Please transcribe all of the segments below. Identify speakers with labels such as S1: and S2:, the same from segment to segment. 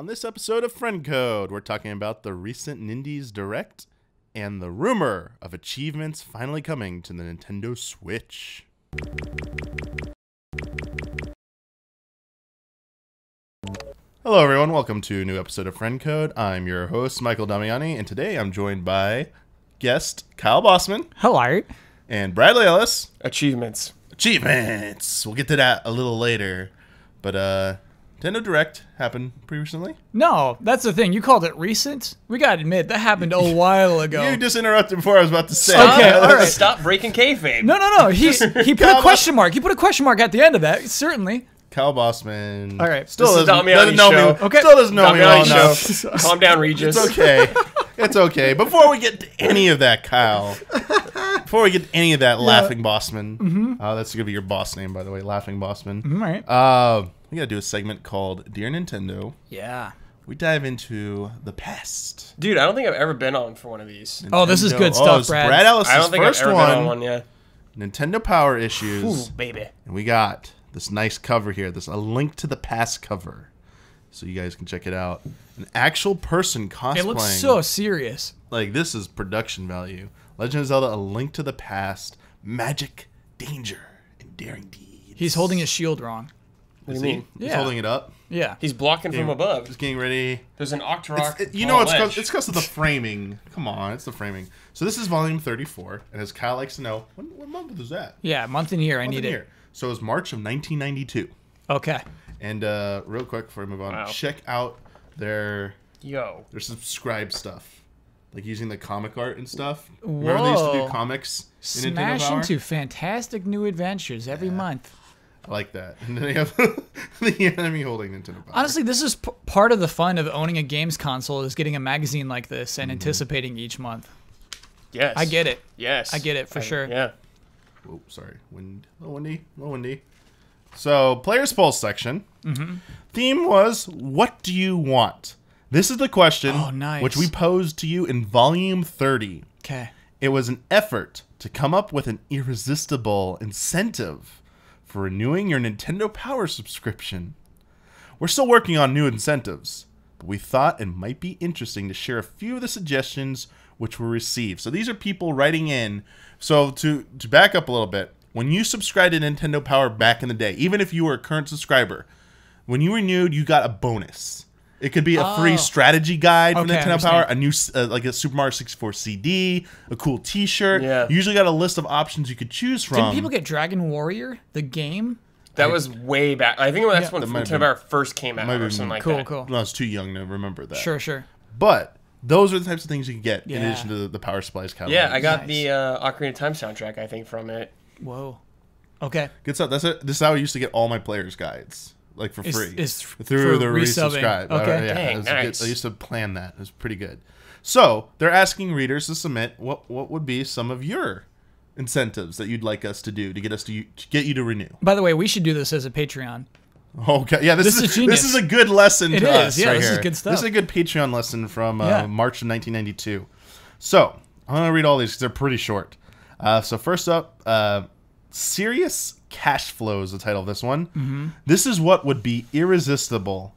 S1: On this episode of Friend Code, we're talking about the recent Nindies Direct and the rumor of achievements finally coming to the Nintendo Switch. Hello everyone, welcome to a new episode of Friend Code. I'm your host, Michael Damiani, and today I'm joined by guest Kyle Bosman.
S2: Hello.
S1: And Bradley Ellis.
S3: Achievements.
S1: We'll get to that a little later. But Nintendo Direct happened pretty recently.
S2: No, that's the thing. You called it recent. We gotta admit that happened a while ago.
S1: You just interrupted before I was about to say.
S2: Okay, all right.
S3: Stop breaking kayfabe.
S2: No. He put a question mark. He put a question mark at the end of that. Certainly.
S1: Kyle Bosman.
S2: All right.
S1: Still
S3: This is
S1: doesn't know
S3: Damiani
S1: me.
S3: show.
S2: Okay.
S1: Still doesn't know me well
S3: Damiani
S1: enough.
S3: show. Calm down, Regis.
S1: It's okay. It's okay. Before we get to any of that, Kyle. Before we get to any of that, Laughing Bosman. That's gonna be your boss name, by the way, Laughing Bosman.
S2: All right.
S1: We gotta do a segment called Dear Nintendo.
S2: Yeah.
S1: We dive into the past.
S3: Dude, I don't think I've ever been on for one of these.
S2: Oh, this is good
S1: Nintendo-
S2: stuff,
S1: it's
S2: Brad.
S1: Brad Ellis'
S3: I don't think I've
S1: first
S3: ever
S1: one.
S3: been on one yet.
S1: Nintendo Power Issues.
S3: Ooh, baby.
S1: And we got this nice cover here. This a Link to the Past cover. So you guys can check it out. An actual person cosplaying.
S2: It looks so serious.
S1: Like, this is production value. Legend of Zelda, A Link to the Past, Magic, Danger, and Daring Deeds.
S2: He's holding his shield wrong.
S3: What do you mean?
S1: He's
S2: Yeah.
S1: holding it up.
S2: Yeah.
S3: He's blocking from above.
S1: Just getting ready.
S3: There's an Octorok.
S1: You know, it's because of the framing. Come on, it's the framing. So this is volume 34, and as Kyle likes to know, what month was that?
S2: Yeah, month and year. I need it.
S1: So it was March of 1992.
S2: Okay.
S1: And real quick before we move on,
S3: Wow.
S1: check out their subscribe stuff. Like using the comic art and stuff. Remember they used to do
S2: Whoa.
S1: comics in Nintendo
S2: Smash
S1: Power?
S2: into fantastic new adventures every month.
S1: I like that. And then they have the enemy holding Nintendo Power.
S2: Honestly, this is part of the fun of owning a games console is getting a magazine like this and anticipating each month.
S3: Yes.
S2: I get it.
S3: Yes.
S2: I get it for sure.
S3: Yeah.
S1: Oh, sorry. Little windy. So, Players Pulse section. Theme was, what do you want? This is the question which we posed to you in volume 30.
S2: Okay.
S1: It was an effort to come up with an irresistible incentive for renewing your Nintendo Power subscription. We're still working on new incentives, but we thought it might be interesting to share a few of the suggestions which were received. So these are people writing in. So to back up a little bit, when you subscribed to Nintendo Power back in the day, even if you were a current subscriber, when you renewed, you got a bonus. It could be a free strategy guide for Nintendo Power, a new like a Super Mario 64 CD, a cool T-shirt.
S3: Yeah.
S1: You usually got a list of options you could choose from.
S2: Didn't people get Dragon Warrior, the game?
S3: That was way back. I think that's when
S1: That might
S3: Nintendo
S1: have
S3: Power first came out or something like that.
S2: Cool.
S1: I was too young to remember that.
S2: Sure.
S1: But those are the types of things you can get in
S2: Yeah.
S1: addition to the Power Supplies catalog.
S3: Yeah, I got
S2: Nice.
S3: the Ocarina of Time soundtrack, I think, from it.
S2: Whoa. Okay.
S1: Good stuff. This is how I used to get all my players' guides, like for free,
S2: Is
S1: through
S2: for
S1: the
S2: resubbing.
S1: resubscribe.
S2: Okay.
S1: Yeah,
S3: Dang,
S1: it was
S3: nice.
S1: good. I used to plan that. It was pretty good. So they're asking readers to submit what would be some of your incentives that you'd like us to do to get us to get you to renew.
S2: By the way, we should do this as a Patreon.
S1: Okay, yeah, this is
S2: genius.
S1: This is a good lesson
S2: It
S1: to
S2: is,
S1: us.
S2: yeah,
S1: right
S2: this is
S1: here.
S2: good stuff.
S1: This is a good Patreon lesson from
S2: Yeah.
S1: March of 1992. So I'm gonna read all these because they're pretty short. So first up, Serious Cash Flow is the title of this one. This is what would be irresistible.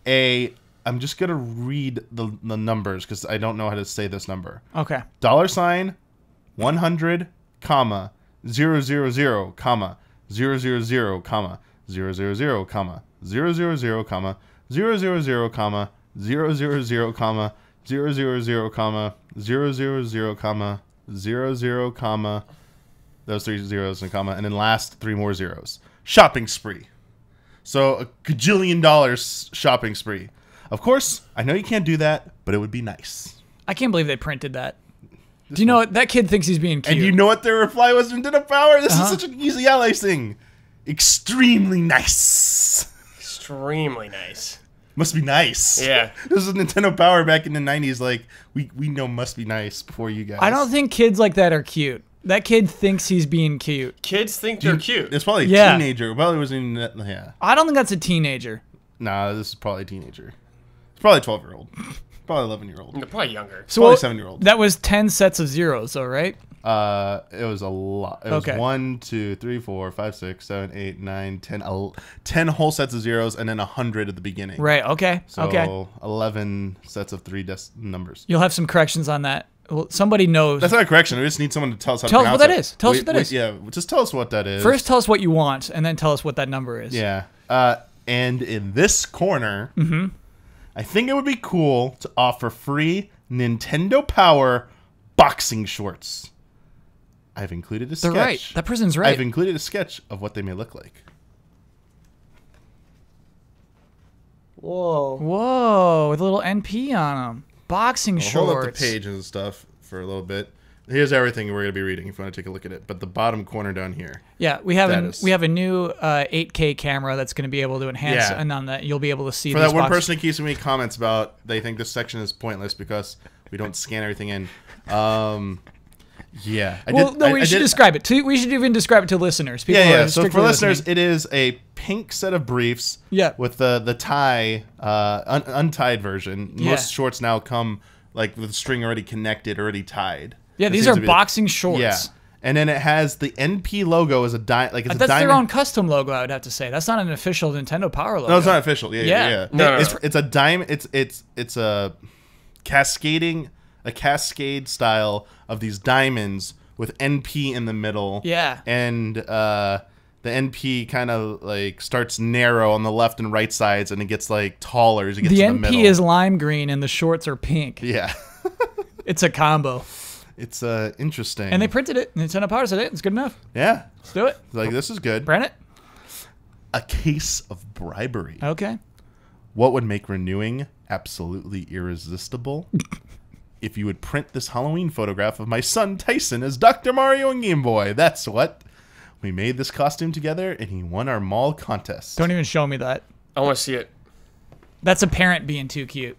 S1: I'm just gonna read the numbers because I don't know how to say this number.
S2: Okay.
S1: $100, comma 000, comma 000, comma 000, comma 000, comma 000, comma 000, comma 000, comma 000, comma 00, comma those 3 zeros and comma, and then last 3 more zeros. Shopping spree. So a gajillion dollars shopping spree. Of course, I know you can't do that, but it would be nice.
S2: I can't believe they printed that. Do you know what? That kid thinks he's being cute.
S1: And you know what their reply was in Nintendo Power? This is such an easy allies thing. Extremely nice.
S3: Extremely nice.
S1: Must be nice.
S3: Yeah.
S1: This was Nintendo Power back in the 90s. Like, we know must be nice before you guys.
S2: I don't think kids like that are cute. That kid thinks he's being cute.
S3: Kids think they're cute.
S1: It's probably a
S2: Yeah.
S1: teenager. Well, it was in, yeah.
S2: I don't think that's a teenager.
S1: Nah, this is probably a teenager. It's probably a 12-year-old. Probably 11-year-old.
S3: They're probably younger.
S2: So
S1: Probably 7-year-old.
S2: That was 10 sets of zeros, though, right?
S1: It was a lot. It was 1, 2, 3, 4, 5, 6, 7, 8, 9, 10, 10 whole sets of zeros, and then 100 at the beginning.
S2: Right. Okay.
S1: So 11 sets of numbers.
S2: You'll have some corrections on that. Well, somebody knows.
S1: That's not a correction. We just need someone to tell us how to
S2: pronounce
S1: it.
S2: Tell us what that is. Tell us what that is.
S1: Yeah, just tell us what that is.
S2: First, tell us what you want, and then tell us what that number is.
S1: Yeah. And in this corner, I think it would be cool to offer free Nintendo Power boxing shorts. I've included a sketch.
S2: They're right. That person's right.
S1: I've included a sketch of what they may look like.
S2: Whoa, with a little NP on them. Boxing shorts.
S1: Hold up the page and stuff for a little bit. Here's everything we're going to be reading if you want to take a look at it. But the bottom corner down here.
S2: Yeah, we have a new 8K camera that's going to be able to enhance, and on that you'll be able to see.
S1: For that one person that keeps me comments about, they think this section is pointless because we don't scan everything in. Yeah.
S2: We should describe it. We should even describe it to listeners.
S1: People So for listeners, it is a pink set of briefs.
S2: Yeah.
S1: With the tie, untied version. Most shorts now come like with the string already connected, already tied.
S2: Yeah, these are boxing shorts. Yeah.
S1: And then it has the NP logo as a diamond.
S2: That's their own custom logo, I would have to say. That's not an official Nintendo Power logo.
S1: No, it's not official. Yeah.
S3: No.
S1: It's a diamond. It's a cascade style of these diamonds with NP in the middle.
S2: Yeah.
S1: And the NP kind of like starts narrow on the left and right sides, and it gets like taller as it gets to the middle.
S2: The NP is lime green, and the shorts are pink.
S1: Yeah.
S2: It's a combo.
S1: It's interesting.
S2: And they printed it. Nintendo Power said it. It's good enough.
S1: Yeah.
S2: Let's do it.
S1: Like, this is good.
S2: Brand it.
S1: A case of bribery.
S2: Okay.
S1: What would make renewing absolutely irresistible? If you would print this Halloween photograph of my son Tyson as Dr. Mario and Game Boy. That's what. We made this costume together, and he won our mall contest.
S2: Don't even show me that.
S3: I want to see it.
S2: That's a parent being too cute.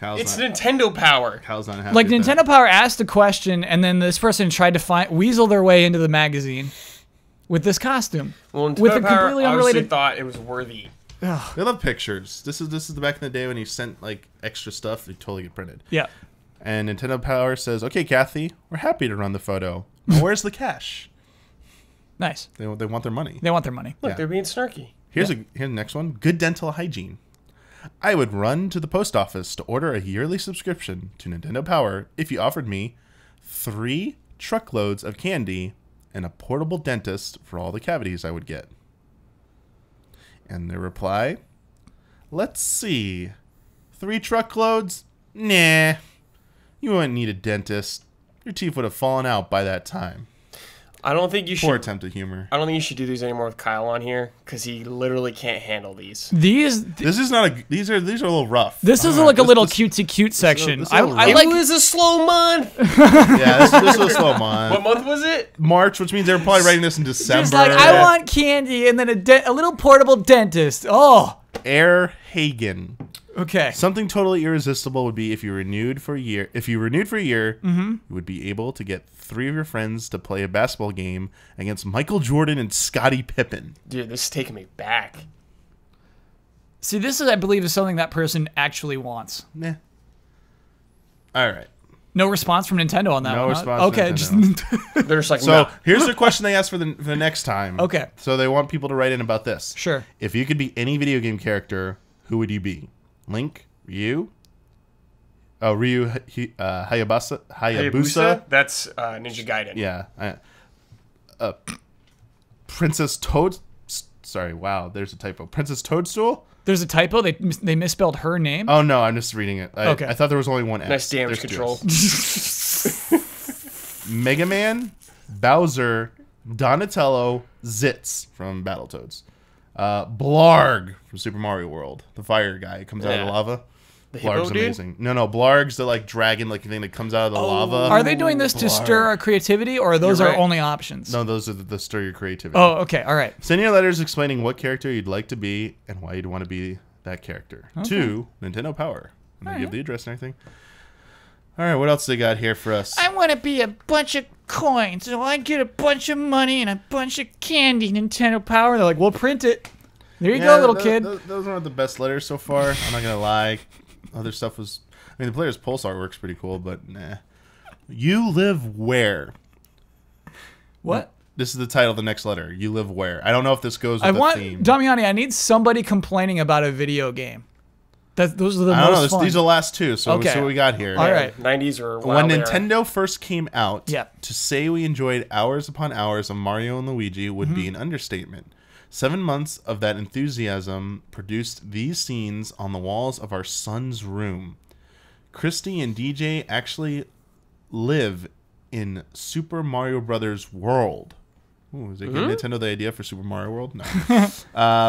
S3: It's Nintendo Power.
S1: Kyle's not happy
S2: like
S1: with
S2: Nintendo
S1: that.
S2: Power asked a question, and then this person tried to weasel their way into the magazine with this costume.
S3: Well, Nintendo
S2: with a
S3: Power
S2: completely unrelated.
S3: thought it was worthy.
S1: They love pictures. This is the back in the day when you sent like extra stuff, they totally get printed.
S2: Yeah.
S1: And Nintendo Power says, "Okay, Kathy, we're happy to run the photo. Now, where's the cash?"
S2: Nice.
S1: They want their money.
S2: They want their money.
S3: Look, they're being snarky.
S1: Here's the next one. Good dental hygiene. I would run to the post office to order a yearly subscription to Nintendo Power if you offered me 3 truckloads of candy and a portable dentist for all the cavities I would get. And their reply, let's see. 3 truckloads? Nah. You wouldn't need a dentist. Your teeth would have fallen out by that time.
S3: I don't think you should.
S1: Poor attempt at humor.
S3: I don't think you should do these anymore with Kyle on here because he literally can't handle these.
S1: This is not a. These are a little rough.
S2: This is like a little cutesy cute section.
S3: I like. It was a slow month.
S1: Yeah, this was a slow month.
S3: What month was it?
S1: March, which means they were probably writing this in December.
S2: Just like I want candy and then a little portable dentist. Oh.
S1: Air Hagen.
S2: Okay.
S1: Something totally irresistible would be if you renewed for a year. If you renewed for a year, you would be able to get 3 of your friends to play a basketball game against Michael Jordan and Scottie Pippen.
S3: Dude, this is taking me back.
S2: See, this is, I believe, is something that person actually wants.
S1: Nah. All right.
S2: No response from Nintendo on that one.
S1: No response.
S2: Okay.
S3: They're just like,
S1: so
S3: no.
S1: Here's the question they asked for the next time.
S2: Okay.
S1: So they want people to write in about this.
S2: Sure.
S1: If you could be any video game character, who would you be? Link? Ryu? Oh, Ryu Hayabusa?
S3: That's Ninja Gaiden.
S1: Yeah. Princess Toad... Sorry, wow, there's a typo. Princess Toadstool?
S2: There's a typo? They misspelled her name?
S1: Oh, no, I'm just reading it.
S2: Okay.
S1: I thought there was only one S.
S3: Nice damage control.
S1: Mega Man, Bowser, Donatello, Zitz from Battletoads. Blarg from Super Mario World. The fire guy comes out of the lava. Blarg's amazing. No, Blarg's the like dragon like thing that comes out of the lava.
S2: Are they doing this to stir our creativity, or those are only options?
S1: No, those are the stir your creativity.
S2: Oh, okay, all right.
S1: Send your letters explaining what character you'd like to be and why you'd want to be that character to Nintendo Power. And they give the address and everything. All right, what else they got here for us?
S2: I want to be a bunch of coins, so I get a bunch of money and a bunch of candy. Nintendo Power. They're like, we'll print it. There you go, little kid.
S1: Those aren't the best letters so far. I'm not gonna lie. Other stuff was. I mean, the player's pulse artwork's pretty cool, but nah. You live where?
S2: What?
S1: This is the title of the next letter. You live where? I don't know if this goes with
S2: I
S1: the
S2: want
S1: theme.
S2: Damiani. I need somebody complaining about a video game. Those are the
S1: I don't
S2: most
S1: know.
S2: fun.
S1: These are the last two, so
S2: Okay.
S1: let's see what we got here.
S2: All right.
S3: 90s or
S1: When Nintendo first came out,
S2: Yeah.
S1: to say we enjoyed hours upon hours of Mario and Luigi would be an understatement. 7 months of that enthusiasm produced these scenes on the walls of our son's room. Christy and DJ actually live in Super Mario Brothers World. Ooh, is it giving Nintendo the idea for Super Mario World? No.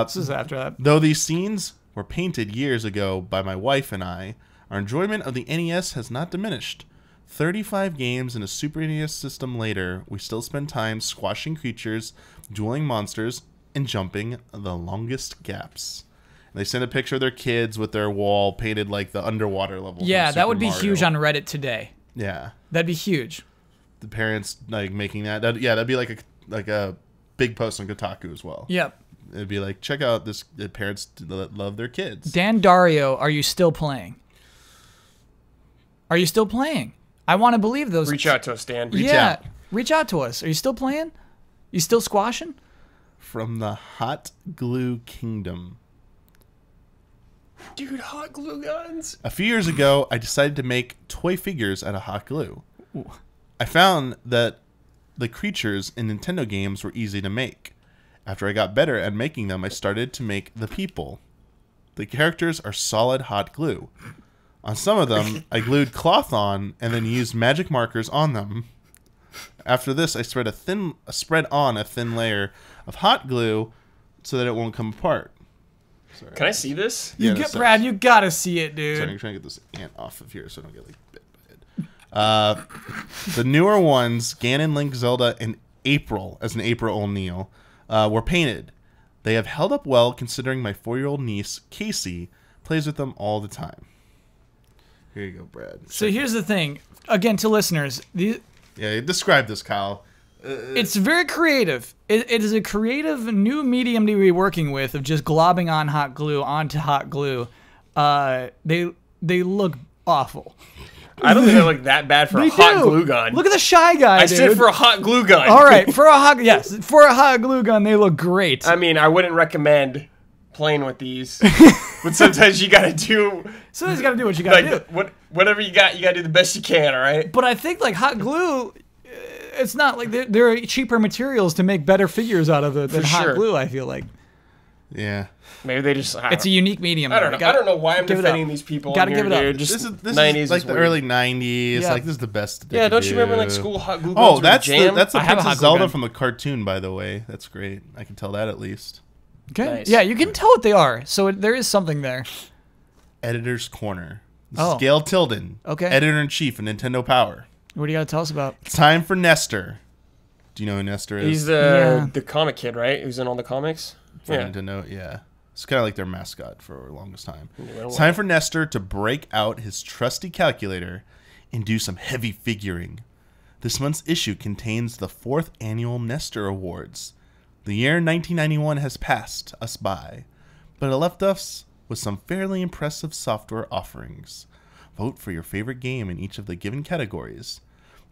S2: This is after that.
S1: Though these scenes were painted years ago by my wife and I, our enjoyment of the NES has not diminished. 35 games in a Super NES system later, we still spend time squashing creatures, dueling monsters, and jumping the longest gaps. And they send a picture of their kids with their wall painted like the underwater level.
S2: Yeah,
S1: from
S2: that would
S1: Super
S2: be
S1: Mario.
S2: huge on Reddit today.
S1: Yeah,
S2: That'd be huge.
S1: the parents like making that. That'd be like a big post on Kotaku as well.
S2: Yep.
S1: It'd be like, check out this. The parents love their kids.
S2: Dan Dario, are you still playing? Are you still playing? I want to believe those.
S3: Reach out to us, Dan.
S1: out.
S2: Reach out to us. Are you still playing? You still squashing?
S1: From the Hot Glue Kingdom.
S3: Dude, hot glue guns.
S1: A few years ago, I decided to make toy figures out of hot glue. I found that the creatures in Nintendo games were easy to make. After I got better at making them, I started to make the people. The characters are solid hot glue. On some of them, I glued cloth on and then used magic markers on them. After this, I spread on a thin layer of hot glue so that it won't come apart. Sorry.
S3: Can I see this?
S1: Yeah,
S2: Brad, you gotta see it, dude.
S1: Sorry, I'm trying to get this ant off of here so I don't get like bit by it. The newer ones, Ganon, Link, Zelda, and April, as an April O'Neil, were painted. They have held up well considering my 4-year-old niece, Casey, plays with them all the time. Here you go, Brad.
S2: So here's the thing. Again, to listeners,
S1: Yeah, describe this, Kyle.
S2: it's very creative. It is a creative new medium to be working with of just globbing on hot glue onto hot glue. They look awful.
S3: I don't think they look that bad for a hot glue gun.
S2: Look at the Shy Guy,
S3: I
S2: dude.
S3: said for a hot glue gun.
S2: All right, for a hot glue gun, they look great.
S3: I mean, I wouldn't recommend playing with these, but sometimes you gotta do
S2: Sometimes you gotta do what you gotta do.
S3: whatever you gotta do the best you can. All right.
S2: But I think like hot glue, it's not like there are cheaper materials to make better figures out of it than hot
S3: sure.
S2: glue. I feel like
S1: Yeah.
S3: Maybe they just.
S2: it's a unique medium.
S3: I don't know. I don't know why I'm
S2: give it
S3: defending
S2: up.
S3: these people.
S2: Gotta
S3: on here,
S2: give it up.
S3: dude. Just
S1: This
S3: 90s
S1: is like
S3: is
S1: the
S3: weird.
S1: early 90s.
S2: Yeah.
S1: Like, this is the best. they
S3: Yeah,
S1: could
S3: don't you remember like
S1: do.
S3: school hot glue guns?
S1: Oh,
S3: were
S1: that's
S3: jam?
S1: the
S2: I have a hot
S1: Princess
S2: glue
S1: Zelda
S2: gun.
S1: from the cartoon, by the way. That's great. I can tell that at least.
S2: Okay.
S3: Nice.
S2: Yeah, you can tell what they are. So there is something there.
S1: Editor's Corner. This
S2: Oh.
S1: is Gail Tilden,
S2: Okay.
S1: Editor-in-Chief of Nintendo Power.
S2: What do you got to tell us about?
S1: It's time for Nestor. Do you know who Nestor is?
S3: He's
S2: Yeah.
S3: the comic kid, right? Who's in all the comics.
S1: For
S3: Yeah.
S1: Nintendo, yeah. It's kind of like their mascot for the longest time.
S3: Yeah,
S1: It's time for Nestor to break out his trusty calculator and do some heavy figuring. This month's issue contains the 4th annual Nestor Awards. The year 1991 has passed us by, but it left us with some fairly impressive software offerings. Vote for your favorite game in each of the given categories.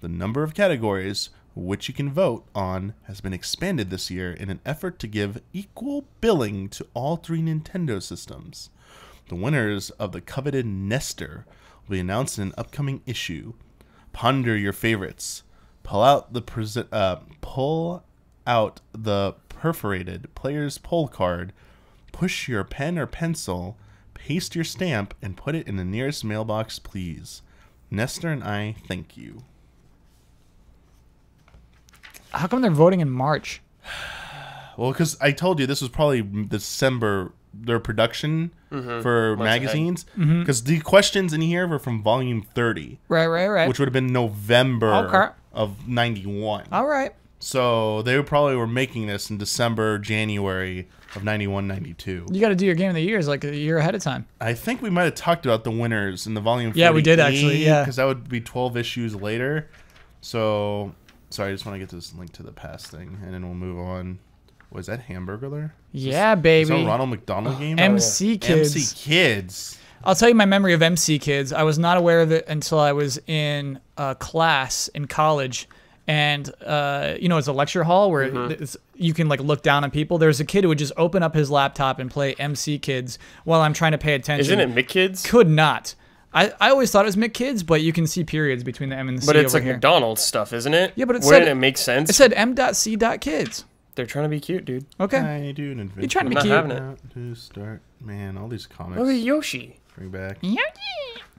S1: The number of categories which you can vote on has been expanded this year in an effort to give equal billing to all 3 Nintendo systems. The winners of the coveted Nestor will be announced in an upcoming issue. Ponder your favorites. Pull out the perforated player's poll card. Push your pen or pencil. Paste your stamp and put it in the nearest mailbox, please. Nestor and I thank you.
S2: How come they're voting in March?
S1: Well, because I told you this was probably December, their production for magazines. Because the questions in here were from volume 30,
S2: Right.
S1: which would have been November
S2: Okay.
S1: of 91.
S2: All right.
S1: So they probably were making this in December, January of 91, 92.
S2: You got to do your game of the years like a year ahead of time.
S1: I think we might have talked about the winners in the volume.
S2: Yeah, we did actually, yeah.
S1: Because that would be 12 issues later. So, sorry, I just want to get this link to the past thing, and then we'll move on. Was that Hamburglar?
S2: Yeah,
S1: Is
S2: baby.
S1: that a Ronald McDonald game?
S2: MC Kids.
S1: MC Kids.
S2: I'll tell you my memory of MC Kids. I was not aware of it until I was in a class in college, and it's a lecture hall where you can like look down on people. There's a kid who would just open up his laptop and play MC Kids while I'm trying to pay attention.
S3: Isn't it McKids?
S2: Could not. I always thought it was McKids, but you can see periods between the M and the C.
S3: But it's
S2: over
S3: like
S2: here.
S3: McDonald's stuff, isn't it?
S2: Yeah, but
S3: wouldn't it make sense?
S2: It said M.C.Kids.
S3: They're trying to be cute, dude.
S2: Okay.
S1: I do an adventure.
S2: You're trying to be
S3: I'm
S2: cute.
S3: not having it.
S1: To start, man, all these comics.
S3: Look at Yoshi.
S1: Bring back.
S2: Yoshi.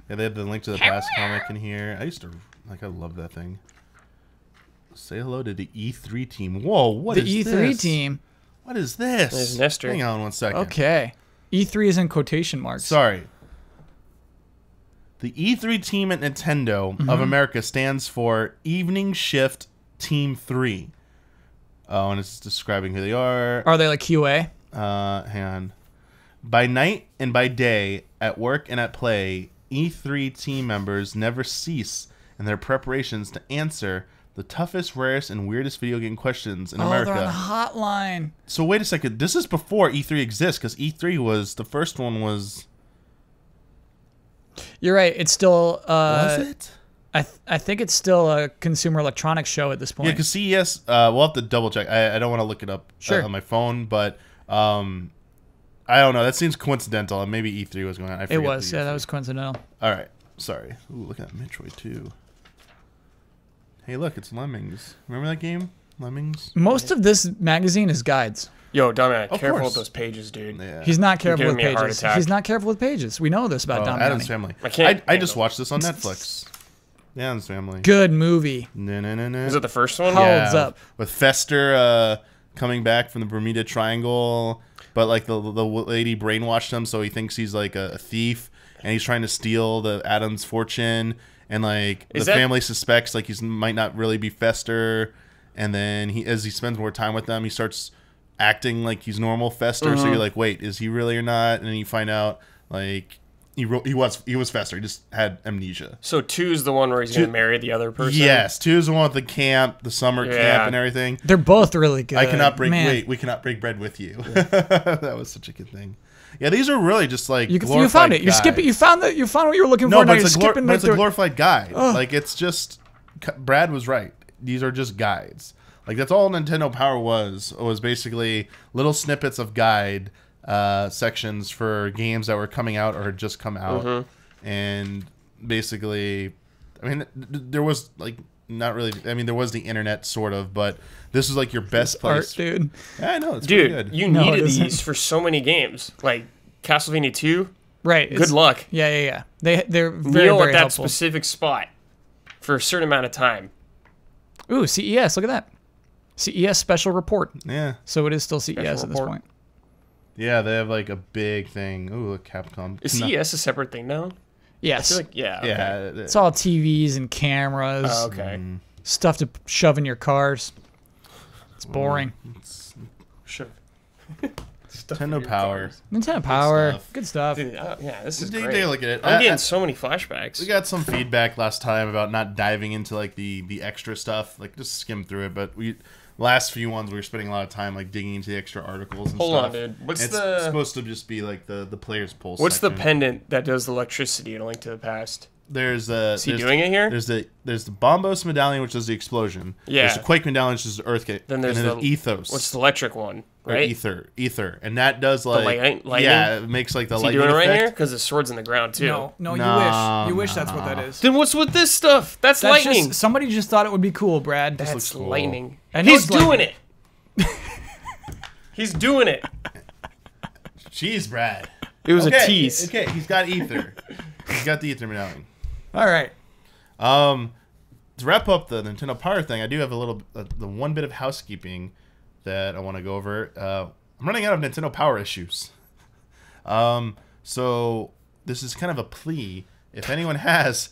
S1: Yeah, they have the Link to the Past comic in here. I love that thing. Say hello to the E3 team. Whoa, what is this?
S2: The E3 team.
S1: What is this?
S3: There's Nestor.
S1: Hang on 1 second.
S2: Okay. E3 is in quotation marks.
S1: Sorry. The E3 team at Nintendo of America stands for Evening Shift Team 3. Oh, and it's describing who they are.
S2: Are they like QA?
S1: Hang on. By night and by day, at work and at play, E3 team members never cease in their preparations to answer the toughest, rarest, and weirdest video game questions in America.
S2: They're on the hotline.
S1: So wait a second. This is before E3 exists, because E3 was the first one was.
S2: You're right. It's still.
S1: Was it?
S2: I think it's still a consumer electronics show at this point.
S1: Yeah, because CES. We'll have to double check. I don't want to look it up on my phone, but I don't know. That seems coincidental, and maybe E3 was going on.
S2: It was. Yeah, that was coincidental.
S1: All right. Sorry. Ooh, look at Metroid 2. Hey, look, it's Lemmings. Remember that game? Lemmings?
S2: Most of this magazine is guides.
S3: Yo, Damiani,
S1: Of
S3: careful
S1: course.
S3: with those pages, dude.
S1: Yeah.
S2: He's not careful with
S3: giving me a heart
S2: pages.
S3: attack.
S2: He's not careful with pages. We know this about Damiani.
S1: Addams Family.
S3: I can't
S1: I just
S3: handle.
S1: watched this on Netflix. The Addams Family.
S2: Good movie.
S1: No.
S3: Is it the first one?
S2: Holds up.
S1: With Fester coming back from the Bermuda Triangle, but like the lady brainwashed him, so he thinks he's like a thief, and he's trying to steal the Addams fortune, and like the family suspects like he might not really be Fester, and then as he spends more time with them, he starts acting like he's normal Fester. So you're like, wait, is he really or not? And then you find out like he was Fester. He just had amnesia.
S3: So 2 is the one where he's going to marry the other person?
S1: Yes, 2 is the one with the camp, the summer camp, and everything.
S2: They're both really good.
S1: I cannot break.
S2: Man.
S1: Wait, we cannot break bread with you. That was such a good thing. Yeah, these are really just like
S2: You found it. You're skipping. You found that. You found what you were looking for.
S1: No,
S2: Now
S1: but
S2: you're skipping.
S1: it's a
S2: through-
S1: glorified guide. Like it's just. Brad was right. These are just guides. Like that's all Nintendo Power was basically little snippets of guide sections for games that were coming out or had just come out, and basically, I mean, there was like not really. I mean, there was the internet sort of, but this is like your best place,
S2: art, dude.
S1: Yeah, I know, it's pretty
S3: Dude,
S1: good.
S3: you
S2: No, it
S3: needed
S2: isn't.
S3: these for so many games. Like Castlevania 2,
S2: Right.
S3: good luck.
S2: Yeah. They're very
S3: Kneel
S2: very
S3: at that
S2: helpful.
S3: specific spot for a certain amount of time.
S2: Ooh, CES. Look at that. CES special report.
S1: Yeah,
S2: So it is still CES at this
S3: report.
S2: point.
S1: yeah, they have like a big thing. Ooh, look, Capcom.
S3: Is CES a separate thing now? I
S2: Yes.
S3: feel like, yeah. Okay.
S1: Yeah,
S2: It's all TVs and cameras.
S3: Oh, okay.
S2: Stuff to shove in your cars. It's boring.
S3: Sure.
S1: Nintendo Power.
S2: Nintendo Power.
S1: stuff.
S2: Good stuff.
S3: Dude, yeah, this is
S1: Take
S3: great.
S1: a look at it.
S3: I'm getting so many flashbacks.
S1: We got some feedback last time about not diving into like the extra stuff, like just skim through it. But last few ones we were spending a lot of time like digging into the extra articles and
S3: Hold
S1: stuff.
S3: on, dude.
S1: It's supposed to just be like the player's pulse.
S3: What's the
S1: section.
S3: pendant that does the electricity in A Link to the Past?
S1: There's
S3: Is he doing it here?
S1: There's the Bombos medallion, which is the explosion.
S3: Yeah.
S1: There's the Quake medallion, which is the earthquake.
S3: Then there's
S1: and
S3: the
S1: Ethos.
S3: What's the electric one?
S1: Or
S3: Right?
S1: ether, and that does like
S3: lightning?
S1: Yeah, it makes like the
S3: Is he
S1: lightning
S3: doing it right
S1: effect.
S3: here? Because the sword's in the ground too.
S2: No,
S1: No,
S2: you wish that's what that is.
S3: Then what's with this stuff? That's
S2: That's
S3: lightning.
S2: just, somebody just thought it would be cool, Brad.
S3: That's
S1: looks cool.
S3: lightning.
S2: I know
S3: He's
S2: it's
S3: doing
S2: lightning.
S3: it. He's doing it.
S1: Jeez, Brad.
S3: It was a tease.
S1: Okay, he's got ether. He's got the ether medallion.
S2: All right.
S1: To wrap up the Nintendo Power thing, I do have a little the one bit of housekeeping that I want to go over. I'm running out of Nintendo Power issues. So this is kind of a plea. If anyone has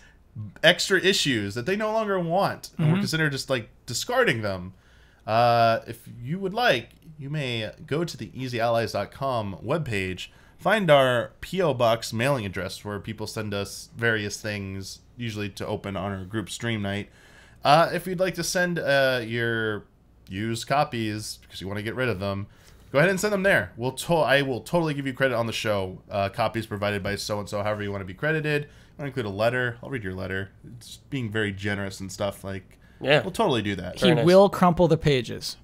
S1: extra issues that they no longer want and we're considering just like discarding them, if you would like, you may go to the easyallies.com webpage, find our P.O. Box mailing address where people send us various things, usually to open on our group stream night. If you'd like to send your used copies because you want to get rid of them, go ahead and send them there. I will totally give you credit on the show. Copies provided by so-and-so, however you want to be credited. I want to include a letter. I'll read your letter. It's being very generous and stuff. Like,
S3: Yeah.
S1: we'll totally do that.
S2: He
S3: Very nice.
S2: will crumple the pages.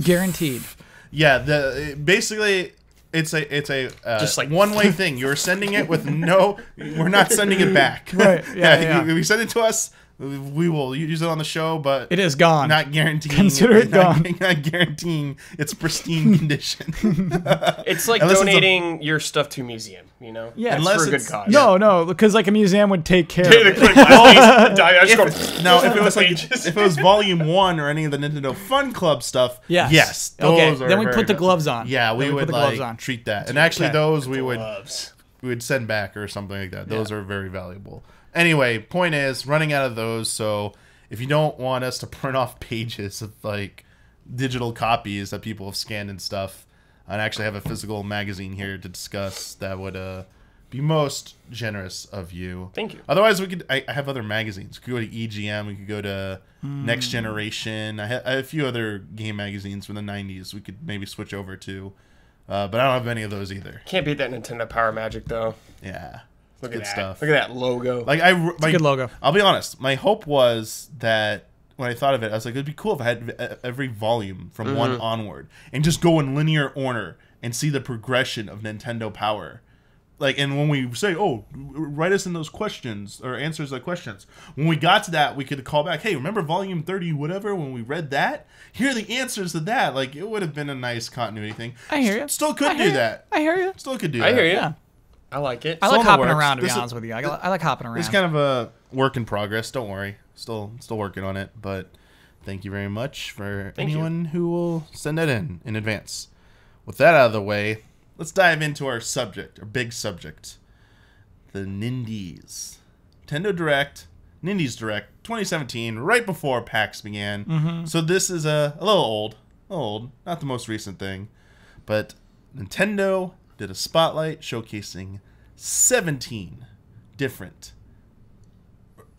S2: Guaranteed.
S1: Yeah, basically it's a
S3: Just like-
S1: one-way thing. You're sending it with no. We're not sending it back.
S2: Right, yeah.
S1: You send it to us. We will use it on the show, but
S2: It is gone.
S1: not guaranteeing.
S2: Consider it gone.
S1: Not guaranteeing its pristine condition.
S3: It's like
S1: Unless it's
S3: donating your stuff to a museum, you know?
S2: Yeah.
S3: It's
S1: Unless
S3: for a good
S1: it's-
S3: cause.
S2: No, because like a museum would take care of
S3: The
S2: it.
S3: quick last piece, I just go,
S1: Now, if it was like
S3: pages.
S1: if it was Volume 1 or any of the Nintendo Fun Club stuff, yes,
S2: Okay,
S1: those are
S2: then we
S1: very
S2: put the
S1: good.
S2: gloves on.
S1: Yeah, we
S2: Then
S1: would
S2: put the
S1: like
S2: gloves on.
S1: treat that, and actually
S2: Okay.
S1: those we would
S3: gloves.
S1: send back or something like that. Those are very valuable. Anyway, point is running out of those. So if you don't want us to print off pages of like digital copies that people have scanned and stuff, and actually have a physical magazine here to discuss, that would be most generous of you.
S3: Thank you.
S1: Otherwise, we could. I have other magazines. We could go to EGM. We could go to Next Generation. I have a few other game magazines from the '90s. We could maybe switch over to, but I don't have any of those either.
S3: Can't beat that Nintendo Power Magic, though.
S1: Yeah,
S3: Look
S1: good
S3: at that.
S1: stuff.
S3: Look at that logo.
S1: Like
S2: good logo.
S1: I'll be honest. My hope was that when I thought of it, I was like, it'd be cool if I had every volume from one onward and just go in linear order and see the progression of Nintendo Power. Like, and when we say, "Oh, write us in those questions or answers the questions," when we got to that, we could call back, "Hey, remember volume 30, whatever? When we read that, here are the answers to that." Like, it would have been a nice continuity thing.
S2: I hear you.
S1: Still could do that.
S2: I hear you.
S1: Still could do that.
S3: I hear you.
S2: Yeah.
S3: I like it.
S2: I
S1: Still
S2: like
S1: in the
S2: hopping
S1: works.
S2: around, to be
S1: This is-
S2: honest with you. I like hopping around.
S1: It's kind of a work in progress. Don't worry. Still working on it. But thank you very much for
S3: Thank you.
S1: anyone who will send that in advance. With that out of the way, let's dive into our subject, our big subject, the Nindies. Nintendo Direct, Nindies Direct 2017, right before PAX began. So this is a little old, not the most recent thing. But Nintendo did a spotlight showcasing 17 different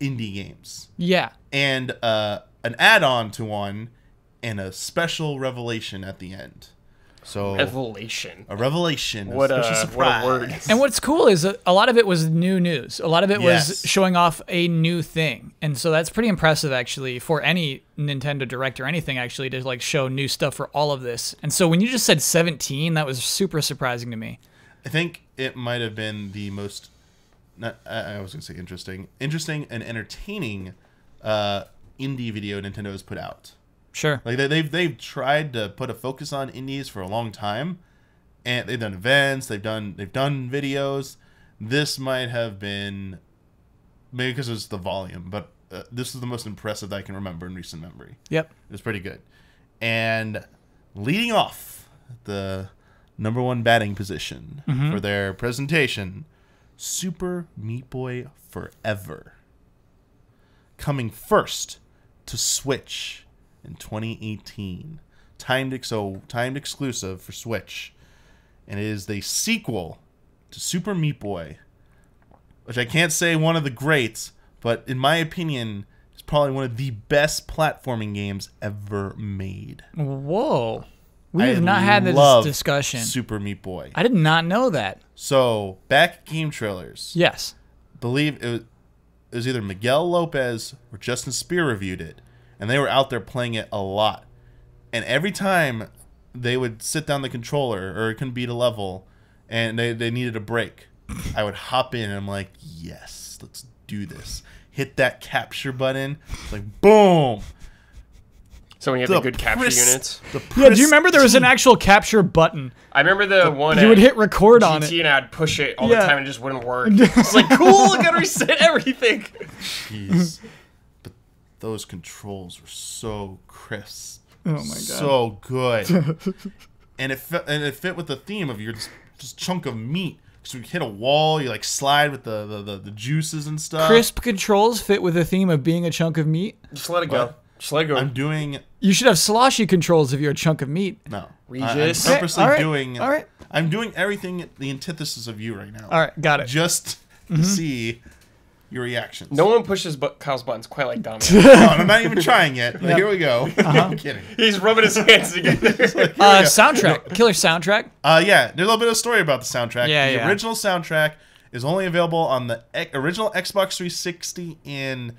S1: indie games
S2: Yeah.
S1: and an add-on to one and a special revelation at the end. So
S3: Revelation.
S1: a revelation,
S3: What
S1: a
S3: a-
S1: special
S3: what a
S1: surprise.
S3: word.
S2: And what's cool is a lot of it was new news. A lot of it
S1: Yes.
S2: was showing off a new thing. And so that's pretty impressive, actually, for any Nintendo Direct or anything, actually, to like show new stuff for all of this. And so when you just said 17, that was super surprising to me.
S1: I think it might have been the most, I was going to say interesting and entertaining indie video Nintendo has put out.
S2: Sure.
S1: Like they've tried to put a focus on indies for a long time, and they've done events, they've done videos. This might have been maybe because it's the volume, but this is the most impressive that I can remember in recent memory.
S2: Yep.
S1: It was pretty good. And leading off the number one batting position for their presentation, Super Meat Boy Forever, coming first to Switch in 2018, timed exclusive for Switch, and it is the sequel to Super Meat Boy, which I can't say one of the greats, but in my opinion, is probably one of the best platforming games ever made.
S2: Whoa. We
S1: I
S2: have not had this
S1: love
S2: discussion.
S1: Super Meat Boy.
S2: I did not know that.
S1: So back game trailers,
S2: Yes.
S1: believe it was either Miguel Lopez or Justin Spear reviewed it, and they were out there playing it a lot. And every time they would sit down the controller or it couldn't beat a level and they needed a break, I would hop in and I'm like, yes, let's do this. Hit that capture button. It's like, boom.
S3: So when you have the good capture units.
S2: Yeah, do you remember there was an actual capture button?
S3: I remember the one
S2: You would
S3: at
S2: hit record on
S3: GT
S2: it.
S3: and I'd push it all
S2: Yeah.
S3: the time and it just wouldn't work. It's like, cool, I gotta reset everything.
S1: Jeez. But those controls were so crisp.
S2: Oh my god.
S1: So good. and it fit with the theme of your just chunk of meat. So you hit a wall, you like slide with the juices and stuff.
S2: Crisp controls fit with the theme of being a chunk of meat.
S3: Just let it go.
S1: What?
S3: Just let it go.
S1: I'm doing
S2: You should have sloshy controls if you're a chunk of meat.
S1: no.
S3: Regis.
S1: I'm purposely
S2: Okay, all right,
S1: doing.
S2: all right.
S1: I'm doing everything the antithesis of you right now.
S2: All right, got it.
S1: Just to see your reactions.
S3: No one pushes Kyle's buttons quite like Damiani.
S1: No, I'm not even trying yet. But here we go. I'm kidding.
S3: He's rubbing his hands together.
S2: Soundtrack. Killer soundtrack.
S1: Yeah, there's a little bit of story about the soundtrack.
S2: Yeah,
S1: the
S2: yeah.
S1: original soundtrack is only available on the original Xbox 360 and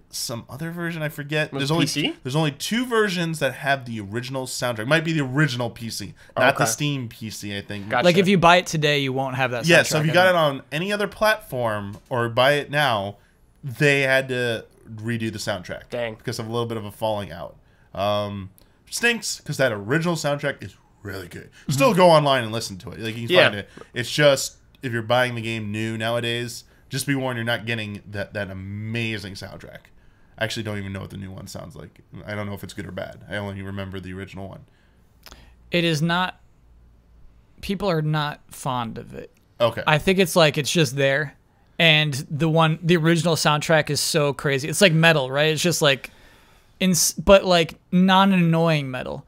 S1: some other version. I forget.
S3: Was
S1: There's only 2 versions that have the original soundtrack. It might be the original PC, not the Steam PC. I think.
S3: Gotcha.
S2: Like if you buy it today, you won't have that soundtrack.
S1: Yeah. So if you got it on any other platform or buy it now, they had to redo the soundtrack.
S3: Dang.
S1: Because of a little bit of a falling out. Stinks because that original soundtrack is really good. Still go online and listen to it. Like you can find it. It's just if you're buying the game new nowadays, just be warned you're not getting that amazing soundtrack. I actually don't even know what the new one sounds like. I don't know if it's good or bad. I only remember the original one.
S2: It is not. People are not fond of it.
S1: Okay.
S2: I think it's like it's just there, and the original soundtrack is so crazy. It's like metal, right? It's just like, but like non-annoying metal.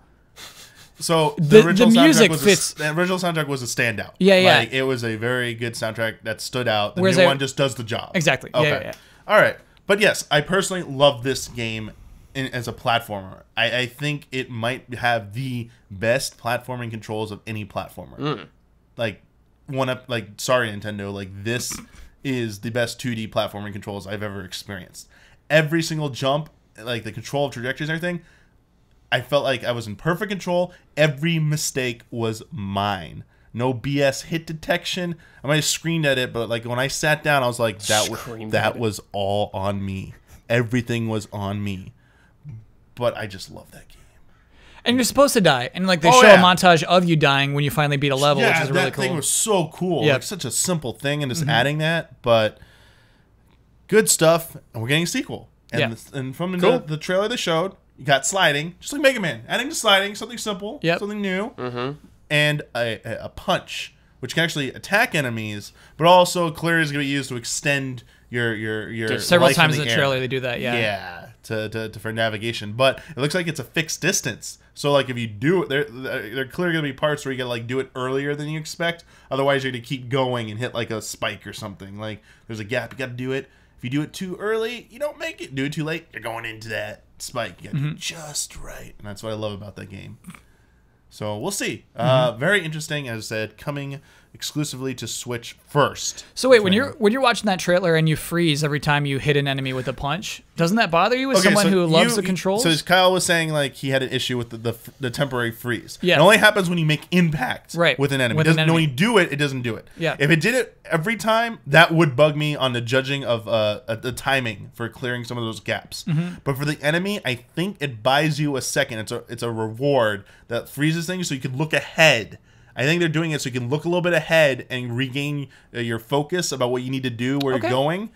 S1: So the
S2: music fits.
S1: The original soundtrack was a standout.
S2: Yeah.
S1: Like, it was a very good soundtrack that stood out. The
S2: Whereas
S1: new one just does the job.
S2: Exactly.
S1: Okay.
S2: Yeah.
S1: All right. But yes, I personally love this game as a platformer. I think it might have the best platforming controls of any platformer. Like sorry Nintendo, like this is the best 2D platforming controls I've ever experienced. Every single jump, like the control of trajectories and everything, I felt like I was in perfect control. Every mistake was mine. No BS hit detection. I might have screamed at it, but like when I sat down, I was like, that was all on me. Everything was on me. But I just love that game.
S2: And you're supposed to die, and like they show a montage of you dying when you finally beat a level, which is really cool.
S1: That thing was so cool.
S2: Yeah.
S1: Like such a simple thing, and just adding that, but good stuff. And we're getting a sequel. And from the trailer they showed, you got sliding, just like Mega Man. Adding to sliding, something simple, something new, and a punch, which can actually attack enemies, but also clearly is going to be used to extend your
S2: several
S1: life
S2: times
S1: in
S2: the
S1: the
S2: trailer
S1: air.
S2: they do that.
S1: Yeah, to for navigation. But it looks like it's a fixed distance. So like if you do it, there clearly going to be parts where you got to like do it earlier than you expect. Otherwise, you're going to keep going and hit like a spike or something. Like there's a gap. You got to do it. If you do it too early, you don't make it. Do it too late, you're going into that spike. You got to do it just right, and that's what I love about that game. So we'll see. Very interesting, as I said, coming exclusively to Switch first.
S2: So wait, when you're watching that trailer and you freeze every time you hit an enemy with a punch, doesn't that bother you as someone who loves the controls?
S1: So as Kyle was saying, like he had an issue with the temporary freeze.
S2: Yeah.
S1: It only happens when you make impact with an enemy. When you do it, it doesn't do it.
S2: Yeah.
S1: If it did it every time, that would bug me on the judging of the timing for clearing some of those gaps. But for the enemy, I think it buys you a second. It's a reward that freezes things so you can look ahead. I think they're doing it so you can look a little bit ahead and regain your focus about what you need to do, where you're going.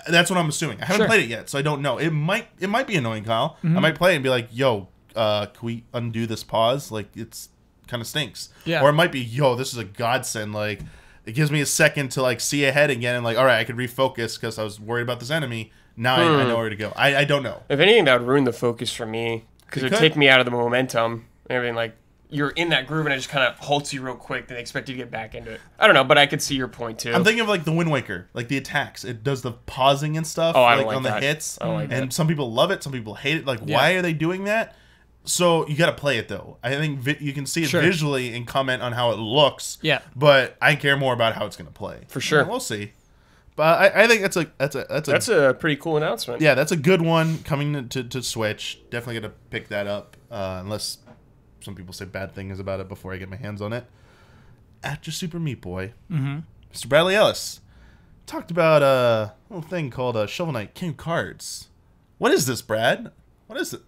S1: That's what I'm assuming. I haven't played it yet, so I don't know. It might be annoying, Kyle. I might play it and be like, yo, can we undo this pause? Like, it's kind of stinks.
S2: Yeah.
S1: Or it might be, yo, this is a godsend. Like, it gives me a second to, like, see ahead again and, like, all right, I can refocus because I was worried about this enemy. Now I know where to go. I don't know.
S3: If anything, that would ruin the focus for me because it would take me out of the momentum and everything. Like, you're in that groove and it just kind of halts you real quick. Then they expect you to get back into it. I don't know, but I could see your point too.
S1: I'm thinking of like the Wind Waker, like the attacks. It does the pausing and stuff.
S3: Oh, I don't like
S1: on
S3: that.
S1: The hits.
S3: I don't like
S1: and
S3: that.
S1: some people love it. Some people hate it. Like, why are they doing that? So you got to play it though. I think you can see it visually and comment on how it looks.
S2: Yeah.
S1: But I care more about how it's going to play.
S3: For sure.
S1: We'll see. But I think that's
S3: a pretty cool announcement.
S1: Yeah, that's a good one coming to Switch. Definitely going to pick that up unless some people say bad things about it before I get my hands on it. After Super Meat Boy, Mr. Bradley Ellis talked about a little thing called Shovel Knight King of Cards. What is this, Brad? What is it?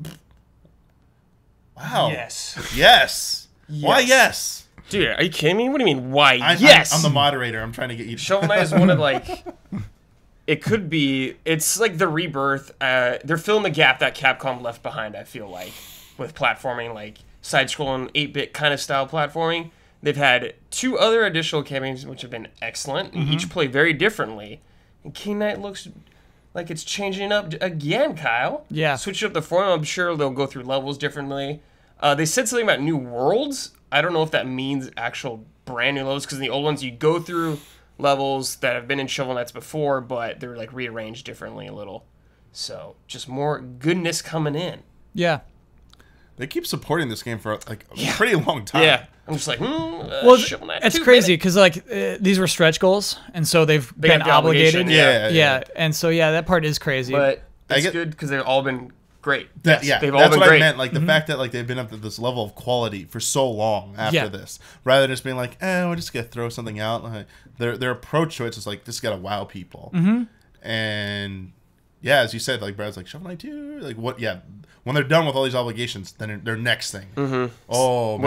S1: Wow. Yes. Why yes?
S3: Dude, are you kidding me? What do you mean, why
S1: I'm the moderator. I'm trying to get you.
S3: Shovel Knight is one of, like... It could be... It's like the rebirth. They're filling the gap that Capcom left behind, I feel like, with platforming, like side-scrolling 8-bit kind of style platforming. They've had 2 other additional campaigns which have been excellent, and each play very differently. And King Knight looks like it's changing up again, Kyle.
S2: Yeah.
S3: Switching up the formula. I'm sure they'll go through levels differently. They said something about new worlds. I don't know if that means actual brand new levels, because in the old ones you go through levels that have been in Shovel Knights before, but they're like rearranged differently a little. So just more goodness coming in.
S2: Yeah.
S1: They keep supporting this game for like a pretty long time.
S3: Yeah. I'm just like,
S2: well,
S3: Shovel Knight
S2: it's
S3: 2,
S2: crazy because like these were stretch goals, and so they've been
S3: got the
S2: obligated.
S3: obligation,
S2: Yeah. And so that part is crazy.
S3: But it's good because they've all been great.
S1: They've
S3: all
S1: that's
S3: been
S1: what
S3: great.
S1: I meant. Like the fact that like they've been up to this level of quality for so long after this, rather than just being like, we're just gonna throw something out. Like, their approach to it is like, this gotta wow people. And yeah, as you said, like Brad's like Shovel Knight 2, like what? Yeah, when they're done with all these obligations, then their next thing. Oh, man.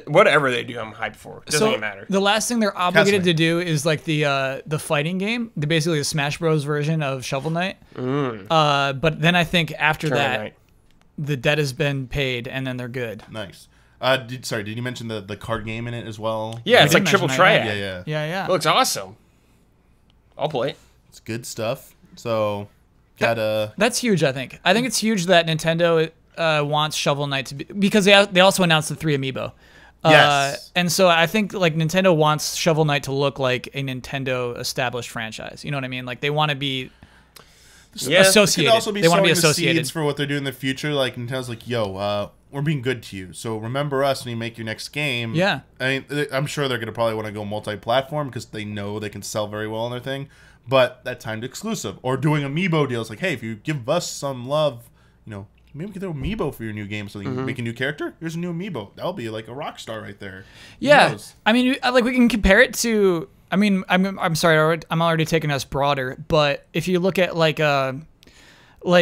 S3: Whatever they do, I'm hyped for. It doesn't even matter.
S2: The last thing they're obligated to do is like the fighting game, basically the Smash Bros version of Shovel Knight. But then I think after that, the debt has been paid, and then they're good.
S1: Nice. Did you mention the card game in it as well?
S3: Yeah, it's like Triple Triad.
S2: Yeah.
S3: It looks awesome. I'll play it.
S1: It's good stuff. So.
S2: That's huge, I think. I think it's huge that Nintendo wants Shovel Knight to be, because they also announced the 3 amiibo.
S1: Yes.
S2: And so I think like Nintendo wants Shovel Knight to look like a Nintendo established franchise. You know what I mean? Like they want to be associated.
S1: It could also be
S2: they want to be
S1: sowing the
S2: associated
S1: seeds for what they're doing in the future. Like Nintendo's like, yo, we're being good to you, so remember us when you make your next game.
S2: Yeah.
S1: I mean, I'm sure they're gonna probably want to go multi-platform because they know they can sell very well on their thing. But that timed exclusive or doing amiibo deals, like, hey, if you give us some love, maybe we can throw amiibo for your new game, so you can make a new character. Here's a new amiibo. That'll be like a rock star right there.
S2: Yeah, I mean, like we can compare it to. I mean, I'm sorry, I'm already taking us broader, but if you look at like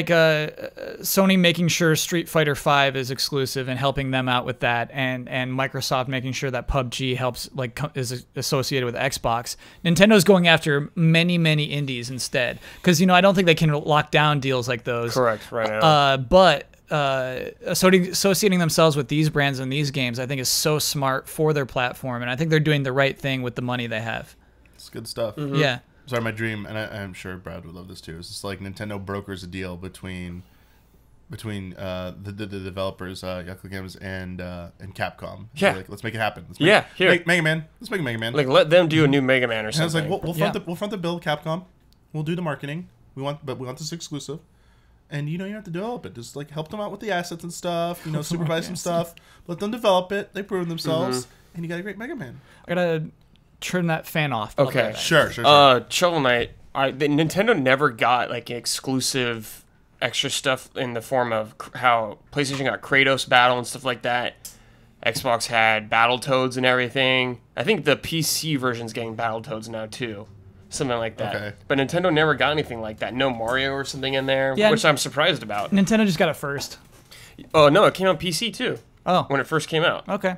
S2: Sony making sure Street Fighter V is exclusive and helping them out with that, and Microsoft making sure that PUBG is associated with Xbox. Nintendo's going after many indies instead, because I don't think they can lock down deals like those.
S3: Correct, right now.
S2: But associating themselves with these brands and these games, I think, is so smart for their platform, and I think they're doing the right thing with the money they have.
S1: It's good stuff.
S2: Yeah.
S1: Sorry, my dream, and I'm sure Brad would love this too. It's just like Nintendo brokers a deal between the developers, Yakuza Games and Capcom.
S3: Yeah,
S1: like, let's make it happen.
S3: Here,
S1: Mega Man. Let's make Mega Man.
S3: Like, let them do a new Mega Man or something.
S1: And I was like, we'll front the bill, Capcom. We'll do the marketing. We want this exclusive, and you don't have to develop it. Just like help them out with the assets and stuff. Supervise some stuff. Let them develop it. They prove themselves, and you got a great Mega Man.
S2: I gotta turn that fan off.
S3: Okay,
S1: sure.
S3: Shovel Knight. Nintendo never got like exclusive extra stuff in the form of how PlayStation got Kratos Battle and stuff like that. Xbox had Battletoads and everything. I think the PC version's getting Battletoads now too, something like that. Okay. But Nintendo never got anything like that. No Mario or something in there, which I'm surprised about.
S2: Nintendo just got it first.
S3: Oh no, it came on PC too.
S2: Oh,
S3: when it first came out.
S2: Okay.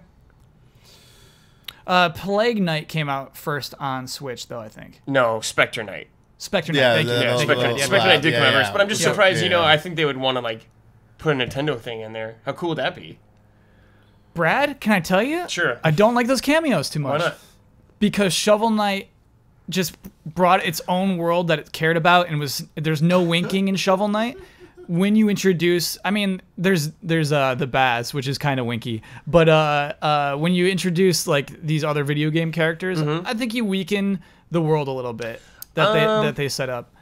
S2: Plague Knight came out first on Switch, though, I think.
S3: No, Spectre Knight.
S2: Spectre Knight,
S3: Spectre Knight did come out first, but I'm just surprised, I think they would want to, like, put a Nintendo thing in there. How cool would that be?
S2: Brad, can I tell you?
S3: Sure.
S2: I don't like those cameos too much.
S3: Why not?
S2: Because Shovel Knight just brought its own world that it cared about, and there's no winking in Shovel Knight. When you introduce, I mean, there's the Baz, which is kind of winky, but when you introduce like these other video game characters, I think you weaken the world a little bit that they set up.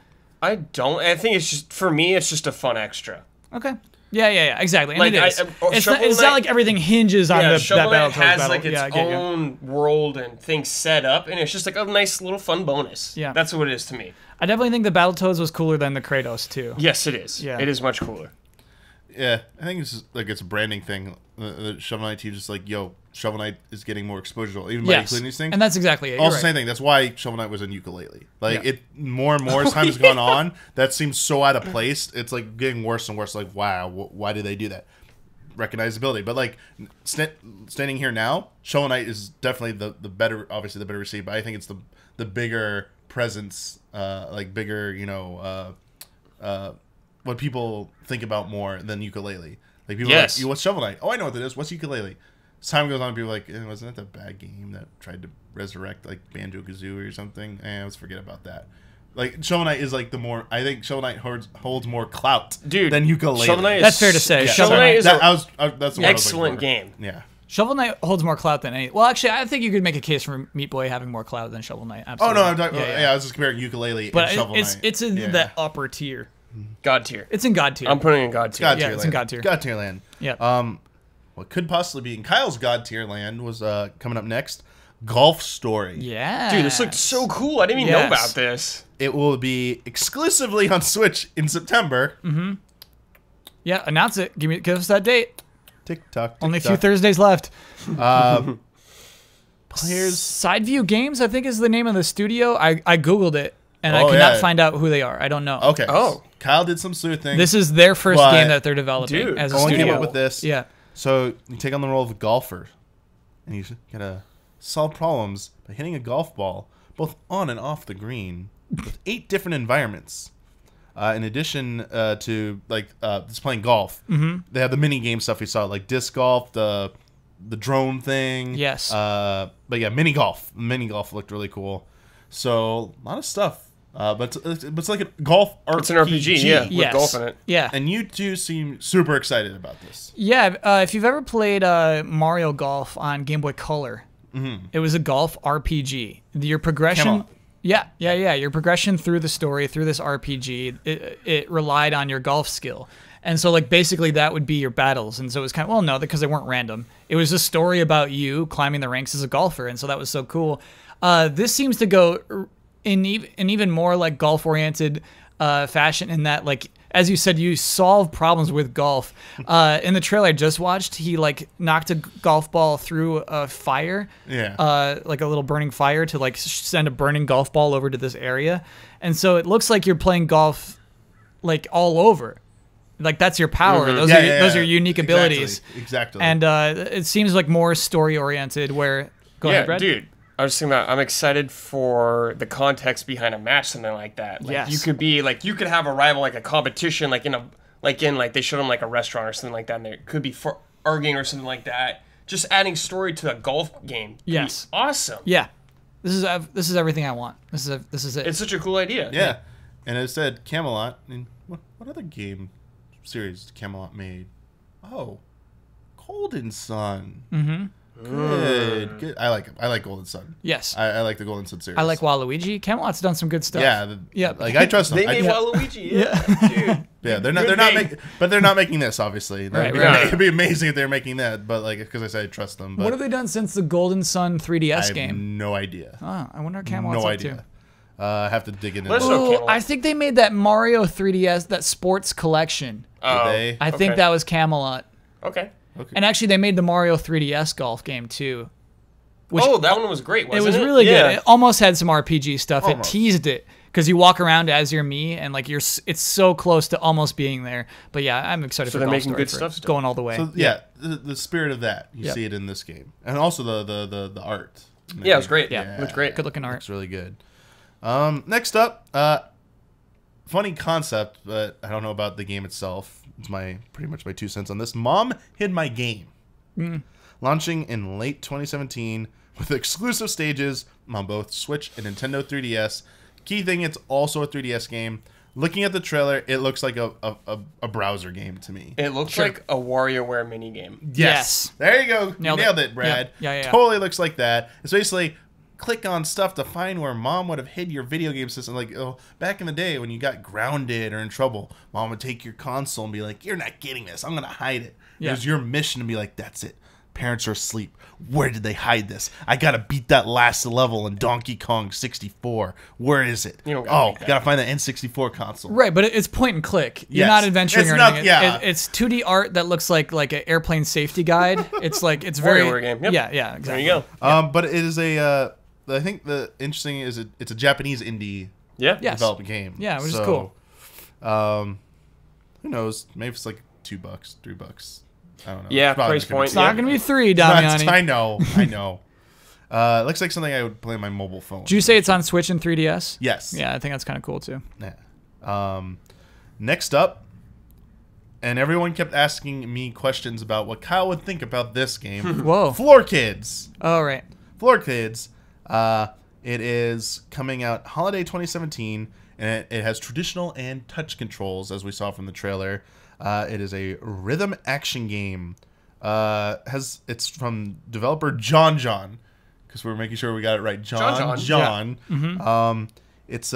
S2: I
S3: think it's just, for me, it's just a fun extra.
S2: Okay. Yeah, exactly. And
S3: like,
S2: it is. It's not like everything hinges on that battle. It has
S3: like its own world and things set up, and it's just like a nice little fun bonus. Yeah, that's what it is to me.
S2: I definitely think the Battletoads was cooler than the Kratos too.
S3: Yes, it is. Yeah, it is much cooler.
S1: Yeah, I think it's just, like it's a branding thing. The Shovel Knight team just like, Shovel Knight is getting more exposure, even by including these things.
S2: And that's exactly it.
S1: Also, same thing. That's why Shovel Knight was in ukulele. Like it more and more as time has gone on, that seems so out of place. It's like getting worse and worse. Like, wow, why did they do that? Recognizability, but like standing here now, Shovel Knight is definitely the better, obviously the better received. But I think it's the bigger presence, like bigger, what people think about more than ukulele. Like people are like, what's Shovel Knight? Oh, I know what that is. What's ukulele? As time goes on, people are like, wasn't that the bad game that tried to resurrect like Banjo-Kazooie or something? Let's forget about that. Like Shovel Knight is like the more, I think Shovel Knight holds more clout than ukulele.
S2: Shovel Knight that's fair to say.
S1: Yeah,
S2: Shovel
S3: Knight is
S1: that's an
S3: excellent game.
S1: Yeah.
S2: Shovel Knight holds more clout than any. Well, actually, I think you could make a case for Meat Boy having more clout than Shovel Knight. Absolutely.
S1: Oh no, I'm talking. I was just comparing ukulele and Shovel Knight.
S2: It's in the upper tier.
S3: God tier.
S2: It's in God tier.
S3: I'm putting it in God tier.
S2: It's in God tier.
S1: God tier land.
S2: Yeah.
S1: What could possibly be in Kyle's God tier land was coming up next. Golf Story.
S2: Yeah.
S3: Dude, this looked so cool. I didn't even know
S2: Yes.
S3: about this.
S1: It will be exclusively on Switch in September.
S2: Yeah, announce it. Give us that date.
S1: TikTok.
S2: Only a few Thursdays left.
S1: Players.
S2: Sideview Games, I think, is the name of the studio. I googled it and I
S1: Oh,
S2: could not
S1: yeah.
S2: find out who they are. I don't know.
S1: Okay.
S3: Oh.
S1: Kyle did some sleuthing.
S2: This is their first
S1: But-
S2: game that they're developing
S3: Dude,
S2: as a
S1: only
S2: studio.
S1: came up with this.
S2: Yeah.
S1: So you take on the role of a golfer, and you gotta solve problems by hitting a golf ball both on and off the green with 8 different environments. In addition to just playing golf, they have the mini game stuff we saw, like disc golf, the drone thing.
S2: Yes.
S1: But yeah, mini golf. Mini golf looked really cool. So a lot of stuff. But it's like a golf RPG.
S3: It's an RPG, yeah, with
S2: Yes.
S3: golf in it.
S2: Yeah.
S1: And you two seem super excited about this.
S2: Yeah, if you've ever played Mario Golf on Game Boy Color, it was a golf RPG. Your progression,
S1: Camelot.
S2: yeah. Your progression through the story, through this RPG, it relied on your golf skill. And so, like, basically that would be your battles. And so it was kind of, well, no, because they weren't random. It was a story about you climbing the ranks as a golfer. And so that was so cool. This seems to go in even more, like, golf-oriented fashion in that, like, as you said, you solve problems with golf. In the trailer I just watched, he, like, knocked a golf ball through a fire.
S1: Yeah.
S2: Like a little burning fire to, like, send a burning golf ball over to this area. And so it looks like you're playing golf, like, all over. Like, that's your power. Those are your unique abilities.
S1: Exactly.
S2: And it seems like more story-oriented where... Go ahead, Brad.
S3: Dude. I was thinking about, I'm excited for the context behind a match, something like that. Like,
S2: Yes.
S3: you could have a rival, like a competition, like they showed them like a restaurant or something like that, and there could be for arguing or something like that. Just adding story to a golf game. Could be awesome.
S2: Yeah. This is everything I want. This is it.
S3: It's such a cool idea.
S1: yeah. And it said Camelot. And what other game series Camelot made? Oh, Golden Sun. Mm-hmm. Good. I like Golden Sun.
S2: Yes.
S1: I like the Golden Sun series.
S2: I like Waluigi. Camelot's done some good stuff.
S1: Yeah.
S2: Yeah.
S1: Like I trust them.
S3: They made Waluigi. Yeah.
S1: Yeah,
S3: Dude.
S1: they're not making, but they're not making this. Obviously,
S2: Right,
S3: right.
S1: It'd be amazing if they're making that, but like because I said I trust them. But
S2: What have they done since the Golden Sun 3DS
S1: I have
S2: game?
S1: no idea.
S2: Oh, I wonder what Camelot's
S1: No
S2: up
S1: idea.
S2: to.
S1: I have to dig into
S3: Let us
S1: it.
S3: know.
S2: Oh,
S3: Camelot.
S2: I think they made that Mario 3DS, that sports collection.
S3: Oh,
S1: they?
S2: I think
S3: okay.
S2: that was Camelot.
S3: Okay.
S2: And actually, they made the Mario 3DS golf game too. Which
S3: That one was great, wasn't
S2: it
S3: it?
S2: was really
S3: Yeah.
S2: good. It almost had some RPG stuff.
S1: Almost.
S2: It teased it because you walk around as you're me, and like it's so close to almost being there. But yeah, I'm excited
S3: So
S2: for
S3: they're
S2: Golf
S3: making
S2: Story
S3: good
S2: for
S3: stuff still.
S2: going all the way.
S1: So yeah, the spirit of that you
S2: Yep.
S1: see it in this game, and also the art.
S3: Yeah, it was great.
S2: Yeah.
S3: It was great.
S2: Good looking art.
S1: Looks really good. Next up, funny concept, but I don't know about the game itself. It's pretty much my 2 cents on this. Mom Hid My Game, launching in late 2017 with exclusive stages on both Switch and Nintendo 3DS. Key thing, it's also a 3DS game. Looking at the trailer, it looks like a browser game to me.
S3: It looks like a WarioWare minigame.
S2: Yes.
S1: There you go.
S2: Nailed
S1: Nailed
S2: it.
S1: it, Brad.
S2: Yeah.
S1: Totally looks like that. It's basically click on stuff to find where mom would have hid your video game system. Like, back in the day when you got grounded or in trouble, mom would take your console and be like, you're not getting this. I'm going to hide it.
S2: Yeah.
S1: It was your mission to be like, that's it. Parents are asleep. Where did they hide this? I got to beat that last level in Donkey Kong 64. Where is it?
S3: You don't gotta make that.
S1: Got to find the N64 console.
S2: Right, but it's point and click. You're
S1: Yes.
S2: not adventuring
S1: It's
S2: or
S1: not-
S2: anything.
S1: yeah.
S2: It's 2D art that looks like an airplane safety guide. It's like it's very
S3: WarioWare game. Yep.
S2: Yeah,
S3: There
S2: exactly.
S3: you go.
S1: But it is I think the interesting is it's a Japanese indie
S3: Yeah.
S2: Yes.
S1: developed game.
S2: Yeah, which is cool.
S1: Who knows? Maybe it's like $2, $3. I don't know.
S3: Yeah,
S1: It's probably
S3: price
S1: not gonna
S3: point.
S1: be
S2: It's not
S1: cheap.
S2: gonna be 3,
S1: That's-
S2: Damiani.
S1: I know. Looks like something I would play on my mobile phone.
S2: Did you say it's on Switch and 3DS?
S1: Yes.
S2: Yeah, I think that's kind of cool too.
S1: Yeah. Next up, and everyone kept asking me questions about what Kyle would think about this game.
S2: Whoa.
S1: Floor Kids.
S2: Oh, right.
S1: Floor Kids. It is coming out holiday 2017, and it has traditional and touch controls, as we saw from the trailer. It is a rhythm action game. It's from developer John, because we're making sure we got it right. John.
S3: Yeah.
S2: Mm-hmm.
S1: It's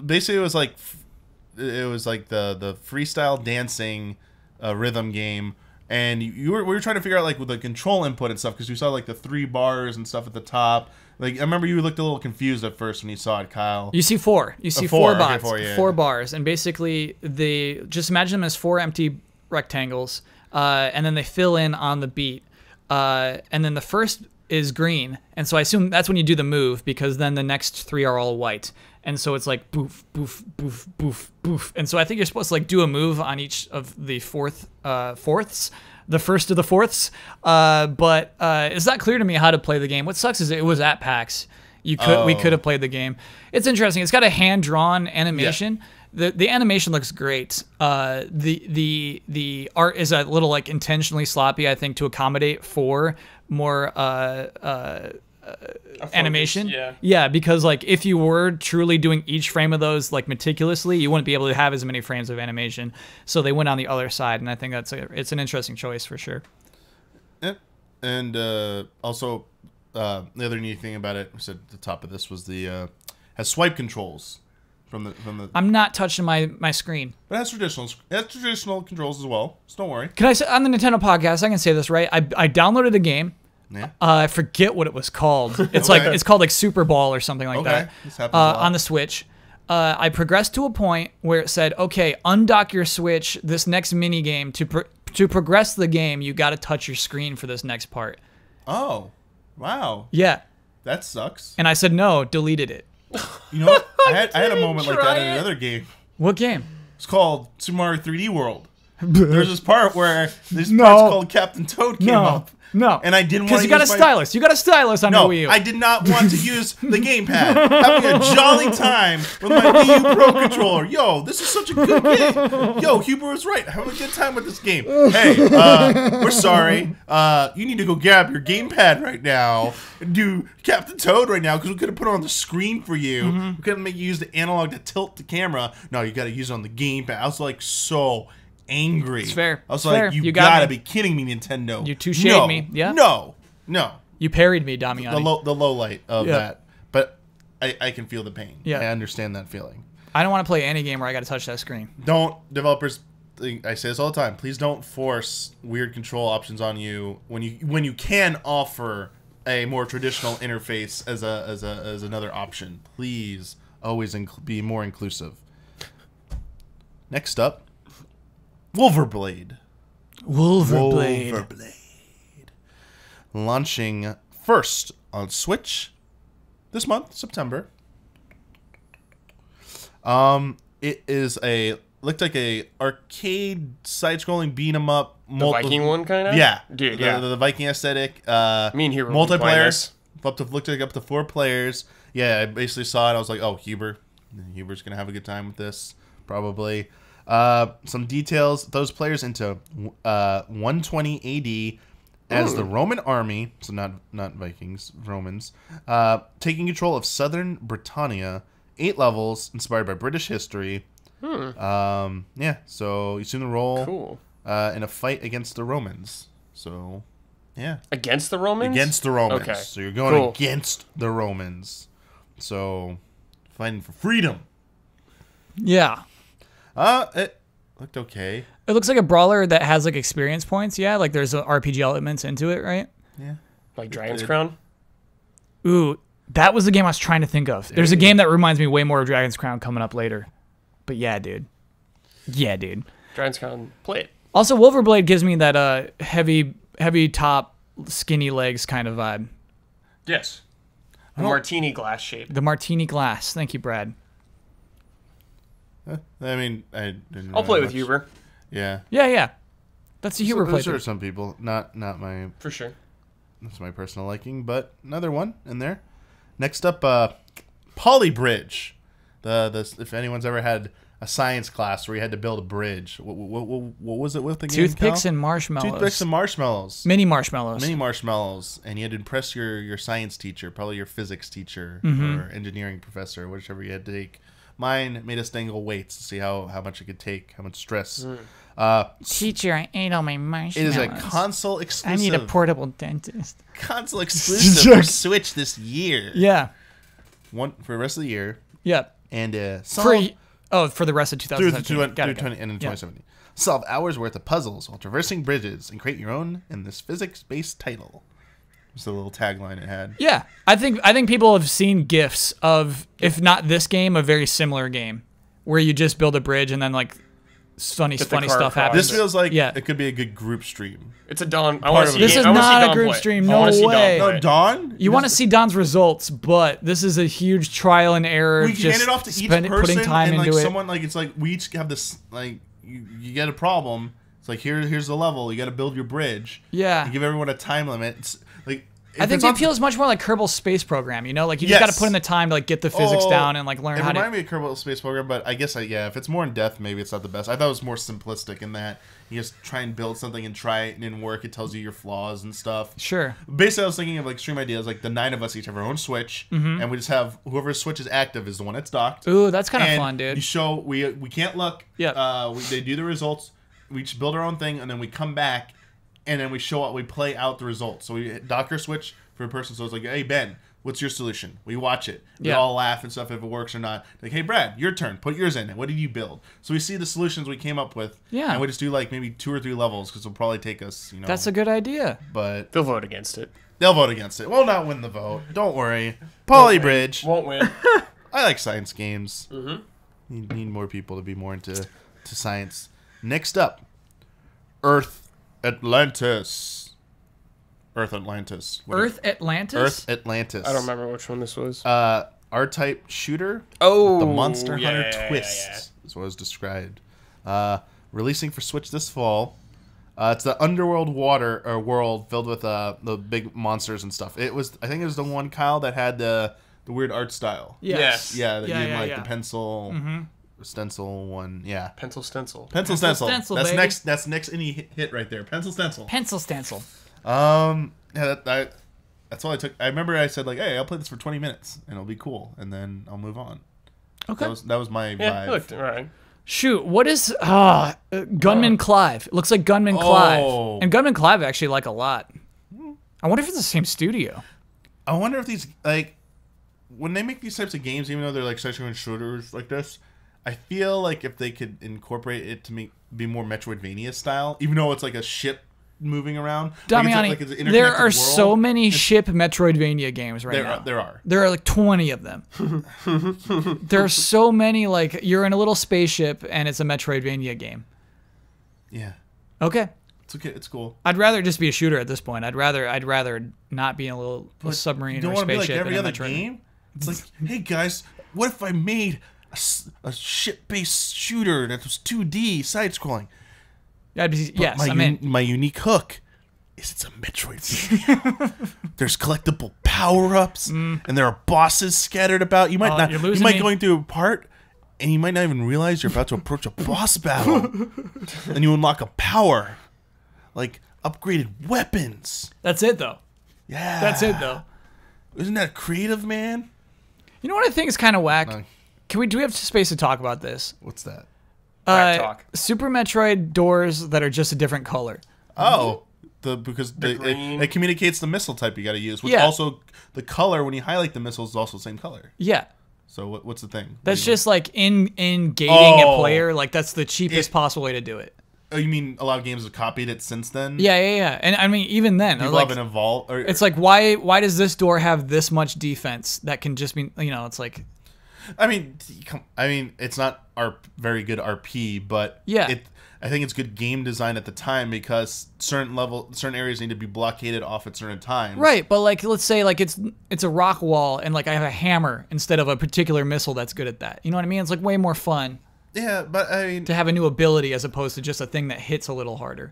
S1: basically it was like the freestyle dancing rhythm game, And we were trying to figure out like with the control input and stuff because we saw like the 3 bars and stuff at the top. Like I remember you looked a little confused at first when you saw it, Kyle.
S2: You see 4. You see
S1: 4
S2: bots,
S1: okay,
S2: 4 bars, and basically they just imagine them as 4 empty rectangles, and then they fill in on the beat. And then the first is green, and so I assume that's when you do the move because then the next 3 are all white. And so it's like boof, boof, boof, boof, boof. And so I think you're supposed to like do a move on each of the fourths, the first of the fourths. But it's not clear to me how to play the game. What sucks is it was at PAX. We could have played the game. It's interesting. It's got a hand-drawn animation. Yeah. The animation looks great. The art is a little like intentionally sloppy, I think, to accommodate for more animation. Yeah, because like if you were truly doing each frame of those like meticulously, you wouldn't be able to have as many frames of animation. So they went on the other side, and I think it's an interesting choice for sure.
S1: Yeah. And also the other neat thing about it, I said at the top of this was the has swipe controls from the.
S2: I'm not touching my screen.
S1: But it has traditional controls as well. So don't worry.
S2: Can I say on the Nintendo podcast? I can say this, right? I downloaded the game.
S1: Yeah.
S2: I forget what it was called. It's like it's called like Super Ball or something like that.
S1: This happens a lot.
S2: On the Switch. I progressed to a point where it said, "Okay, undock your Switch. This next mini game to progress the game, you got to touch your screen for this next part."
S1: Oh, wow.
S2: Yeah.
S1: That sucks.
S2: And I said no, deleted it.
S1: You know what? I had a moment like that in another game.
S2: What game?
S1: It's called Super Mario 3D World. There's this part where this part's called Captain Toad came up.
S2: No.
S1: And I didn't want to use
S2: because you got a stylus. You got a stylus on your Wii U.
S1: I did not want to use the gamepad. Having a jolly time with my Wii U Pro controller. Yo, this is such a good game. Yo, Huber was right. Having a good time with this game. Hey, we're sorry. You need to go grab your gamepad right now and do Captain Toad right now because we could have put it on the screen for you.
S2: Mm-hmm.
S1: We couldn't make you use the analog to tilt the camera. No, you got to use it on the gamepad. I was like so angry.
S2: It's fair.
S1: I was
S2: It's fair.
S1: like, you
S2: got
S1: gotta
S2: me.
S1: be kidding me, Nintendo.
S2: You touche'd me. Yeah.
S1: No.
S2: You parried me, Damiani.
S1: The low light of that. But I can feel the pain.
S2: Yeah.
S1: I understand that feeling.
S2: I don't want to play any game where I got to touch that screen.
S1: Developers, I say this all the time, please don't force weird control options on you when you can offer a more traditional interface as another option. Please always be more inclusive. Next up, Wolverblade. Launching first on Switch this month, September. It is looked like a arcade side-scrolling beat 'em up.
S3: The Viking one, kind of.
S1: Yeah,
S3: dude. Yeah,
S1: the Viking aesthetic.
S3: Me and Huber
S1: multiplayer. Looked like up to 4 players. Yeah, I basically saw it. I was like, oh, Huber's gonna have a good time with this, probably. Some details. Those players into 120 AD as the Roman army, so not Vikings, Romans, taking control of southern Britannia. 8 levels inspired by British history. Yeah, so you assume the role in a fight against the Romans. So, yeah.
S3: Against the Romans?
S1: Against the Romans.
S3: Okay.
S1: So you're going against the Romans. So, fighting for freedom.
S2: Yeah.
S1: It looked okay.
S2: It looks like a brawler that has like experience points. Yeah, like there's RPG elements into it, right?
S1: Yeah.
S3: Like Dragon's Crown?
S2: Ooh, that was the game I was trying to think of. There's a game that reminds me way more of Dragon's Crown coming up later. But yeah, dude.
S3: Dragon's Crown, play it.
S2: Also, Wolverblade gives me that heavy top, skinny legs kind of vibe.
S3: Yes. The martini glass shape.
S2: The martini glass. Thank you, Brad.
S1: I mean, I didn't
S3: I'll play
S1: really
S3: with
S1: much.
S3: Huber.
S1: Yeah.
S2: Yeah. That's a Huber
S1: Those
S2: playthrough.
S1: are some people. Not my.
S3: For sure.
S1: That's my personal liking, but another one in there. Next up, Polybridge. If anyone's ever had a science class where you had to build a bridge, what was it with the game?
S2: Toothpicks and marshmallows.
S1: Toothpicks and marshmallows.
S2: Mini marshmallows.
S1: Mini marshmallows, and you had to impress your science teacher, probably your physics teacher or engineering professor, whichever you had to take. Mine made us dangle weights to see how much it could take, how much stress.
S2: Teacher, I ate all my marshmallows.
S1: It is a console exclusive.
S2: I need a portable dentist.
S1: Console exclusive for Switch this year.
S2: Yeah.
S1: One for the rest of the year.
S2: Yep.
S1: And
S2: Free. Oh, for the rest of
S1: through
S2: 2017. Got it.
S1: 2017. Solve hours worth of puzzles while traversing bridges and create your own in this physics-based title. It's a little tagline it had.
S2: Yeah, I think people have seen GIFs of, if not this game, a very similar game where you just build a bridge and then like funny stuff happens.
S1: This feels like it could be a good group stream.
S3: It's a Don. I want to see.
S2: This is not a group stream. No way.
S1: No, Don.
S2: You want to see Don's results, but this is a huge trial and error.
S1: We hand it off to each person,
S2: putting time
S1: and like
S2: into
S1: someone like it's like we each have this like you get a problem. It's like here's the level. You got to build your bridge.
S2: Yeah.
S1: You give everyone a time limit. It's like.
S2: I think it feels much more like Kerbal Space Program, you know? Like, you just got to put in the time to, like, get the physics down and, like, learn how to...
S1: It reminded me of Kerbal Space Program, but I guess, if it's more in-depth, maybe it's not the best. I thought it was more simplistic in that you just try and build something and try it and it didn't work. It tells you your flaws and stuff.
S2: Sure.
S1: Basically, I was thinking of, like, stream ideas. Like, the 9 of us each have our own Switch, and we just have... Whoever's Switch is active is the one that's docked.
S2: Ooh, that's kind of fun, dude.
S1: You show... We can't look.
S2: Yeah.
S1: They do the results. We each build our own thing, and then we come back, and then we show up. We play out the results. So we dock our Switch... for a person, so it's like, hey Ben, what's your solution? We watch it. We all laugh and stuff if it works or not. Like, hey Brad, your turn. Put yours in. What did you build? So we see the solutions we came up with.
S2: Yeah.
S1: And we just do like maybe 2 or 3 levels because it'll probably take us,
S2: That's a good idea.
S1: But
S3: they'll vote against it.
S1: They'll vote against it. We'll not win the vote. Don't worry. Polybridge
S3: won't win.
S1: I like science games. Need more people to be more into science. Next up, Earth Atlantis. Earth Atlantis.
S2: Earth Atlantis?
S1: Earth Atlantis.
S3: I don't remember which one this was.
S1: R-type shooter.
S3: Oh,
S1: the Monster Hunter twist is what it was described. Releasing for Switch this fall. It's the underworld world filled with the big monsters and stuff. It was, I think it was the one, Kyle, that had the weird art style.
S3: Yes.
S1: Yeah, the pencil stencil one. Yeah.
S3: Pencil stencil.
S1: Pencil stencil. That's
S2: baby.
S1: next. That's next any hit right there. Pencil stencil.
S2: Pencil stencil.
S1: That's all I took. I remember I said like, "Hey, I'll play this for 20 minutes and it'll be cool, and then I'll move on."
S2: Okay,
S1: that was my vibe.
S3: Looked, all right.
S2: Shoot, what is Gunman Clive? It looks like Gunman Clive, and Gunman Clive I actually like a lot. I wonder if it's the same studio.
S1: I wonder if these like when they make these types of games, even though they're like section shooters like this, I feel like if they could incorporate it to be more Metroidvania style, even though it's like a ship moving around.
S2: Damiani, there are so many ship Metroidvania games now.
S1: There are.
S2: There are like 20 of them. There are so many, like, you're in a little spaceship and it's a Metroidvania game.
S1: Yeah.
S2: Okay.
S1: It's okay. It's cool.
S2: I'd rather just be a shooter at this point. I'd rather not be in a submarine or a spaceship.
S1: Be like every other game? It's like, hey guys, what if I made a ship-based shooter that was 2D side-scrolling? My unique hook is it's a Metroidvania. There's collectible power-ups, and there are bosses scattered about. You might going through a part, and you might not even realize you're about to approach a boss battle. And you unlock a power, like upgraded weapons.
S2: That's it, though.
S1: Yeah.
S2: That's it, though.
S1: Isn't that creative, man?
S2: You know what I think is kind of whack? Do we have space to talk about this?
S1: What's that?
S2: Super Metroid doors that are just a different color.
S1: Oh, because it communicates the missile type you got to use. Which also the color when you highlight the missiles is also the same color.
S2: Yeah.
S1: So what's the thing?
S2: That's just like in gating a player. Like that's the cheapest possible way to do it.
S1: Oh, you mean a lot of games have copied it since then?
S2: Yeah. And I mean even then,
S1: people haven't evolved.
S2: It's like why does this door have this much defense that can just be it's like.
S1: I mean, it's not very good RP, but I think it's good game design at the time because certain areas need to be blockaded off at certain times.
S2: Right, but like let's say like it's a rock wall and like I have a hammer instead of a particular missile that's good at that. You know what I mean? It's like way more fun.
S1: Yeah, but I mean
S2: to have a new ability as opposed to just a thing that hits a little harder.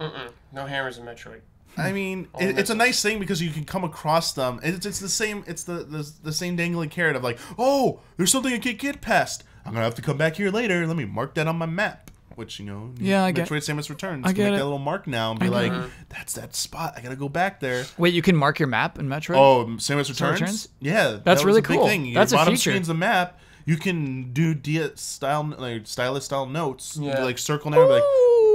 S3: No hammers in Metroid.
S1: I mean, it's a nice thing because you can come across them. It's the same. It's the same dangling carrot of like, oh, there's something I can't get past. I'm gonna have to come back here later. Let me mark that on my map. Which Metroid Samus Returns.
S2: I
S1: can
S2: get
S1: make
S2: it.
S1: that little mark now and be like, that's that spot. I gotta go back there.
S2: Wait, you can mark your map in Metroid?
S1: Oh, Samus Returns? Yeah,
S2: that's really
S1: cool.
S2: Big
S1: thing.
S2: That's
S1: your
S2: a
S1: bottom
S2: feature.
S1: screen's the map. You can do stylus style notes. Yeah. Like circle now. Like,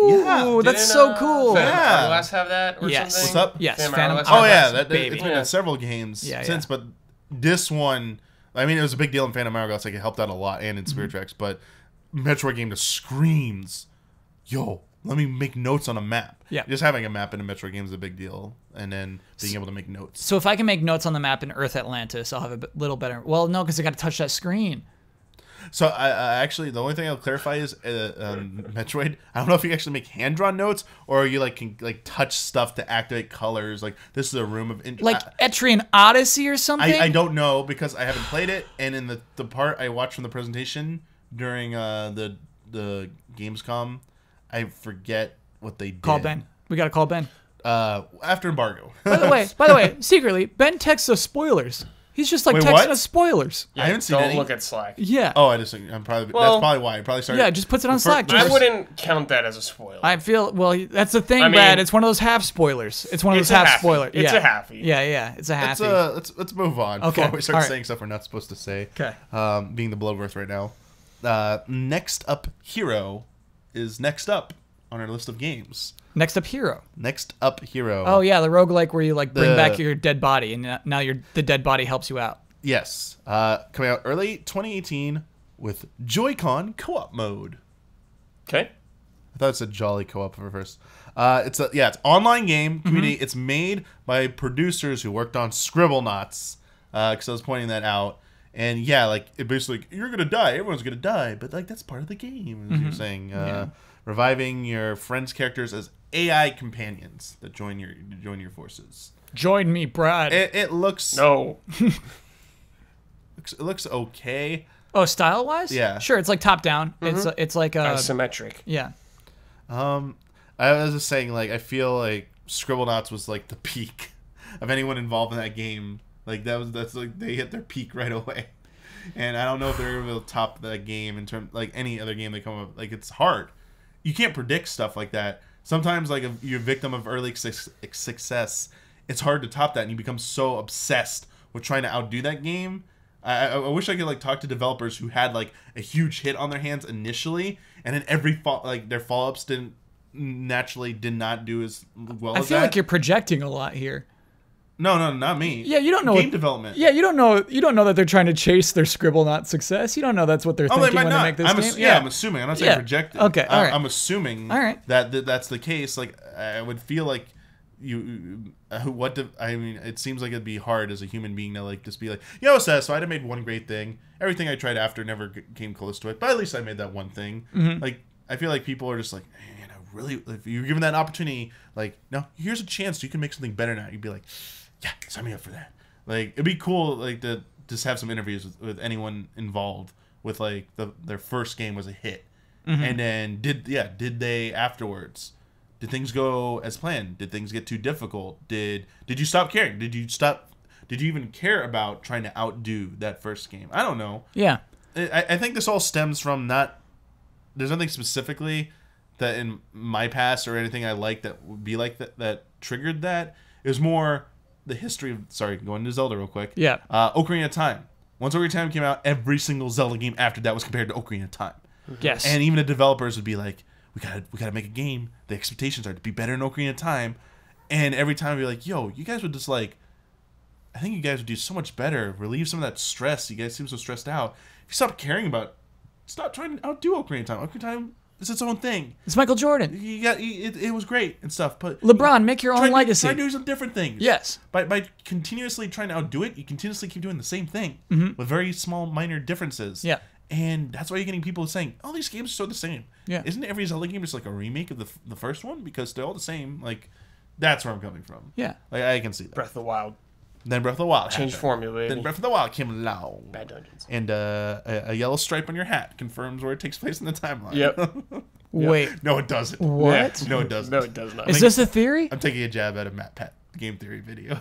S1: yeah,
S2: that's so cool.
S3: Phantom Hourglass have that or something?
S1: What's up?
S2: Yes,
S3: Phantom Hourglass.
S1: Oh yeah,
S2: baby.
S1: It's been in several games since, but this one, I mean, it was a big deal in Phantom Hourglass. Like it helped out a lot, and in Spirit Tracks. But Metroid game that screams, "Yo, let me make notes on a map."
S2: Yeah.
S1: Just having a map in a Metroid game is a big deal, and then being able to make notes.
S2: So if I can make notes on the map in Earth Atlantis, I'll have a little better. Well, no, because I got to touch that screen.
S1: So I actually, the only thing I'll clarify is Metroid. I don't know if you actually make hand-drawn notes or you can touch stuff to activate colors. Like this is a room of
S2: like Etrian Odyssey or something.
S1: I don't know because I haven't played it, and in the part I watched from the presentation during the Gamescom, I forget what they did.
S2: Call Ben. We gotta call Ben.
S1: After embargo.
S2: By the way, secretly, Ben texts us spoilers. He's just like
S1: Wait,
S2: texting
S1: what?
S2: us spoilers.
S1: I haven't seen
S3: Don't
S1: any.
S3: look at Slack.
S2: Yeah.
S1: Oh, I'm probably.
S3: Well,
S1: that's probably why. I probably started.
S2: Yeah, just puts it on Slack.
S3: I wouldn't count that as a spoiler.
S2: I feel that's the thing,
S3: I mean,
S2: Brad. It's one of those half spoilers. It's one of
S3: It's
S2: those
S3: a
S2: half
S3: halfie.
S2: spoilers.
S3: It's
S2: yeah.
S3: a halfie.
S2: Yeah, it's a halfie.
S1: Let's move on
S2: Okay,
S1: before we start
S2: all right.
S1: saying stuff we're not supposed to say.
S2: Okay.
S1: Being the Bloodworth right now. Next up, Hero is next up on our list of games.
S2: Next up, Hero.
S1: Next up, Hero.
S2: Oh yeah, the roguelike where you bring
S1: The-
S2: back your dead body, and now the dead body helps you out.
S1: Yes. Coming out early 2018 with Joy-Con co-op mode.
S3: Okay.
S1: I thought it said Jolly co-op for first. It's online game community. It's made by producers who worked on Scribblenauts. Because I was pointing that out, and it basically you're gonna die. Everyone's gonna die, but that's part of the game. As you're saying, reviving your friends' characters as AI companions that join your forces.
S2: Join me, Brad.
S1: It looks
S3: No.
S1: it looks okay.
S2: Oh, style wise?
S1: Yeah.
S2: Sure, it's like top down. It's like
S3: Isometric.
S2: yeah.
S1: I was just saying, I feel like Scribblenauts was the peak of anyone involved in that game. That's they hit their peak right away, and I don't know if they're able to top that game in terms any other game they come up. It's hard. You can't predict stuff like that. Sometimes if you're a victim of early success, it's hard to top that, and you become so obsessed with trying to outdo that game. I wish I could talk to developers who had a huge hit on their hands initially, and then their follow-ups did not do as well.
S2: I
S1: as
S2: feel
S1: that.
S2: like you're projecting a lot here.
S1: No, not me.
S2: Yeah, you don't know
S1: game development.
S2: Yeah, you don't know that they're trying to chase their Scribblenaut success. You don't know that's what they're thinking
S1: they might
S2: when
S1: not.
S2: they make this game.
S1: I'm assuming. I'm not saying projected.
S2: Okay, all right.
S1: I'm assuming.
S2: All right.
S1: That's the case. I would feel like it seems like it'd be hard as a human being to just be yo, satisfied. I made one great thing. Everything I tried after never came close to it, but at least I made that one thing.
S2: Mm-hmm.
S1: I feel like people are just man, I really. If you're given that opportunity, no, here's a chance you can make something better now. You'd be like, yeah, sign me up for that. It'd be cool to just have some interviews with anyone involved with their first game was a hit, and then did they afterwards. Did things go as planned? Did things get too difficult? Did you stop caring? Did you even care about trying to outdo that first game? I don't know.
S2: Yeah.
S1: I think this all stems from there's nothing specifically that in my past or anything I like that would be that triggered that. It was more the history of, going into Zelda real quick.
S2: Yeah.
S1: Ocarina of Time. Once Ocarina of Time came out, every single Zelda game after that was compared to Ocarina of Time.
S2: Yes.
S1: And even the developers would be we gotta make a game. The expectations are to be better than Ocarina of Time, and every time we'd be yo, you guys would just I think you guys would do so much better, relieve some of that stress. You guys seem so stressed out. If you stop trying to outdo Ocarina of Time. Ocarina of Time is its own thing.
S2: It's Michael Jordan.
S1: It was great and stuff, but
S2: LeBron, make your own legacy.
S1: Try to do some different things.
S2: Yes.
S1: By continuously trying to outdo it, you continuously keep doing the same thing with very small, minor differences.
S2: Yeah.
S1: And that's why you're getting people saying, "Oh, these games are so the same."
S2: Yeah.
S1: Isn't every Zelda game just a remake of the first one because they're all the same? That's where I'm coming from.
S2: Yeah.
S1: I can see that.
S3: Breath of the Wild.
S1: Then Breath of the Wild
S3: Change
S1: happened.
S3: formula.
S1: Then Breath of the Wild came along.
S3: Bad dungeons.
S1: And a yellow stripe on your hat confirms where it takes place in the timeline.
S3: Yep.
S2: Wait.
S1: No, it doesn't.
S2: What?
S3: Yeah.
S1: No, it doesn't.
S3: No, it does not.
S2: Is this a theory?
S1: I'm taking a jab at a Matt Pat game theory video.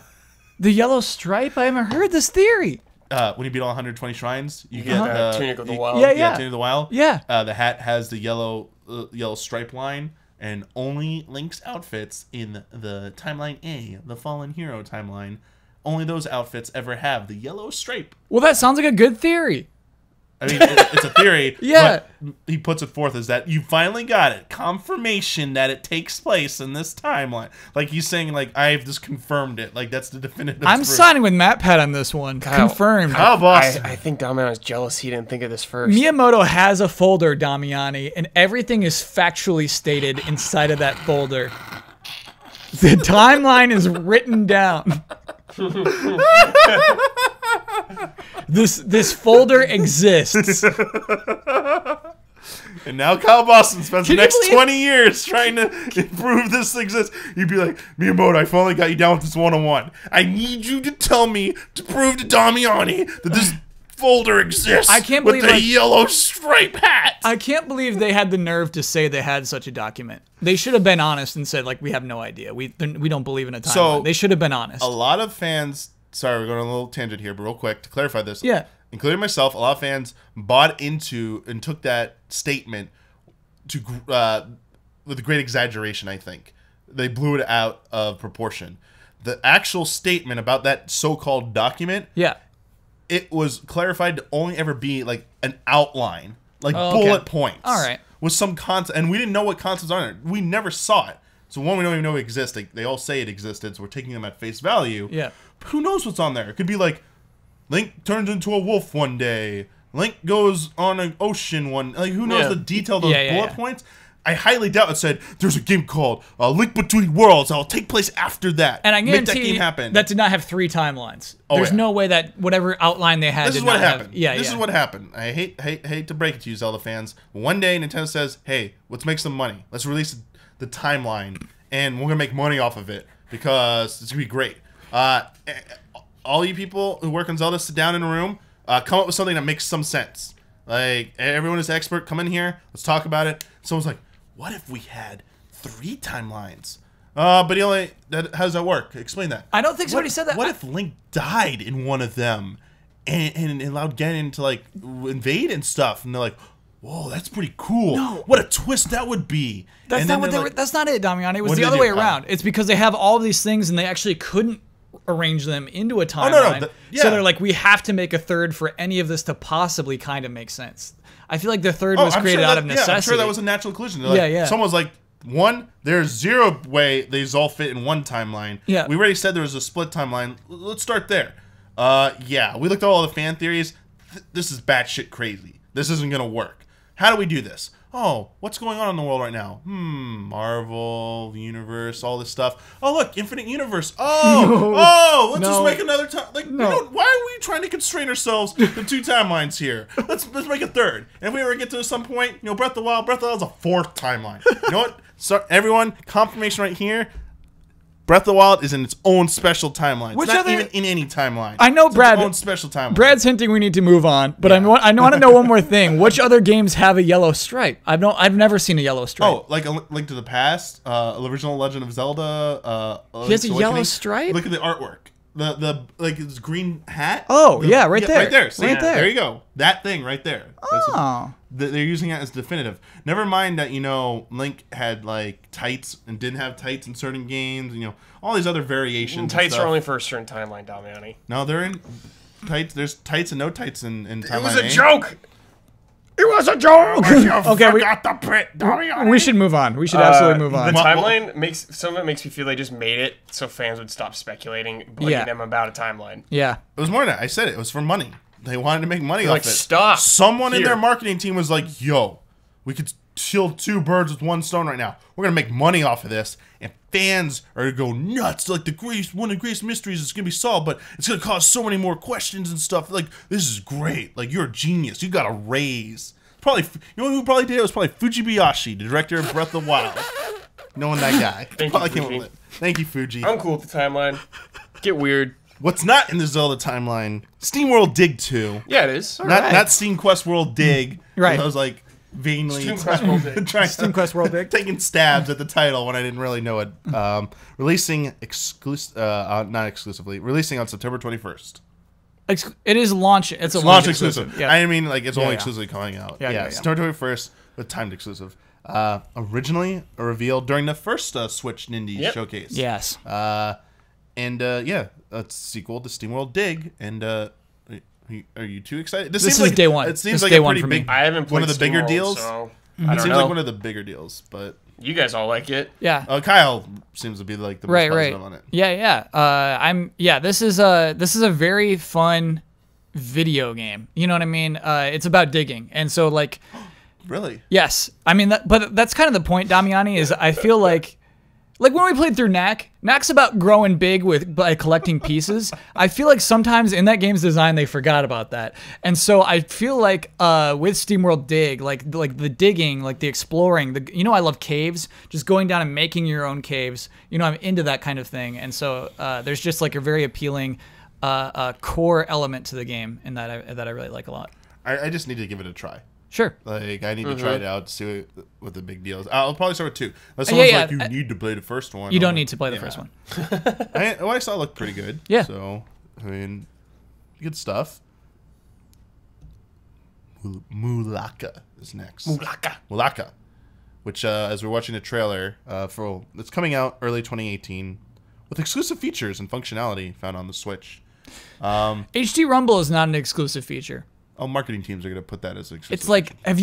S2: The yellow stripe? I haven't heard this theory.
S1: When you beat all 120 shrines, you get
S3: Tunic of the Wild.
S2: Yeah.
S1: Tunic of the Wild.
S2: Yeah.
S1: The hat has the yellow stripe line, and only Link's outfits in the timeline A, the Fallen Hero timeline, only those outfits ever have the yellow stripe.
S2: Well, that sounds like a good theory.
S1: I mean, it's a theory.
S2: Yeah.
S1: But he puts it forth as that you finally got it. Confirmation that it takes place in this timeline. Like he's saying, like, I've just confirmed it. Like that's the definitive
S2: I'm
S1: proof.
S2: signing with MatPat on this one. Confirmed.
S1: Kyle Boston.
S3: I think Damiani's jealous he didn't think of this first.
S2: Miyamoto has a folder, Damiani, and everything is factually stated inside of that folder. The timeline is written down. This folder exists.
S1: And now Kyle Boston spends the
S2: Can you
S1: next
S2: believe-
S1: 20 years trying to prove this exists. You'd be like, Miyamoto, I finally got you down with this one-on-one. I need you to tell me to prove to Damiani that this folder exists.
S2: I can't
S1: with
S2: believe,
S1: the
S2: like-
S1: yellow stripe hat.
S2: I can't believe they had the nerve to say they had such a document. They should have been honest and said, like, we have no idea. We don't believe in a timeline.
S1: So,
S2: they should have been honest.
S1: A lot of fans, sorry, we're going on a little tangent here, but real quick to clarify this.
S2: Yeah.
S1: Including myself, a lot of fans bought into and took that statement to with a great exaggeration, I think. They blew it out of proportion. The actual statement about that so-called document,
S2: Yeah.
S1: it was clarified to only ever be like an outline, like
S2: Oh, okay.
S1: bullet points.
S2: All right.
S1: With some concept, and we didn't know what concepts are in it. We never saw it. So one, we don't even know it exists. They all say it existed, so we're taking them at face value.
S2: Yeah.
S1: But who knows what's on there? It could be like, Link turns into a wolf one day. Link goes on an ocean one. Like, who knows
S3: Yeah.
S1: the detail of those
S2: Yeah,
S1: bullet
S2: yeah.
S1: points? I highly doubt it said, there's a game called Link Between Worlds that will take place after that.
S2: And I
S1: Make that
S2: guarantee
S1: game happen.
S2: that did not have 3 timelines.
S1: Oh,
S2: There's
S1: yeah.
S2: no way that whatever outline they had
S1: This
S2: did
S1: is what
S2: not have-
S1: happened.
S2: Yeah,
S1: This
S2: yeah.
S1: is what happened. I hate to break it to you, Zelda fans. One day, Nintendo says, "Hey, let's make some money. Let's release the timeline, and we're gonna make money off of it because it's gonna be great." All you people who work on Zelda, sit down in a room, come up with something that makes some sense. Like everyone is expert. Come in here. Let's talk about it. Someone's like, "What if we had 3 timelines?" But how does that work? Explain that.
S2: I don't think somebody said that.
S1: What if Link died in one of them and allowed Ganon to like invade and stuff? And they're like, "Whoa, that's pretty cool.
S2: No.
S1: What a twist that would be."
S2: That's
S1: And
S2: not
S1: then
S2: what
S1: they're
S2: they were. That's not it, Damiani. It was
S1: What
S2: the
S1: did
S2: other
S1: they
S2: way
S1: do,
S2: around. It's because they have all these things and they actually couldn't arrange them into a timeline.
S1: no, yeah.
S2: So they're like, we have to make a third for any of this to possibly kind of make sense. I feel like the third was
S1: I'm
S2: created
S1: sure
S2: out
S1: that-
S2: of necessity.
S1: Yeah, I'm sure that was a natural conclusion. They're like,
S2: Yeah.
S1: Someone's like, one, there's zero way these all fit in one timeline.
S2: Yeah.
S1: We already said there was a split timeline. Let's start there. Yeah, we looked at all the fan theories. This is batshit crazy. This isn't going to work. How do we do this? Oh, what's going on in the world right now? Marvel, universe, all this stuff. Oh, look, Infinite Universe. Let's just make another time. Like, why are we trying to constrain ourselves to 2 timelines here? Let's make a third. And if we ever get to some point, Breath of the Wild's a 4th timeline. You know what? So everyone, confirmation right here. Breath of the Wild is in its own special timeline.
S2: Which
S1: it's not
S2: other-
S1: even in any timeline.
S2: I know,
S1: It's
S2: Brad-
S1: its own special timeline.
S2: Brad's hinting we need to move on, but I want to know one more thing. Which other games have a yellow stripe? I've never seen a yellow stripe.
S1: Oh, like a Link to the Past, original Legend of Zelda.
S2: He has a
S1: Link's
S2: yellow
S1: Awakening.
S2: stripe?
S1: Look at the artwork. The like his green hat.
S2: Oh, yeah, right there.
S1: Right there. See,
S2: Right there.
S1: There you go. That thing right there. That's what-
S2: Oh.
S1: they're using it as definitive. Never mind that Link had like tights and didn't have tights in certain games. All these other variations. and
S3: Tights
S1: stuff.
S3: are only for a certain timeline, Damiani.
S1: No, they're in tights. There's tights and no tights in timeline.
S3: It was a
S1: A.
S3: joke. It was a joke.
S2: Okay,
S1: Forgot the bit, Damiani.
S2: we should move on. We should absolutely move on.
S3: The
S1: Well-
S3: timeline makes some of it makes me feel they just made it so fans would stop speculating, blaming
S2: Yeah.
S3: them about a timeline.
S2: Yeah.
S1: It was more than that. I said it. It was for money. They wanted to make money off
S3: like,
S1: it.
S3: stop
S1: Someone in
S3: here.
S1: their marketing team was like, "Yo, we could kill 2 birds with 1 stone right now. We're gonna make money off of this, and fans are gonna go nuts. Like one of the greatest mysteries is gonna be solved, but it's gonna cause so many more questions and stuff. Like this is great. Like you're a genius. You got a raise." Probably, who probably did it was probably Fujibayashi, the director of Breath of the Wild. Knowing that guy.
S3: Thank
S1: Probably
S3: you,
S1: came up
S3: Fuji.
S1: with it. Thank you, Fuji.
S3: I'm cool with the timeline. Get weird.
S1: What's not in the Zelda timeline? SteamWorld Dig 2.
S3: Yeah, it is.
S1: Not Steam Quest World Dig.
S2: Right.
S1: I was like vainly
S3: Steam Quest World Dig.
S1: trying
S2: Steam Quest World Dig.
S1: taking stabs at the title when I didn't really know it. Releasing not exclusively, releasing on September 21st.
S2: It is launch. It's a
S1: Launch exclusive.
S2: Yeah.
S1: I mean, like it's only
S2: yeah.
S1: exclusively coming out.
S2: Yeah.
S1: September 21st with timed exclusive. Originally revealed during the first Switch Nindies Showcase.
S2: Yes.
S1: And a sequel to SteamWorld Dig, and Are you too excited?
S2: This
S1: seems
S2: is day one.
S1: It seems
S2: This is
S1: like
S2: day
S1: a
S2: one
S1: pretty
S2: for me.
S1: big.
S3: I haven't played
S1: one of the bigger
S3: SteamWorld,
S1: deals.
S3: so
S1: It
S3: I don't
S1: seems
S3: know.
S1: like one of the bigger deals, but
S3: You guys all like it.
S2: Yeah.
S1: Kyle seems to be like the most
S2: Right.
S1: positive on it.
S2: Yeah. This is a very fun video game. You know what I mean? It's about digging, and so like,
S1: Really?
S2: yes, I mean but that's kind of the point. Damiani is I feel like when we played through Knack's about growing big by collecting pieces. I feel like sometimes in that game's design they forgot about that, and so I feel like with SteamWorld Dig, like the digging, like the exploring, I love caves, just going down and making your own caves. I'm into that kind of thing, and so there's just like a very appealing core element to the game, and that I really like a lot.
S1: I just need to give it a try.
S2: Sure.
S1: Like, I need to try it out to see what the big deal is. I'll probably start with 2. Unless someone's like, you need to play the first one.
S2: You don't need to play the first one.
S1: What I saw looked pretty good.
S2: Yeah.
S1: So, I mean, good stuff. Mulaka is next. Mulaka. Which, as we're watching the trailer, it's coming out early 2018 with exclusive features and functionality found on the Switch.
S2: HD Rumble is not an exclusive feature.
S1: Marketing teams are going to put that as exclusive.
S2: It's like, have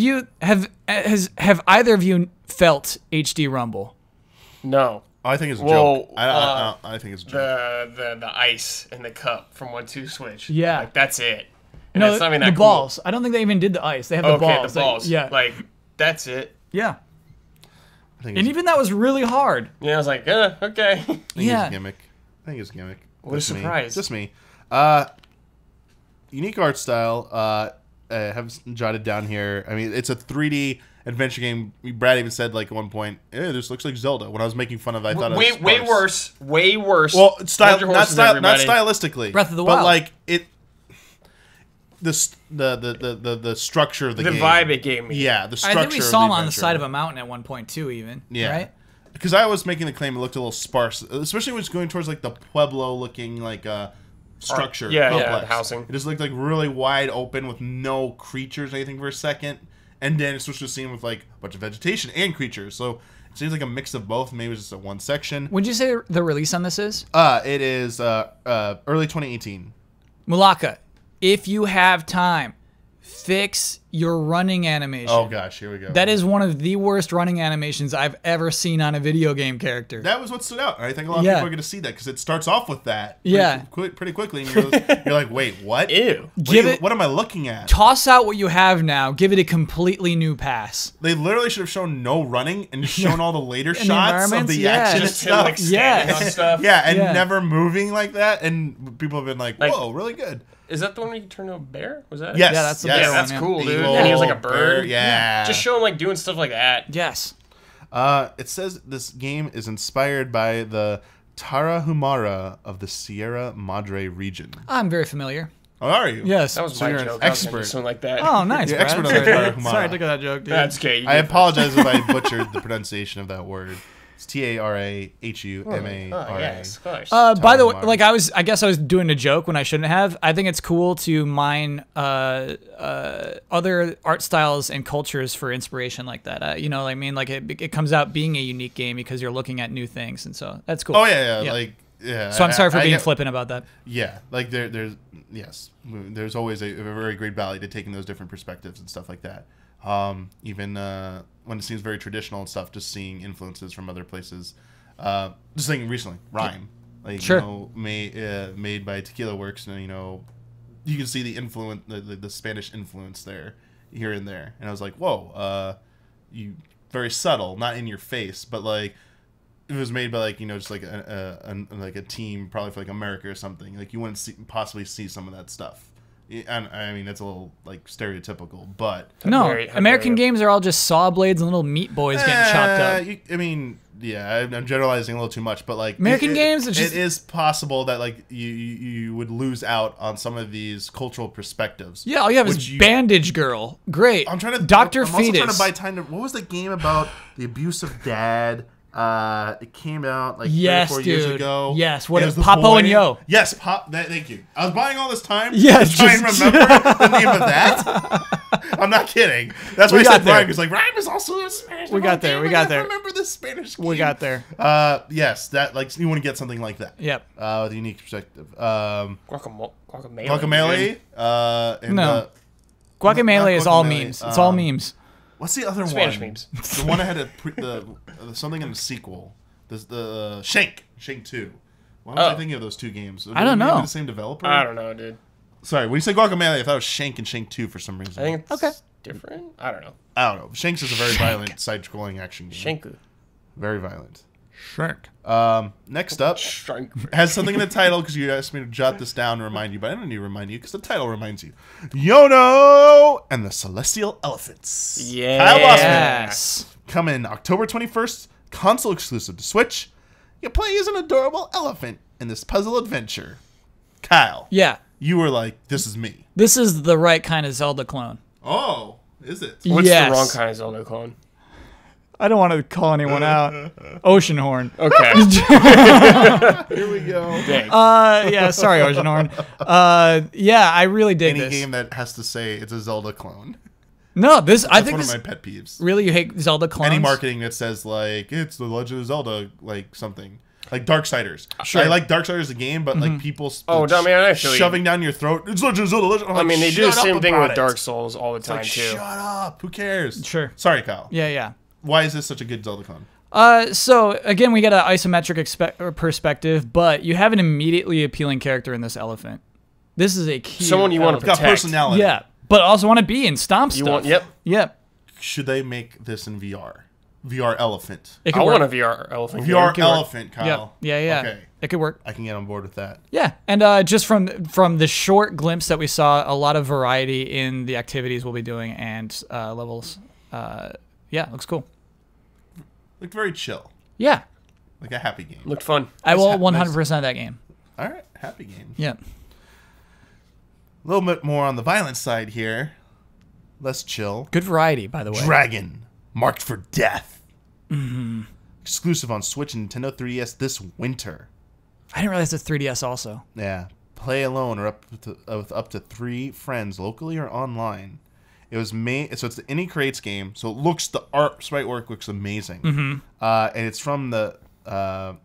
S2: either of you felt HD Rumble?
S3: No.
S1: I think it's a
S3: Well,
S1: joke. I think it's a joke.
S3: The ice in the cup from 1-2 Switch.
S2: Yeah.
S3: Like, that's it. And
S2: No,
S3: it's not even
S2: the
S3: that cool.
S2: balls. I don't think they even did the ice. They have the
S3: Okay,
S2: balls.
S3: the balls.
S2: Yeah.
S3: Like, that's it.
S2: Yeah.
S1: I think
S2: And even that was really hard.
S3: Yeah, I was like, okay.
S1: it's a gimmick. I think it's a gimmick.
S3: What a
S1: Just me.
S3: surprise.
S1: Just me. Unique art style. I have jotted down here. I mean, it's a 3D adventure game. Brad even said, like, at one point, this looks like Zelda. When I was making fun of it, I thought it was
S3: Way
S1: sparse.
S3: worse. Way worse.
S1: Well, not
S3: everybody.
S1: stylistically.
S2: Breath of the
S1: but
S2: Wild.
S1: like the structure of the game.
S3: The vibe it gave me.
S1: Yeah, the structure.
S2: I think we
S1: of
S2: saw
S1: the
S2: him on the
S1: adventure.
S2: side of a mountain at one point too, even.
S1: Yeah.
S2: Right?
S1: Because I was making the claim it looked a little sparse, especially when it's going towards like the Pueblo-looking like structure.
S3: Yeah,
S1: complex.
S3: the housing.
S1: It just looked like really wide open with no creatures or anything for a second, and then it switched to a scene with like a bunch of vegetation and creatures. So it seems like a mix of both. Maybe it was just a one section.
S2: Would you say the release on this is?
S1: It is early 2018.
S2: Mulaka, if you have time, fix your running animation.
S1: Oh gosh, here we go.
S2: That is one of the worst running animations I've ever seen on a video game character.
S1: That was what stood out. I think a lot of people are going to see that because it starts off with that. Pretty quickly. And you're like, wait, what?
S3: Ew.
S1: What am I looking at?
S2: Toss out what you have now. Give it a completely new pass.
S1: They literally should have shown no running and just shown all the later
S2: the
S1: shots of
S2: environments,
S1: the
S2: yeah.
S1: action
S3: Just him,
S1: stuff.
S3: like, standing on stuff.
S1: Yeah, and
S2: Yeah.
S1: never moving like that. And people have been like, whoa, really good.
S3: Is that the one where you turn to a bear? Was that it?
S1: Yes.
S2: Yeah, that's the
S1: yes.
S2: bear
S3: Yeah, that's
S2: one,
S3: cool, dude.
S1: Evil
S3: And he was like a bird.
S1: bear, yeah.
S3: Just show him like doing stuff like that.
S2: Yes.
S1: It says this game is inspired by the Tarahumara of the Sierra Madre region.
S2: I'm very familiar.
S1: Oh, are you?
S2: Yes.
S3: That was
S1: So
S3: my
S1: you're an
S3: joke. I was gonna do
S1: expert.
S3: something like that.
S2: Oh, nice,
S1: You're
S2: Brad.
S1: expert on the Tarahumara.
S2: Sorry, I took that joke, dude.
S3: That's okay.
S1: I apologize if I butchered the pronunciation of that word. It's Tarahumara.
S3: Oh, yes, of course.
S2: By the way,
S1: Tarahumara.
S2: I guess I was doing a joke when I shouldn't have. I think it's cool to mine other art styles and cultures for inspiration like that. You know what I mean? Like it comes out being a unique game because you're looking at new things, and so that's cool.
S1: Oh, yeah. Like, yeah.
S2: So I'm sorry for being
S1: get-
S2: flippant about that.
S1: Yeah, like there's always a very great value to taking those different perspectives and stuff like that. Even when it seems very traditional and stuff, just seeing influences from other places. Just thinking recently, Rhyme, like
S2: Sure.
S1: made by Tequila Works, and you can see the influence, the Spanish influence there, here and there, and I was like, whoa, you very subtle, not in your face, but like. It was made by just like a team probably for like America or something. Like you wouldn't possibly see some of that stuff. And I mean it's a little like stereotypical, but
S2: No,
S3: How
S2: American
S3: dare you.
S2: games are all just saw blades and little meat boys getting chopped up.
S1: I mean, yeah, I'm generalizing a little too much, but like
S2: American games, it's just-
S1: it is possible that like you would lose out on some of these cultural perspectives.
S2: Yeah, all you have is Bandage Girl. Great.
S1: I'm trying to
S2: Dr.
S1: I'm also trying
S2: Fetus.
S1: to buy time to. What was the game about the abusive dad It came out like
S2: Yes,
S1: 3 or 4 years
S2: dude.
S1: ago.
S2: Yes, what
S1: It
S2: is
S1: was the
S2: Papo
S1: boy-
S2: and Yo?
S1: Yes, thank you. I was buying all this time
S2: Yeah,
S1: to try and
S2: just-
S1: remember the name of that. I'm not kidding. That's why I
S2: got
S1: said
S2: there.
S1: Brian was like, Rhyme is also a Spanish.
S2: We got there, we got there.
S1: Remember this Spanish game.
S2: We got there.
S1: Yes, that like you want to get something like that.
S2: Yep.
S1: With a unique perspective.
S3: Guacamole.
S1: Guacamole. And,
S2: No. Guacamole is all
S1: Guacamole,
S2: memes. It's all memes.
S1: what's the other
S3: Spanish
S1: one?
S3: memes.
S1: The one I had the something in the sequel. The Shank 2. Why was I thinking of those two games?
S2: I don't know.
S1: The same developer.
S3: I don't know, dude.
S1: Sorry, when you said Guacamole, I thought it was Shank and Shank 2 for some reason.
S3: I think it's
S2: Okay.
S3: different. I don't know.
S1: I don't know. Shank's is a very violent side-scrolling action game.
S3: Shanku.
S1: Very violent.
S2: Shark.
S1: Next up,
S3: Shanku.
S1: has something in the title because you asked me to jot this down and remind you, but I don't need to remind you because the title reminds you. Yono and the Celestial Elephants.
S3: Yeah.
S1: Kyle Bosman.
S2: Yes.
S1: Coming October 21st, console exclusive to Switch. You play as an adorable elephant in this puzzle adventure. Kyle,
S2: Yeah.
S1: you were like, this is me.
S2: This is the right kind of Zelda clone.
S1: Oh, is it?
S3: What's
S2: Yes.
S3: the wrong kind of Zelda clone?
S2: I don't want to call anyone out. Oceanhorn.
S3: Okay.
S1: Here we go.
S3: Dang.
S2: Yeah, sorry, Oceanhorn. Yeah, I really dig
S1: Any
S2: this.
S1: game that has to say it's a Zelda clone.
S2: No, this I
S1: That's
S2: think
S1: one
S2: this
S1: of my pet peeves.
S2: really you hate Zelda clones.
S1: Any marketing that says like it's the Legend of Zelda, like something like Darksiders.
S2: Sure.
S1: I like Darksiders the game, but like people
S3: I feel you.
S1: shoving down your throat. It's Legend of Zelda. I'm
S3: I
S1: like,
S3: mean, they do the
S1: shut up
S3: same thing
S1: about
S3: with
S1: it.
S3: Dark Souls all the
S1: It's
S3: time,
S1: like,
S3: too.
S1: shut up. Who cares?
S2: Sure.
S1: Sorry, Kyle.
S2: Yeah, yeah.
S1: Why is this such a good Zelda clone?
S2: So again, we get an isometric perspective, but you have an immediately appealing character in this elephant. This is a key.
S3: Someone you want to
S1: It's got
S3: protect.
S1: personality.
S2: Yeah, but also want to be in stomp
S3: You
S2: stuff.
S3: want, yep.
S2: Yep.
S1: Should they make this in VR? VR elephant.
S2: It
S3: I
S2: could work.
S3: want a VR elephant.
S1: VR
S3: game.
S1: elephant,
S2: Yeah,
S1: Kyle.
S2: yeah.
S1: Okay.
S2: It could work.
S1: I can get on board with that.
S2: Yeah, and just from the short glimpse that we saw, a lot of variety in the activities we'll be doing and levels. Yeah, looks cool.
S1: Looked very chill.
S2: Yeah,
S1: Like a happy game.
S3: Looked fun.
S2: I will
S1: Nice.
S2: 100% that game.
S1: All right. Happy game.
S2: Yeah.
S1: A little bit more on the violent side here. Less chill.
S2: Good variety, by the way.
S1: Dragon, marked for death. Exclusive on Switch and Nintendo 3DS this winter.
S2: I didn't realize it's 3DS also.
S1: Yeah, play alone or with up to 3 friends, locally or online. It was made, so it's the Indie Creates game. So it looks, the art sprite work looks amazing, and it's from the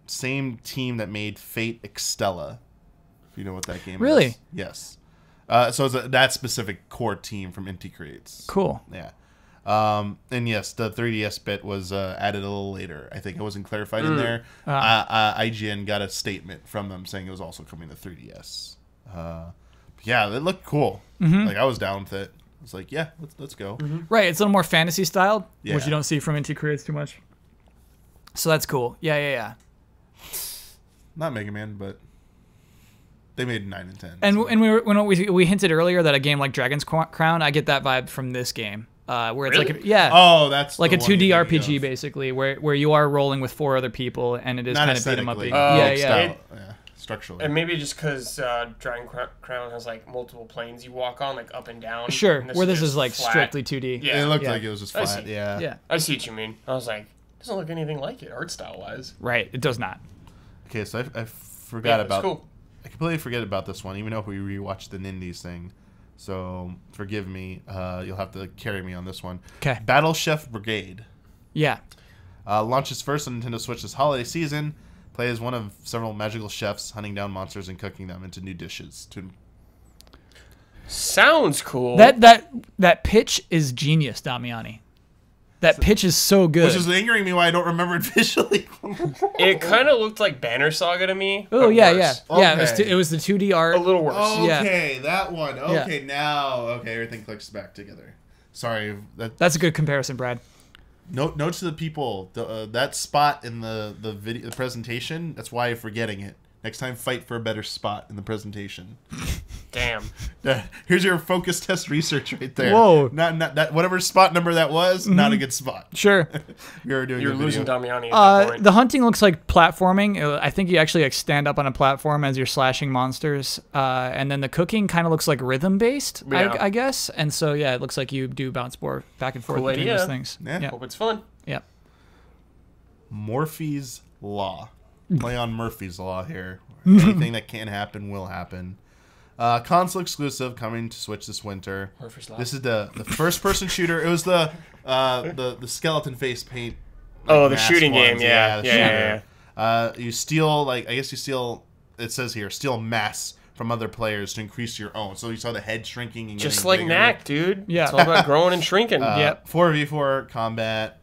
S1: same team that made Fate Extella. If you know what that game is.
S2: Really?
S1: Yes. So it's that specific core team from Indie Creates.
S2: Cool.
S1: Yeah. And yes, the 3DS bit was added a little later. I think it wasn't clarified in there. IGN got a statement from them saying it was also coming to 3DS. Yeah, it looked cool. Like I was down with it. I was like, yeah, let's go.
S2: Right, it's a little more fantasy styled,
S1: Yeah.
S2: which you don't see from Inti Creates too much. So that's cool. Yeah.
S1: Not Mega Man, but they made 9 and 10.
S2: And
S1: so.
S2: and we hinted earlier that a game like Dragon's Crown, I get that vibe from this game, where it's
S3: Really?
S2: like
S1: Oh, that's
S2: like a
S1: the one
S2: 2D
S1: you're thinking
S2: RPG
S1: of.
S2: basically, where you are rolling with 4 other people and it is
S1: Not
S2: kind of beat 'em up.
S1: aesthetically.
S2: Yeah.
S1: Style. Yeah, structurally.
S3: And maybe just because Dragon Crown has like multiple planes you walk on, like up and down.
S2: Sure,
S3: and
S2: where this
S3: just
S2: is like
S3: flat.
S2: strictly 2D.
S3: Yeah.
S1: It looked
S2: Yeah.
S1: like it was just
S3: I
S1: flat.
S3: see.
S1: Yeah.
S2: Yeah.
S3: I see what you mean. I was like, doesn't look anything like it, art style wise.
S2: Right. It does not.
S1: Okay, so I forgot
S3: It's
S1: about.
S3: cool.
S1: I completely forget about this one, even though we rewatched the Nindies thing. So forgive me. You'll have to carry me on this one.
S2: 'Kay.
S1: Battle Chef Brigade
S2: Yeah.
S1: launches first on Nintendo Switch this holiday season. Play as one of several magical chefs hunting down monsters and cooking them into new dishes.
S3: Sounds cool.
S2: That pitch is genius, Damiani. That pitch is so good.
S1: Which is angering me why I don't remember it visually.
S3: It kind of looked like Banner Saga to me.
S2: Oh
S3: but
S2: yeah.
S3: worse.
S1: Okay.
S2: It was the 2D art.
S3: A little worse.
S1: Okay, that one.
S2: Yeah.
S1: Okay, now. Okay, everything clicks back together. Sorry.
S2: That's a good comparison, Brad.
S1: Note to the people. That spot in the video, the presentation. That's why you're forgetting it. Next time, fight for a better spot in the presentation.
S3: Damn.
S1: Here's your focus test research right there.
S2: Whoa.
S1: Not that whatever spot number that was. Not a good spot.
S2: Sure.
S1: You're doing.
S3: You're
S1: a
S3: losing
S1: video.
S3: Damiani at that point.
S2: The hunting looks like platforming. I think you actually like stand up on a platform as you're slashing monsters, and then the cooking kind of looks like rhythm based,
S3: Yeah.
S2: I guess. And so yeah, it looks like you do bounce back and forth
S3: Cool
S2: between
S3: idea.
S2: those things.
S1: Yeah.
S3: Hope it's fun.
S2: Yeah.
S1: Murphy's Law. Play on Murphy's Law here. Anything that can happen will happen. Console exclusive, coming to Switch this winter.
S3: Murphy's Law.
S1: This is the first-person shooter. It was the skeleton face paint.
S3: Oh, the
S1: mask
S3: shooting game.
S1: ones.
S3: Yeah.
S1: The
S3: Yeah.
S1: shooter. You steal, like, I guess you steal, it says here, steal mass from other players to increase your own. So you saw the head shrinking and
S3: Just
S1: getting
S3: like
S1: bigger.
S3: Knack, dude.
S2: Yeah.
S3: It's all about growing and shrinking.
S2: Yep.
S1: 4v4 combat.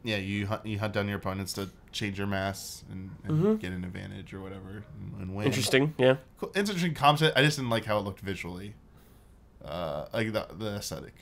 S1: You hunt down your opponents to change your mass and get an advantage or whatever and win.
S3: Interesting, yeah.
S1: Cool. Interesting concept. I just didn't like how it looked visually. Like the aesthetic.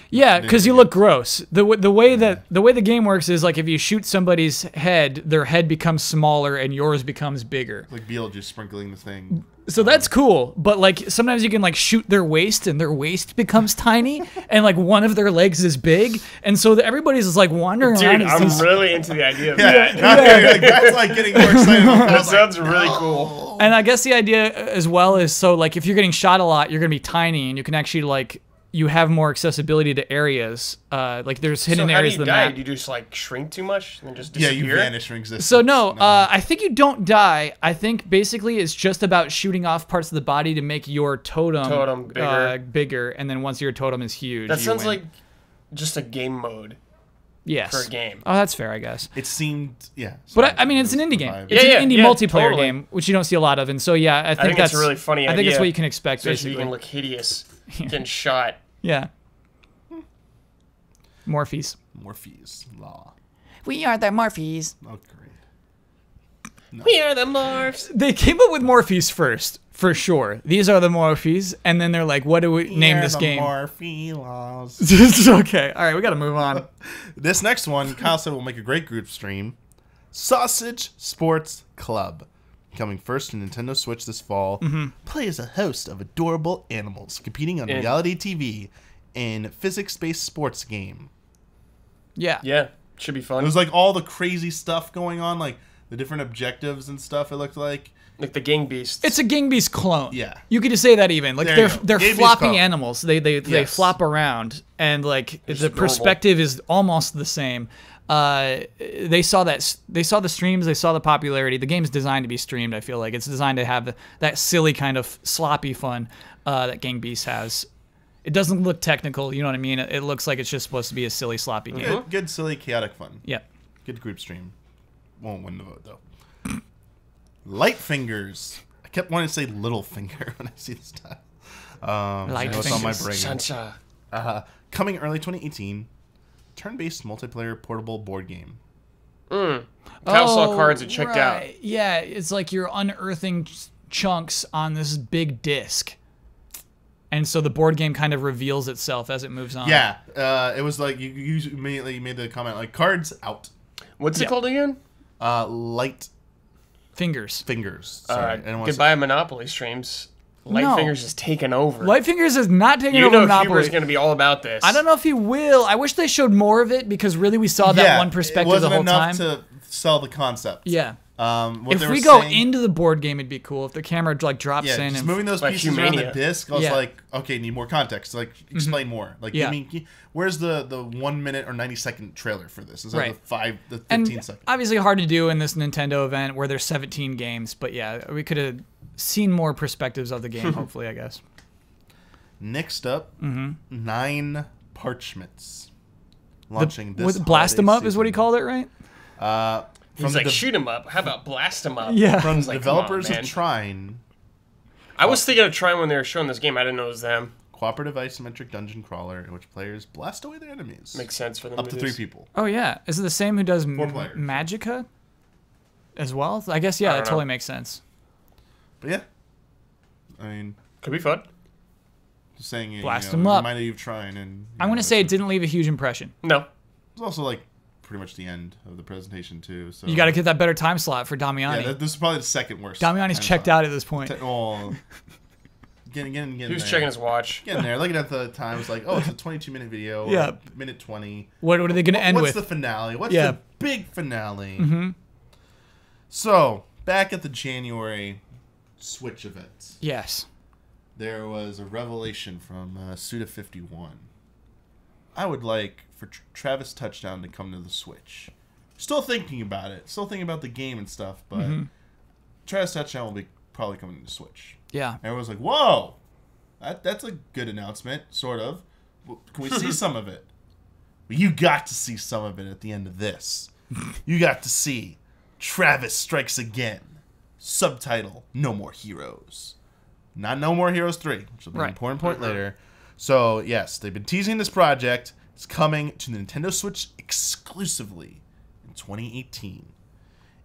S2: Yeah, because you look gross. The way the game works is like if you shoot somebody's head, their head becomes smaller and yours becomes bigger.
S1: Like Beetlejuice sprinkling the thing.
S2: So that's cool, but like sometimes you can like shoot their waist and their waist becomes tiny, and like one of their legs is big, and so everybody's just like wandering around.
S3: Dude,
S2: as
S3: I'm
S2: these-
S3: really into the idea of
S1: Yeah,
S3: that.
S1: that's like getting more excited.
S3: That sounds really cool.
S2: And I guess the idea as well is so like if you're getting shot a lot, you're gonna be tiny, and you can actually like you have more accessibility to areas. Like there's hidden
S3: So how do
S2: areas
S3: you
S2: of the
S3: die?
S2: map.
S3: Do you just like shrink too much and then just
S1: Yeah,
S3: disappear?
S1: you vanish from existence.
S2: So no, I think you don't die. I think basically it's just about shooting off parts of the body to make your totem,
S3: bigger.
S2: bigger, and then once your totem is huge,
S3: That
S2: you
S3: sounds
S2: win.
S3: like just a game mode
S2: yes.
S3: for a game.
S2: Oh, that's fair, I guess.
S1: It seemed, yeah.
S2: But I mean, it's an indie game.
S1: vibe.
S2: It's
S3: Yeah,
S2: an indie
S3: yeah,
S2: multiplayer
S3: totally.
S2: game, which you don't see a lot of, and so yeah, I think
S3: think
S2: that's
S3: it's a really funny
S2: I think that's
S3: idea.
S2: what you can expect.
S3: Especially you
S2: Basically,
S3: can look hideous getting shot.
S2: yeah. Morphes.
S1: Morphe's Law.
S2: We are the Morphes.
S1: Oh, great.
S3: We are the morphs.
S2: They came up with Morphes first, for sure. These are the Morphes, and then they're like, "What do we name this game?"
S1: Morphe Laws.
S2: Okay, all right, we got to move on.
S1: This next one, Kyle said will make a great group stream. Sausage Sports Club. Coming first to Nintendo Switch this fall. Play as a host of adorable animals competing on reality TV in physics-based sports game.
S2: Yeah.
S3: Yeah, should be
S1: It
S3: fun.
S1: was like all the crazy stuff going on, like the different objectives and stuff, it looked like.
S3: Like the Gang Beasts.
S2: It's a Gang Beast clone.
S1: Yeah.
S2: You could just say that even. Like
S1: There you
S2: they're
S1: go. Gang Beast
S2: floppy
S1: clone.
S2: animals. They
S1: Yes.
S2: flop around and like the
S3: adorable.
S2: perspective is almost the same. They saw the streams, they saw the popularity. The game's designed to be streamed, I feel like. It's designed to have that silly kind of sloppy fun that Gang Beast has. It doesn't look technical, you know what I mean? It looks like it's just supposed to be a silly, sloppy game.
S1: Good, silly, chaotic fun.
S2: Yeah.
S1: Good group stream. Won't win the vote, though. Light Fingers. I kept wanting to say Little Finger when I see this title.
S2: Light
S1: I know it's on my
S2: Fingers.
S1: brain.
S3: Sansa.
S1: Coming early 2018. Turn-based multiplayer portable board game.
S3: Kyle saw cards and checked out.
S2: Right. Yeah, it's like you're unearthing chunks on this big disc. And so the board game kind of reveals itself as it moves on.
S1: Yeah, it was like you immediately made the comment like cards out.
S3: What's it called again?
S1: Light
S2: Fingers.
S1: Fingers. Sorry, I didn't want to say-
S3: Goodbye Monopoly streams. Light
S2: No.
S3: Fingers is taking over.
S2: Light Fingers is not taking
S3: you
S2: over
S3: know
S2: Monopoly.
S3: Huber's going to be all about this.
S2: I don't know if he will. I wish they showed more of it because really we saw that
S1: Yeah,
S2: one perspective
S1: it wasn't
S2: the whole time.
S1: enough to sell the concept.
S2: Yeah.
S1: What
S2: If
S1: they
S2: we
S1: were
S2: go
S1: saying-
S2: into the board game, it'd be cool. If the camera like drops
S1: yeah,
S2: in
S1: just
S2: and
S1: moving those
S3: Like
S1: pieces around the
S3: Humania.
S1: disc, I was
S2: Yeah.
S1: like, okay, need more context. Like, explain more. Like,
S2: Yeah.
S1: where's the 1 minute or 90-second trailer for this? Instead
S2: Right.
S1: of the 15
S2: and
S1: seconds.
S2: obviously hard to do in this Nintendo event where there's 17 games. But yeah, we could have seen more perspectives of the game. Hopefully, I guess.
S1: Next up, 9 Parchments. Launching this
S2: Blast 'em
S1: holiday
S2: up is what he
S1: season.
S2: called it, right?
S3: He's like, shoot him up. How about blast him up?
S2: Yeah.
S1: From
S3: He's
S1: the
S3: like, come on,
S1: developers
S3: man.
S1: of Trine,
S3: I was thinking of trying when they were showing this game. I didn't know it was them.
S1: cooperative isometric dungeon crawler in which players blast away their enemies.
S3: Makes sense for them
S1: Up to
S3: do
S1: 3
S3: this.
S1: people.
S2: Oh yeah, is it the same who does
S1: 4 players.
S2: Magica as well? I guess yeah,
S3: I
S2: that
S3: don't know.
S2: totally makes sense.
S1: But yeah, I mean,
S3: Could be fun.
S1: just saying, you
S2: Blast
S1: know,
S2: 'em up.
S1: reminded you of Trine, and
S2: I'm gonna say it didn't leave a huge impression.
S3: No.
S1: it was also like pretty much the end of the presentation too. So
S2: You got to get that better time slot for Damiani.
S1: Yeah, this is probably the second worst.
S2: Damiani's checked out at this point.
S1: Getting
S3: He was
S1: there.
S3: checking his watch.
S1: Getting there. Looking at the time, it's like, oh, it's a 22-minute video.
S2: Yeah.
S1: Or minute 20.
S2: What are they gonna end
S1: What's
S2: with?
S1: the finale? What's
S2: Yeah.
S1: the big finale? So, back at the January Switch event,
S2: Yes.
S1: there was a revelation from Suda51. I would like for Travis Touchdown to come to the Switch. Still thinking about it. Still thinking about the game and stuff, but Travis Touchdown will be probably coming to Switch.
S2: Yeah.
S1: Everyone's like, whoa, that's a good announcement, sort of. Can we see some of it? Well, you got to see some of it at the end of this. You got to see Travis Strikes Again. Subtitle, No More Heroes. Not No More Heroes 3, which will be an important point later. So, yes, they've been teasing this project. It's coming to Nintendo Switch exclusively in 2018.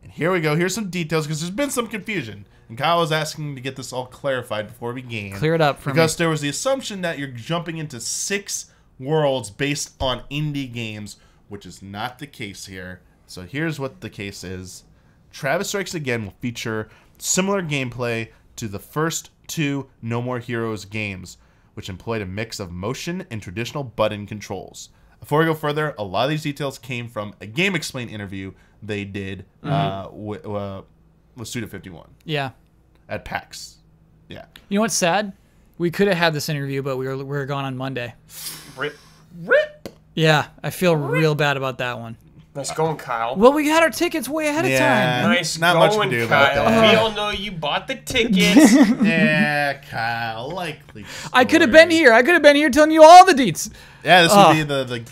S1: And here we go. Here's some details, because there's been some confusion. And Kyle was asking to get this all clarified before we began.
S2: Clear it up for me.
S1: Because there was the assumption that you're jumping into 6 worlds based on indie games, which is not the case here. So here's what the case is. Travis Strikes Again will feature similar gameplay to the first 2 No More Heroes games, which employed a mix of motion and traditional button controls. Before we go further, a lot of these details came from a Game Explain interview they did with Suda51.
S2: Yeah.
S1: At PAX. Yeah.
S2: You know what's sad? We could have had this interview, but we were gone on Monday.
S3: Rip.
S2: Yeah, I feel real bad about that one.
S3: Nice going, Kyle.
S2: Well, we had our tickets way ahead of time.
S3: Nice
S1: not
S3: going,
S1: much to do about
S3: Kyle.
S1: that.
S3: We all know you bought the tickets.
S1: Yeah, Kyle, likely.
S2: I could have been here. I could have been here telling you all the deets.
S1: Yeah, this would be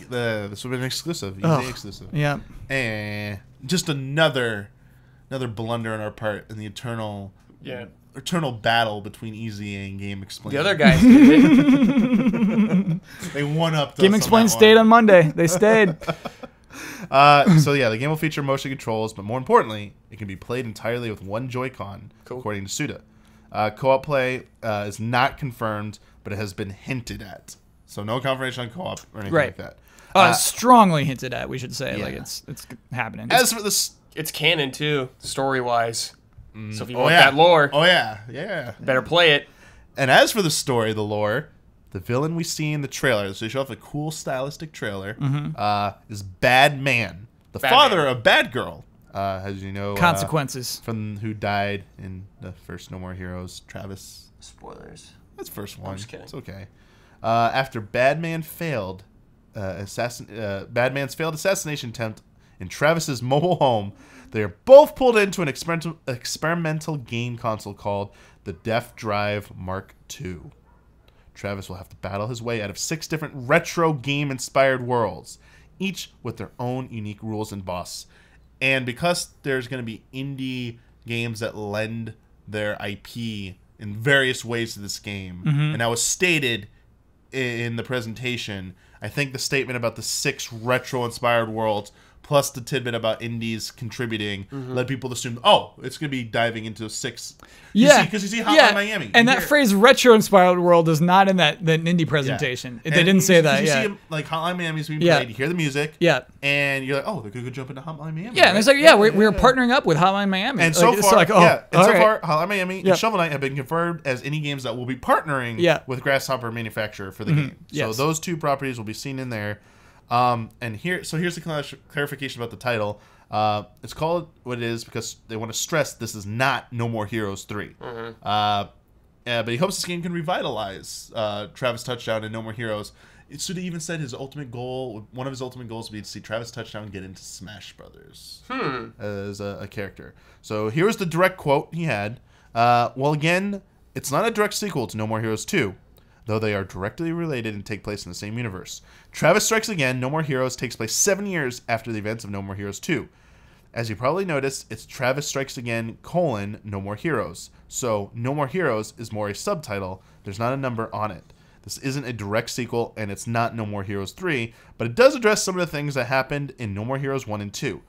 S1: this would be an exclusive, easy exclusive.
S2: Yeah.
S1: And just another blunder on our part in the eternal battle between Easy and Game Explain.
S3: The other guys did it.
S1: They won up.
S2: Game Explain stayed on Monday. They stayed.
S1: So yeah, the game will feature motion controls, but more importantly, it can be played entirely with one Joy-Con, according to Suda. Co-op play is not confirmed, but it has been hinted at. So no confirmation on co-op or anything like that.
S2: Strongly hinted at, we should say.
S1: Yeah.
S2: Like it's happening.
S1: As for this,
S3: it's canon too, story-wise. So if you want that lore, better play it.
S1: And as for the story, the lore, the villain we see in the trailer, so they show off a cool stylistic trailer, is Bad Man, the father of Bad Girl, as you know.
S2: Consequences.
S1: From who died in the first No More Heroes, Travis.
S3: Spoilers.
S1: That's the first one.
S3: I'm just kidding.
S1: It's okay. After Bad Man's failed assassination attempt in Travis's mobile home, they are both pulled into an experimental game console called the Def Drive Mark II. Travis will have to battle his way out of 6 different retro game-inspired worlds, each with their own unique rules and boss. And because there's going to be indie games that lend their IP in various ways to this game, and that was stated in the presentation, I think the statement about the 6 retro-inspired worlds plus the tidbit about indies contributing led people to assume, it's going to be diving into 6.
S2: Yeah.
S1: Because you see Hotline Miami.
S2: And that phrase retro-inspired world is not in that indie presentation. They didn't say that,
S1: you see, like, Hotline Miami's being played, you hear the music, and you're like, they're going to jump into Hotline Miami.
S2: Yeah, and it's like, we're partnering up with Hotline Miami.
S1: And so far, Hotline Miami and Shovel Knight have been confirmed as indie games that will be partnering with Grasshopper Manufacturer for the game. So those 2 properties will be seen in there. Here's the clarification about the title. It's called what it is because they want to stress this is not No More Heroes 3. But he hopes this game can revitalize Travis Touchdown and No More Heroes. Suda even said one of his ultimate goals would be to see Travis Touchdown get into Smash Brothers as a character. So here's the direct quote he had. Well, again, it's not a direct sequel to No More Heroes 2. Though they are directly related and take place in the same universe. Travis Strikes Again, No More Heroes takes place 7 years after the events of No More Heroes 2. As you probably noticed, it's Travis Strikes Again, No More Heroes. So, No More Heroes is more a subtitle. There's not a number on it. This isn't a direct sequel, and it's not No More Heroes 3, but it does address some of the things that happened in No More Heroes 1 and 2.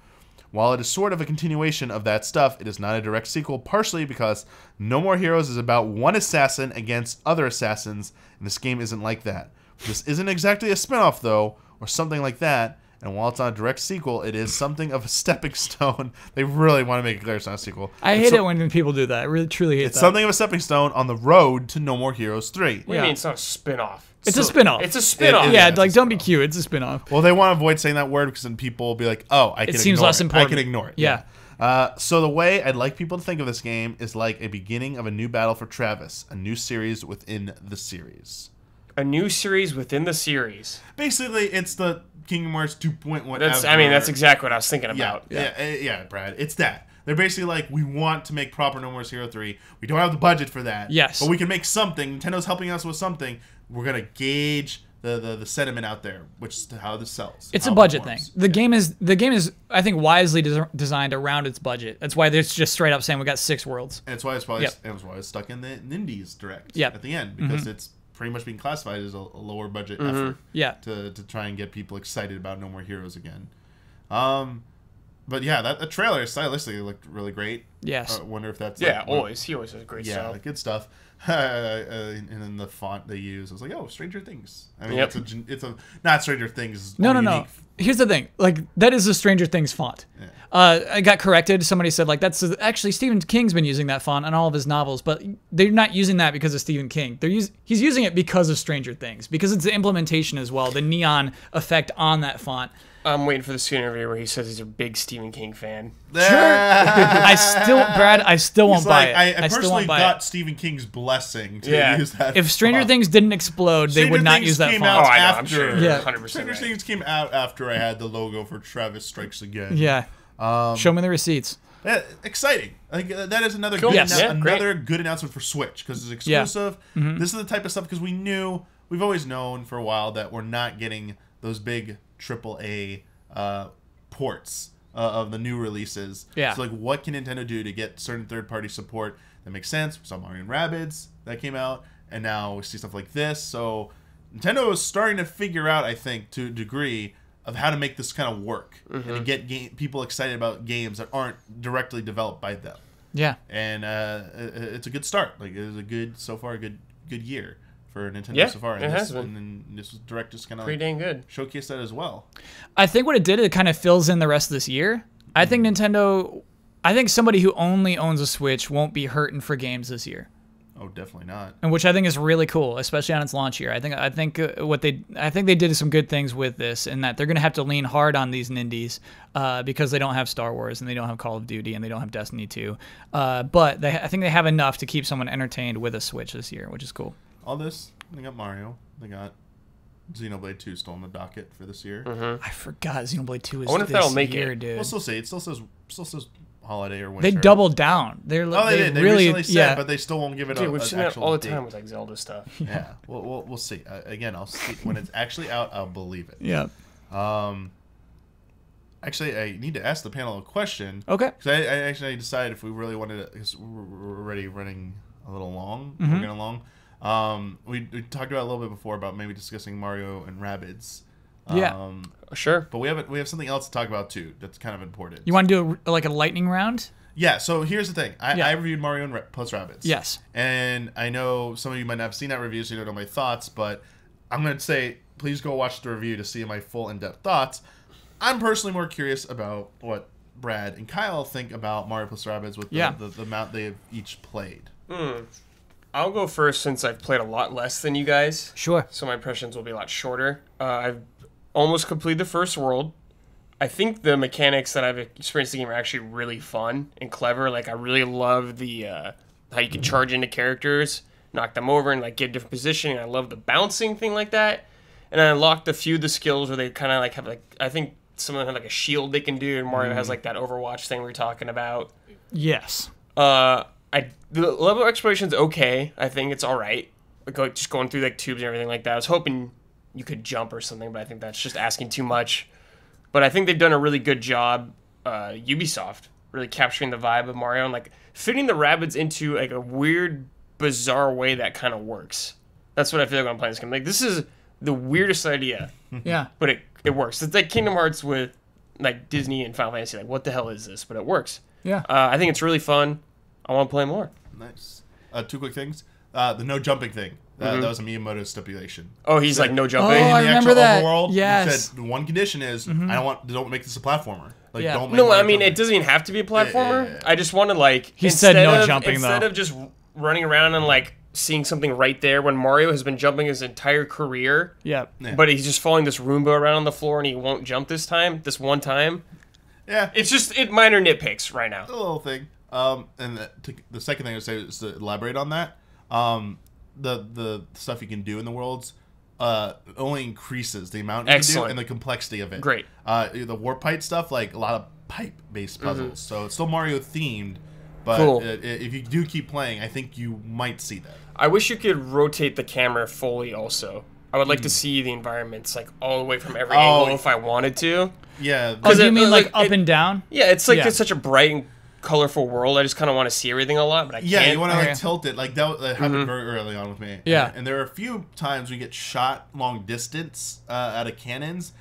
S1: While it is sort of a continuation of that stuff, it is not a direct sequel, partially because No More Heroes is about one assassin against other assassins, and this game isn't like that. This isn't exactly a spinoff, though, or something like that, and while it's not a direct sequel, it is something of a stepping stone. They really want to make it clear it's not a sequel.
S2: I hate it when people do that. I really, truly hate that.
S1: It's something of a stepping stone on the road to No More Heroes 3.
S3: What do you mean it's not a spinoff?
S2: It's a spinoff.
S3: It's a spinoff.
S2: Yeah, like, don't be cute. It's a spinoff.
S1: Well, they want to avoid saying that word because then people will be like, it seems less important. I can ignore it.
S2: Yeah.
S1: So the way I'd like people to think of this game is like a beginning of a new battle for Travis, a new series within the series.
S3: A new series within the series.
S1: Basically, it's the Kingdom Hearts 2.1.
S3: That's exactly what I was thinking about.
S1: Yeah, Brad. It's that. They're basically like, we want to make proper No More Heroes 3. We don't have the budget for that.
S2: Yes.
S1: But we can make something. Nintendo's helping us with something. We're going to gauge the sentiment out there, which is how this sells.
S2: It's a budget thing. The game is I think wisely designed around its budget. That's why it's just straight up saying we got 6 worlds.
S1: And it's why it's stuck in the Nindies Direct at the end, because it's pretty much being classified as a lower budget effort.
S2: Yeah.
S1: To try and get people excited about No More Heroes again. But yeah, that trailer stylistically looked really great.
S2: Yes.
S1: I wonder if that's
S3: he always has great stuff.
S1: Yeah, good stuff. And then the font they use, I was like, oh, Stranger Things. I mean, it's a not Stranger Things.
S2: No. Here's the thing, like that is a Stranger Things font. Yeah. I got corrected. Somebody said like that's actually Stephen King's been using that font on all of his novels, but they're not using that because of Stephen King. He's using it because of Stranger Things, because it's the implementation as well, the neon effect on that font.
S3: I'm waiting for the screen interview where he says he's a big Stephen King fan.
S2: Sure. I still won't buy it.
S1: I personally got Stephen King's blessing to use that.
S2: If Stranger Things didn't explode, they would not use that font.
S1: Out after,
S3: I'm sure. Yeah. 100%
S1: Stranger Things came out after I had the logo for Travis Strikes Again.
S2: Yeah. Show me the receipts.
S1: Exciting. I think that is another good announcement for Switch, because it's exclusive. Yeah. Mm-hmm. This is the type of stuff, because we've always known for a while that we're not getting those big AAA ports of the new releases. Yeah. So like, what can Nintendo do to get certain third-party support that makes sense? We saw Mario Rabbids that came out, and now we see stuff like this. So Nintendo is starting to figure out, I think, to a degree, of how to make this kind of work and to get people excited about games that aren't directly developed by them. Yeah. And it's a good start. Like, it was a good year for Nintendo so far.
S3: It has been.
S1: And then this Direct just kind of
S3: pretty dang good.
S1: Showcase that as well.
S2: I think what it kind of fills in the rest of this year. I think somebody who only owns a Switch won't be hurting for games this year.
S1: Oh, definitely not.
S2: And which I think is really cool, especially on its launch year. I think they did some good things with this, in that they're going to have to lean hard on these Nindies because they don't have Star Wars and they don't have Call of Duty and they don't have Destiny 2. But I think they have enough to keep someone entertained with a Switch this year, which is cool.
S1: All this, they got Mario, they got Xenoblade 2 still on the docket for this year.
S2: I forgot Xenoblade 2 is
S3: I wonder if that'll make
S2: year,
S3: it.
S2: dude.
S1: We'll still see. It still says holiday or winter.
S2: They doubled down. They
S1: did. They
S2: really
S1: recently said, but they still won't give it.
S3: Dude, we've seen that all the time
S1: date.
S3: with like Zelda stuff.
S1: Yeah, we'll see. Again, I'll see when it's actually out. I'll believe it.
S2: Yeah.
S1: Actually, I need to ask the panel a question.
S2: Okay.
S1: Because I actually decided if we really wanted to, because we're already running a little long. We're getting along. We talked about it a little bit before about maybe discussing Mario and Rabbids.
S2: Yeah.
S3: Sure.
S1: But we have something else to talk about too. That's kind of important.
S2: You want to do like a lightning round?
S1: Yeah. So here's the thing. I reviewed Mario and plus Rabbids.
S2: Yes.
S1: And I know some of you might not have seen that review, so you don't know my thoughts. But I'm going to say, please go watch the review to see my full in-depth thoughts. I'm personally more curious about what Brad and Kyle think about Mario plus Rabbids with the amount they have each played.
S3: I'll go first since I've played a lot less than you guys.
S2: Sure.
S3: So my impressions will be a lot shorter. I've almost completed the first world. I think the mechanics that I've experienced in the game are actually really fun and clever. Like, I really love the how you can charge into characters, knock them over, and like get a different position. And I love the bouncing thing like that. And I unlocked a few of the skills where they kind of like have like, I think some of them have like a shield they can do, and Mario has like that Overwatch thing we were talking about.
S2: Yes.
S3: The level of exploration's okay. I think it's all right. Like, just going through like tubes and everything like that. I was hoping you could jump or something, but I think that's just asking too much. But I think they've done a really good job, Ubisoft, really capturing the vibe of Mario and like fitting the Rabbids into like a weird, bizarre way that kind of works. That's what I feel like when I'm playing this game. Like, this is the weirdest idea.
S2: Yeah.
S3: But it works. It's like Kingdom Hearts with like Disney and Final Fantasy. Like, what the hell is this? But it works.
S2: Yeah.
S3: I think it's really fun. I want to play more.
S1: Nice. Two quick things. The no jumping thing. That was a Miyamoto stipulation.
S3: Oh, he's like no jumping.
S2: Oh, I remember that.
S1: Overworld,
S2: yes.
S1: He said the one condition is don't make this a platformer. Like, don't make
S3: no, I mean
S1: jumping.
S3: it doesn't even have to be a platformer. Yeah. I just want to like.
S2: He said no jumping
S3: instead of just running around and like seeing something right there when Mario has been jumping his entire career.
S2: Yeah.
S3: But he's just following this Roomba around on the floor and he won't jump this one time.
S1: Yeah.
S3: It's just minor nitpicks right now.
S1: A little thing. And the second thing I would say is to elaborate on that. The stuff you can do in the worlds, only increases the amount you can do
S3: Excellent.
S1: and the complexity of it.
S3: Great.
S1: The warp pipe stuff, like a lot of pipe-based puzzles. So it's still Mario themed, but
S3: Cool.
S1: if you do keep playing, I think you might see that.
S3: I wish you could rotate the camera fully also. I would like to see the environments like all the way from every angle if I wanted to.
S1: Yeah.
S2: Oh, do you mean
S3: like,
S2: up and down?
S3: Yeah, it's like
S2: Yeah.
S3: it's such a bright and colorful world. I just kind of want to see everything a lot, but I
S1: Yeah,
S3: can't.
S1: you want to
S2: Okay.
S1: like tilt it. Like that happened very early on with me.
S2: Yeah.
S1: And there are a few times we get shot long distance out of cannons,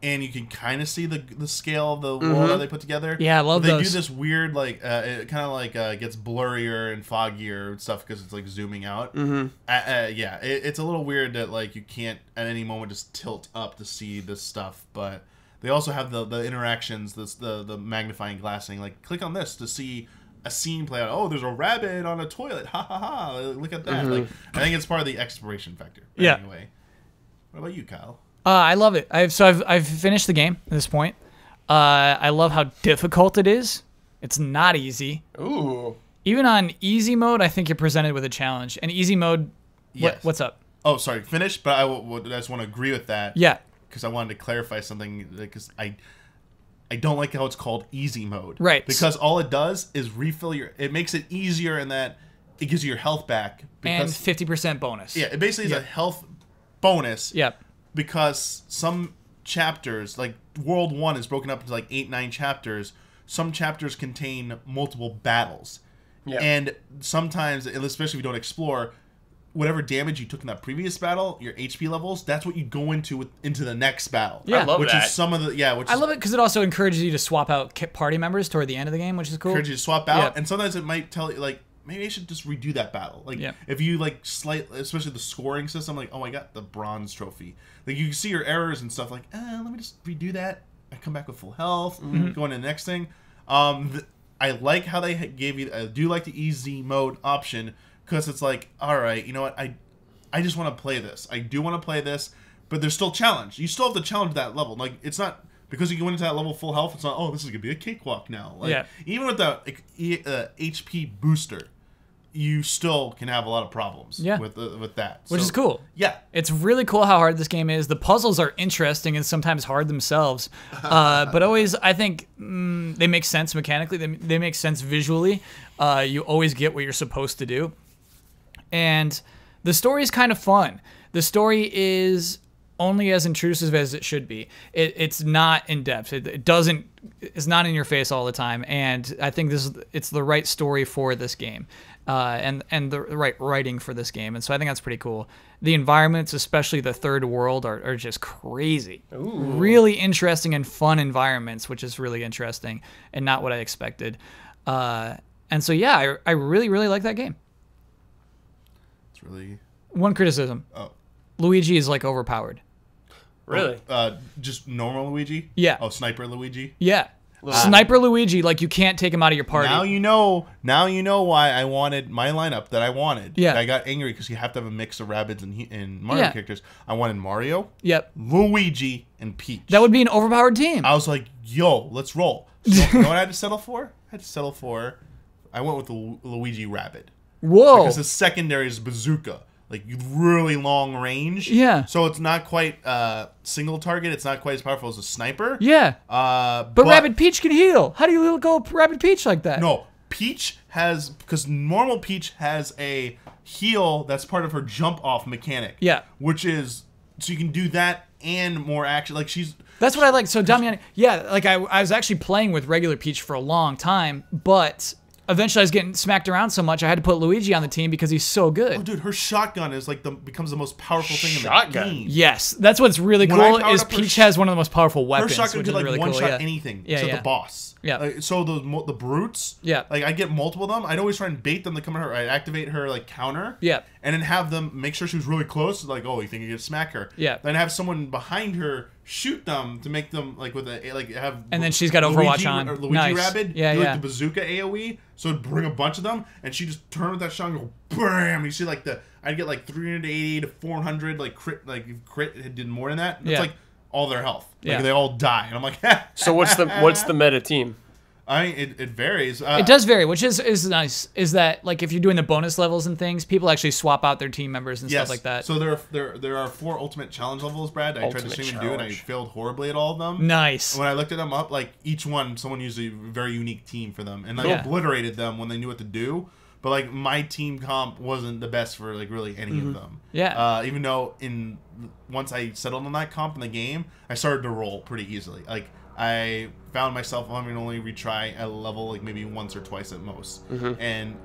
S1: and you can kind of see the scale of the world that they put together.
S2: Yeah, I love
S1: But they
S2: those.
S1: do this weird like it kind of like gets blurrier and foggier and stuff because it's like zooming out. Yeah, it's a little weird that like you can't at any moment just tilt up to see this stuff, but they also have the interactions, the magnifying glass thing. Like click on this to see a scene play out. Oh, there's a rabbit on a toilet. Ha ha ha! Look at that. Like I think it's part of the exploration factor. But
S2: Yeah.
S1: Anyway, what about you, Kyle?
S2: I love it. I've finished the game at this point. I love how difficult it is. It's not easy.
S3: Ooh.
S2: Even on easy mode, I think you're presented with a challenge. And easy mode,
S1: Yes.
S2: what's up?
S1: Oh, sorry, finished. But I just want to agree with that.
S2: Yeah.
S1: Because I wanted to clarify something. Because I don't like how it's called easy mode.
S2: Right.
S1: Because all it does is refill your. It makes it easier in that it gives you your health back.
S2: And
S1: Because
S2: 50% bonus.
S1: yeah, it basically is a health bonus.
S2: Yep.
S1: Because some chapters, like World 1 is broken up into like 8-9 chapters. Some chapters contain multiple battles.
S3: Yeah.
S1: And sometimes, especially if you don't explore, whatever damage you took in that previous battle, your HP levels, that's what you go into the next battle.
S2: Yeah.
S3: I love
S1: which
S3: that.
S1: is some of the
S2: I love it because it also encourages you to swap out party members toward the end of the game, which is cool.
S1: encourage you to swap out,
S2: Yeah.
S1: and sometimes it might tell you like maybe I should just redo that battle. Like
S2: Yeah.
S1: if you like especially the scoring system, like oh I got the bronze trophy. Like you can see your errors and stuff. Like let me just redo that. I come back with full health. Go into the next thing. I like how they gave you. I do like the easy mode option because it's like all right, you know what I just want to play this. I do want to play this, but there's still challenge. You still have to challenge that level. Like it's not. Because you go into that level full health, it's not, oh, this is going to be a cakewalk now. Like,
S2: Yeah.
S1: even with the HP booster, you still can have a lot of problems with that.
S2: Which is cool.
S1: Yeah.
S2: It's really cool how hard this game is. The puzzles are interesting and sometimes hard themselves. But always, I think they make sense mechanically. They make sense visually. You always get what you're supposed to do. And the story is kind of fun. The story is only as intrusive as it should be. It's not in depth. It's not in your face all the time. And I think it's the right story for this game, and the right writing for this game. And so I think that's pretty cool. The environments, especially the third world, are just crazy.
S3: Ooh.
S2: Really interesting and fun environments, which is really interesting and not what I expected. And so yeah, I really really like that game.
S1: It's really.
S2: One criticism:
S1: Oh.
S2: Luigi is like overpowered.
S3: Really?
S1: Just normal Luigi?
S2: Yeah.
S1: Oh, Sniper Luigi?
S2: Yeah. Sniper Luigi, like you can't take him out of your party.
S1: Now you know why I wanted my lineup that I wanted.
S2: Yeah.
S1: I got angry because you have to have a mix of Rabbids and Mario
S2: Yeah.
S1: characters. I wanted Mario,
S2: Yep.
S1: Luigi, and Peach.
S2: That would be an overpowered team.
S1: I was like, yo, let's roll. So, you know what I had to settle for? I went with the Luigi Rabbid.
S2: Whoa.
S1: Because the secondary is bazooka. Like, really long range.
S2: Yeah.
S1: So it's not quite single target. It's not quite as powerful as a sniper.
S2: Yeah.
S1: But
S2: Rabbid Peach can heal. How do you go Rabbid Peach like that?
S1: No, Peach has... Because normal Peach has a heal that's part of her jump-off mechanic.
S2: Yeah.
S1: Which is... So you can do that and more action. Like, she's...
S2: That's what I like. So Damiani, yeah, like I was actually playing with regular Peach for a long time, but eventually I was getting smacked around so much I had to put Luigi on the team because he's so good.
S1: Oh, dude, her shotgun is like becomes the most powerful thing in the
S3: Shotgun?
S1: game.
S2: Yes, that's what's really
S1: When I
S2: cool
S1: powered
S2: is
S1: up her
S2: Peach has one of the most powerful
S1: Her
S2: weapons,
S1: shotgun
S2: which
S1: could
S2: is
S1: like
S2: really
S1: one
S2: cool.
S1: shot
S2: Yeah.
S1: anything
S2: Yeah,
S1: to
S2: yeah.
S1: the boss.
S2: Yeah.
S1: So the brutes.
S2: Yeah.
S1: Like I get multiple of them. I'd always try and bait them to come at her. I'd activate her like counter.
S2: Yeah.
S1: And then have them make sure she was really close. Like, oh, you think you're gonna smack her?
S2: Yeah.
S1: Then have someone behind her shoot them to make them like with a like have.
S2: And then she's got Overwatch on.
S1: Or Luigi
S2: Nice.
S1: Rabbid.
S2: Yeah,
S1: do,
S2: yeah.
S1: Like the bazooka AOE. So it'd bring a bunch of them, and she just turn with that shot and go bam. You see like I'd get like 380 to 400 like crit it did more than that. That's
S2: Yeah.
S1: like all their health. Like
S2: Yeah.
S1: they all die, and I'm like,
S3: So what's the meta team?
S1: I mean, it varies.
S2: It does vary, which is nice. Is that like if you're doing the bonus levels and things, people actually swap out their team members and stuff like that.
S1: So there are 4 ultimate challenge levels, Brad. I tried to stream and do, and I failed horribly at all of them.
S2: Nice.
S1: When I looked at them up, like each one, someone used a very unique team for them, and like obliterated them when they knew what to do. But like my team comp wasn't the best for like really any of them.
S2: Yeah.
S1: Even though once I settled on that comp in the game, I started to roll pretty easily. Like I found myself having to only retry a level like maybe once or twice at most. And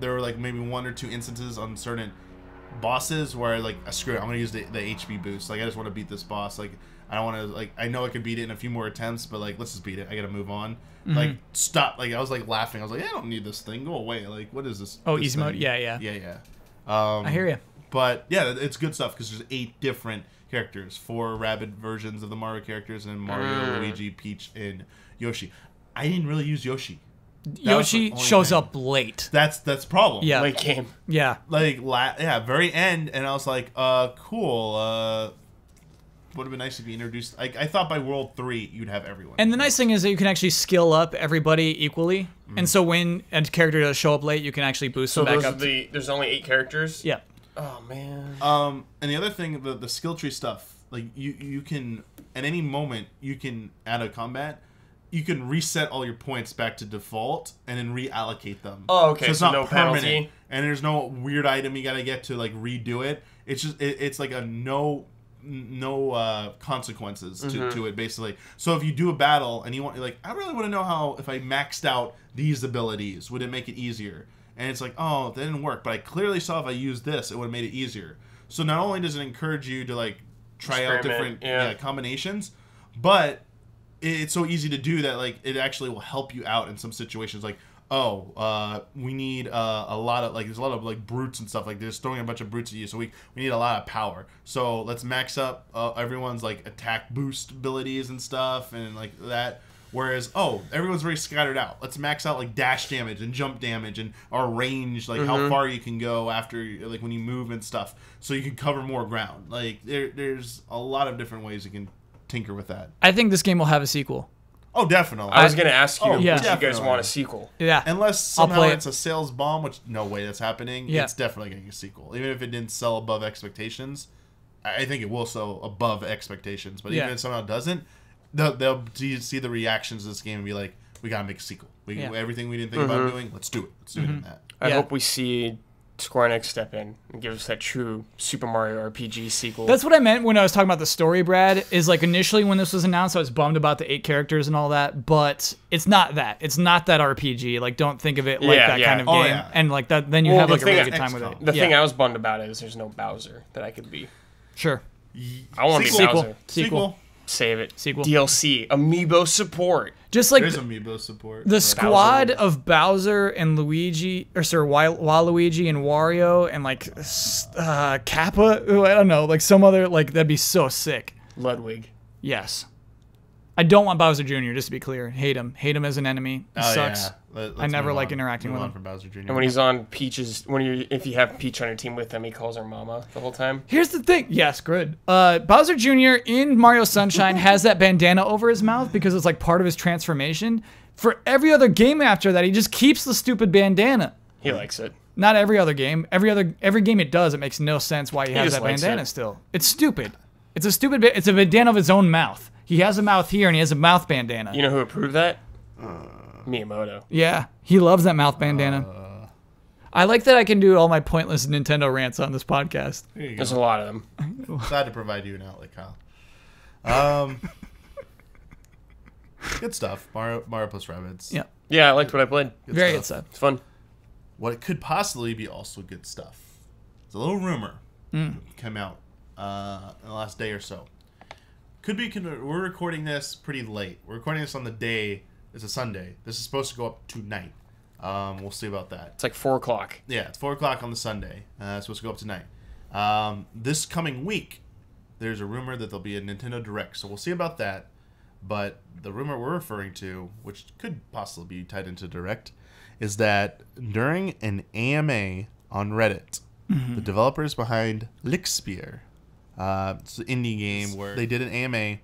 S1: there were like maybe 1 or 2 instances on certain bosses where like screw it, I'm gonna use the HP boost. Like I just want to beat this boss. Like I don't want to like I know I could beat it in a few more attempts, but like let's just beat it. I gotta move on. Like stop. Like I was like laughing. I was like, I don't need this thing. Go away. Like what is this?
S2: Oh,
S1: this
S2: easy
S1: thing?
S2: mode. Yeah.
S1: I
S2: hear you.
S1: But yeah, it's good stuff because there's 8 different characters, 4 Rabbid versions of the Mario characters, and Mario, Luigi, Peach, and Yoshi. I didn't really use Yoshi.
S2: Yoshi shows up late.
S1: That's the problem.
S2: Yeah.
S3: Late game.
S2: Yeah.
S1: Like very end, and I was like, cool. Would have been nice if you introduced. I thought by World 3 you'd have everyone.
S2: And the nice thing is that you can actually skill up everybody equally, and so when a character does show up late, you can actually boost them back up.
S3: There's only 8 characters.
S2: Yeah.
S3: Oh man.
S1: And the other thing, the skill tree stuff, like you can at any moment you can add a combat, you can reset all your points back to default and then reallocate them.
S3: Oh, okay.
S1: So it's
S3: so
S1: not
S3: no
S1: permanent,
S3: penalty.
S1: and there's no weird item you gotta get to like redo it. It's just it's like a no consequences to it basically. So if you do a battle and you want like I really want to know how if I maxed out these abilities would it make it easier. And it's like, oh, that didn't work. But I clearly saw if I used this, it would have made it easier. So not only does it encourage you to like try out different combinations, but it's so easy to do that like it actually will help you out in some situations. Like, we need a lot of like there's a lot of like brutes and stuff. Like they're just throwing a bunch of brutes at you, so we need a lot of power. So let's max up everyone's like attack boost abilities and stuff and like that. Whereas, everyone's very scattered out. Let's max out like dash damage and jump damage and our range, like how far you can go after, like when you move and stuff, so you can cover more ground. Like there's a lot of different ways you can tinker with that.
S2: I think this game will have a sequel.
S1: Oh, definitely.
S3: I was gonna ask you,
S2: yeah.
S3: would you guys
S1: Definitely.
S3: want a sequel?
S2: Yeah.
S1: Unless somehow
S2: play it.
S1: it's a sales bomb, which no way that's happening.
S2: Yeah.
S1: It's definitely getting a sequel, even if it didn't sell above expectations. I think it will sell above expectations, but even if somehow it doesn't. They'll see the reactions to this game and be like, we gotta make a sequel. Everything we didn't think about doing, let's do it. Let's do it in that.
S3: I hope we see Square Enix step in and give us that true Super Mario RPG sequel.
S2: That's what I meant when I was talking about the story, Brad, is like initially when this was announced, I was bummed about the 8 characters and all that, but it's not that. It's not that RPG. Like, don't think of it like that kind of game.
S1: Yeah.
S2: And like that, then you have like a really good time with it.
S3: The thing I was bummed about is there's no Bowser that I could be.
S2: Sure.
S3: I want to be Bowser.
S2: Sequel.
S3: Save it.
S2: Sequel.
S3: DLC. Amiibo support.
S2: Just like
S1: There's amiibo support.
S2: the squad of Bowser and Luigi, or sorry, Waluigi and Wario and like Kappa. I don't know, like some other like that'd be so sick.
S3: Ludwig.
S2: Yes. I don't want Bowser Jr. Just to be clear. Hate him as an enemy. He sucks.
S1: Yeah.
S2: I never like interacting with him.
S1: For Bowser Jr.
S3: And when he's on Peach's, if you have Peach on your team with him, he calls her Mama the whole time.
S2: Here's the thing. Yes, good. Bowser Jr. in Mario Sunshine has that bandana over his mouth because it's like part of his transformation. For every other game after that, he just keeps the stupid bandana.
S3: He likes it.
S2: Not every other game. Every game it does, it makes no sense why he has
S3: just
S2: that
S3: likes
S2: bandana
S3: it.
S2: still. It's stupid. It's a bandana of his own mouth. He has a mouth here and he has a mouth bandana.
S3: You know who approved that? Miyamoto.
S2: Yeah, he loves that mouth bandana. I like that I can do all my pointless Nintendo rants on this podcast.
S1: There you
S3: There's
S1: go.
S3: a lot of them.
S1: Glad to provide you an outlet, Kyle. Good stuff. Mario plus Rabbids.
S2: Yeah,
S3: Yeah, I liked what I played.
S2: very good stuff.
S3: It's fun.
S1: What could possibly be also good stuff. It's a little rumor come out in the last day or so. Could be. We're recording this pretty late. We're recording this on the day. It's a Sunday. This is supposed to go up tonight. We'll see about that.
S3: It's like 4 o'clock.
S1: Yeah, it's 4 o'clock on the Sunday. It's supposed to go up tonight. This coming week, there's a rumor that there'll be a Nintendo Direct. So we'll see about that. But the rumor we're referring to, which could possibly be tied into Direct, is that during an AMA on Reddit, the developers behind Lickspear, it's an indie game where they did an AMA.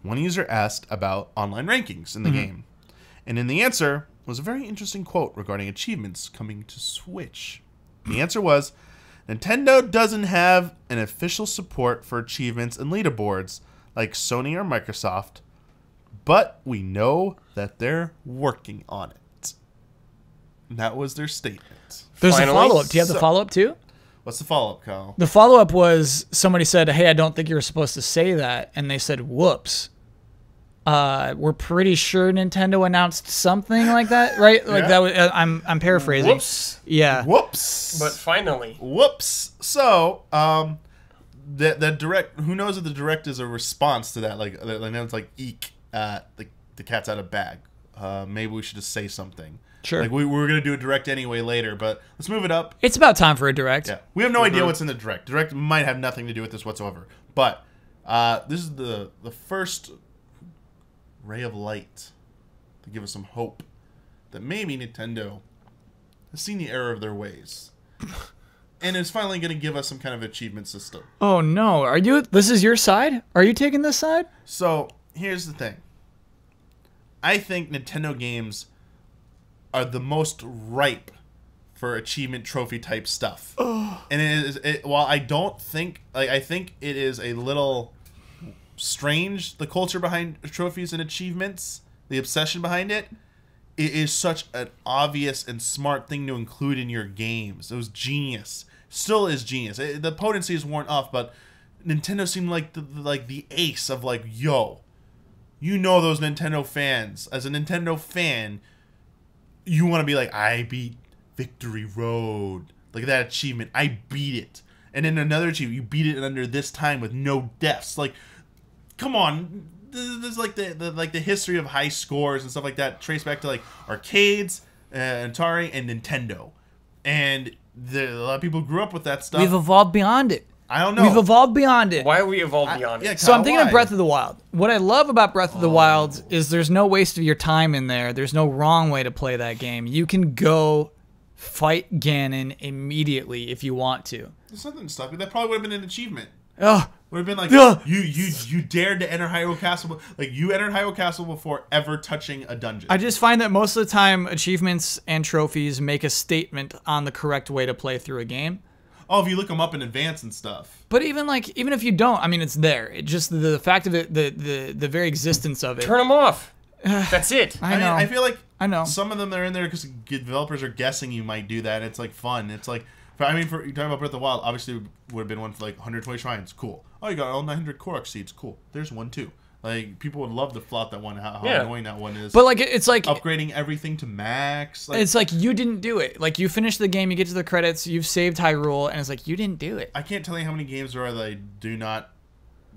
S1: One user asked about online rankings in the game. And in the answer was a very interesting quote regarding achievements coming to Switch. The answer was, Nintendo doesn't have an official support for achievements and leaderboards like Sony or Microsoft, but we know that they're working on it. And that was their statement.
S2: There's
S3: Finally.
S2: a follow-up. Do you have the follow-up too?
S1: What's the follow-up, Kyle?
S2: The follow-up was somebody said, "Hey, I don't think you were supposed to say that," and they said, "Whoops." We're pretty sure Nintendo announced something like that, right? Like
S1: Yeah.
S2: that was. I'm paraphrasing.
S3: Whoops.
S2: Yeah.
S1: Whoops.
S3: But finally.
S1: Whoops. So, the direct. Who knows if the direct is a response to that? Like it's like eek. The cat's out of bag. Maybe we should just say something.
S2: Sure.
S1: Like we were gonna do a direct anyway later, but let's move it up.
S2: It's about time for a direct.
S1: Yeah, we have no idea what's in the direct. Direct might have nothing to do with this whatsoever. But this is the first ray of light to give us some hope that maybe Nintendo has seen the error of their ways and is finally going to give us some kind of achievement system.
S2: Oh no, are you? This is your side? Are you taking this side?
S1: So here's the thing. I think Nintendo games are the most ripe for achievement trophy type stuff. And while I don't think, like, I think it is a little strange, the culture behind trophies and achievements, the obsession behind it, it is such an obvious and smart thing to include in your games. It was genius. Still is genius. The potency is worn off, but Nintendo seemed like the ace of like, yo, you know those Nintendo fans. As a Nintendo fan, you want to be like, I beat Victory Road. Look at that achievement. I beat it. And then another achievement, you beat it under this time with no deaths. Like, come on. This is like the history of high scores and stuff like that. Trace back to like arcades, Atari, and Nintendo. And a lot of people grew up with that stuff.
S2: We've evolved beyond it.
S1: I don't know.
S2: We've evolved beyond it.
S3: Why are we evolved beyond
S1: yeah,
S3: it?
S2: So I'm
S1: Kyle,
S2: thinking of
S1: why?
S2: Breath of the Wild. What I love about Breath of the Wild is there's no waste of your time in there. There's no wrong way to play that game. You can go fight Ganon immediately if you want to.
S1: There's nothing to stop you. That probably would have been an achievement.
S2: Oh,
S1: Would have been like,
S2: Ugh.
S1: you dared to enter Hyrule Castle. Like, you entered Hyrule Castle before ever touching a dungeon.
S2: I just find that most of the time achievements and trophies make a statement on the correct way to play through a game.
S1: Oh, if you look them up in advance and stuff.
S2: But even if you don't, I mean, it's there. It just the fact of it, the very existence of it.
S3: Turn them off. That's it.
S2: I know.
S1: I feel like
S2: I know.
S1: some of them are in there because developers are guessing you might do that. It's like fun. It's like, I mean, for you talking about Breath of the Wild, obviously it would have been one for like 120 shrines. Cool. Oh, you got all 900 Korok seeds. Cool. There's one too. Like, people would love to flout that one. How annoying that one is.
S2: But like it's like
S1: upgrading everything to max. Like,
S2: it's like you didn't do it. Like you finish the game, you get to the credits, you've saved Hyrule, and it's like you didn't do it.
S1: I can't tell you how many games there are that I do not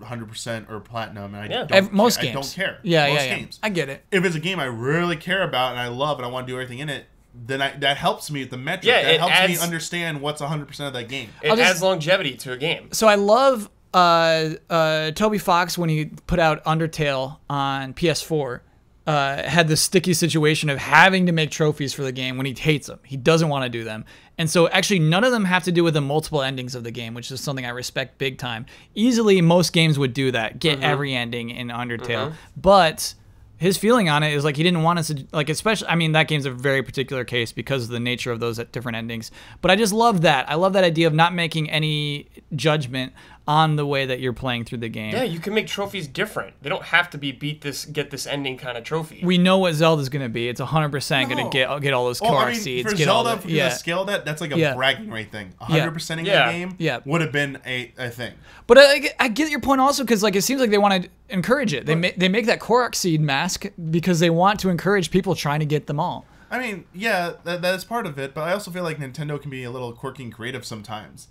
S1: 100% or platinum. And I
S3: Yeah.
S1: don't
S2: Most
S1: care.
S2: games.
S1: I don't care.
S2: Yeah,
S1: Most
S2: yeah.
S1: games.
S2: I get it.
S1: If it's a game I really care about and I love and I want to do everything in it, then that helps me with the metric.
S3: Yeah,
S1: that
S3: it
S1: helps me
S3: adds-
S1: understand what's 100% of that game.
S3: It adds longevity to a game.
S2: So I love Toby Fox when he put out Undertale on PS4. Had this sticky situation of having to make trophies for the game when he hates them. He doesn't want to do them. And so actually none of them have to do with the multiple endings of the game, which is something I respect big time. Easily most games would do that, get every ending in Undertale. But his feeling on it is like he didn't want us to, like, especially, I mean, that game's a very particular case because of the nature of those different endings. But I just love that. I love that idea of not making any judgment on the way that you're playing through the game.
S3: Yeah, you can make trophies different. They don't have to be get this ending kind of trophy.
S2: We know what Zelda's going to be. It's 100% going to get all those Korok seeds.
S1: For
S2: get
S1: Zelda,
S2: all
S1: if
S2: the,
S1: you're gonna scale that's like a bragging right thing. 100%ing the game would have been a thing.
S2: But I get your point also because like it seems like they want to encourage it. They make that Korok seed mask because they want to encourage people trying to get them all.
S1: I mean, yeah, that is part of it, but I also feel like Nintendo can be a little quirky and creative sometimes.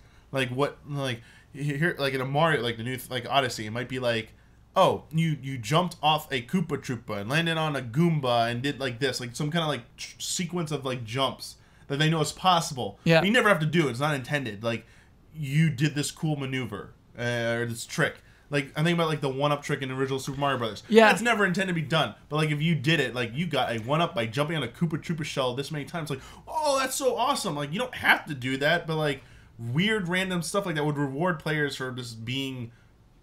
S1: Here, like in a Mario, like the new like Odyssey, it might be like, oh, you jumped off a Koopa Troopa and landed on a Goomba and did like this, like some kind of like sequence of like jumps that they know is possible.
S2: Yeah,
S1: you never have to do it; it's not intended. Like, you did this cool maneuver or this trick. Like, I think about like the one-up trick in the original Super Mario Brothers.
S2: Yeah,
S1: it's never intended to be done. But like, if you did it, like you got a one-up by jumping on a Koopa Troopa shell this many times. Like, oh, that's so awesome! Like, you don't have to do that, but like, weird random stuff like that would reward players for just being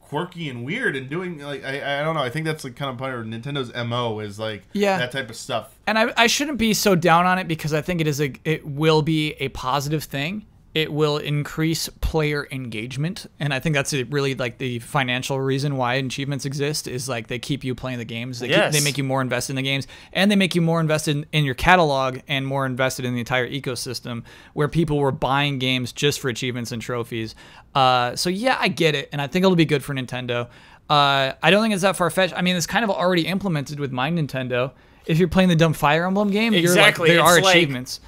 S1: quirky and weird and doing like I don't know. I think that's like kind of part of Nintendo's MO is like that type of stuff.
S2: And I shouldn't be so down on it because I think it will be a positive thing. It will increase player engagement, and I think that's really like the financial reason why achievements exist is like they keep you playing the games. They make you more invested in the games, and they make you more invested in your catalog and more invested in the entire ecosystem where people were buying games just for achievements and trophies. So yeah, I get it, and I think it'll be good for Nintendo. I don't think it's that far-fetched. I mean, it's kind of already implemented with my Nintendo. If you're playing the dumb Fire Emblem game,
S3: exactly.
S2: There are achievements.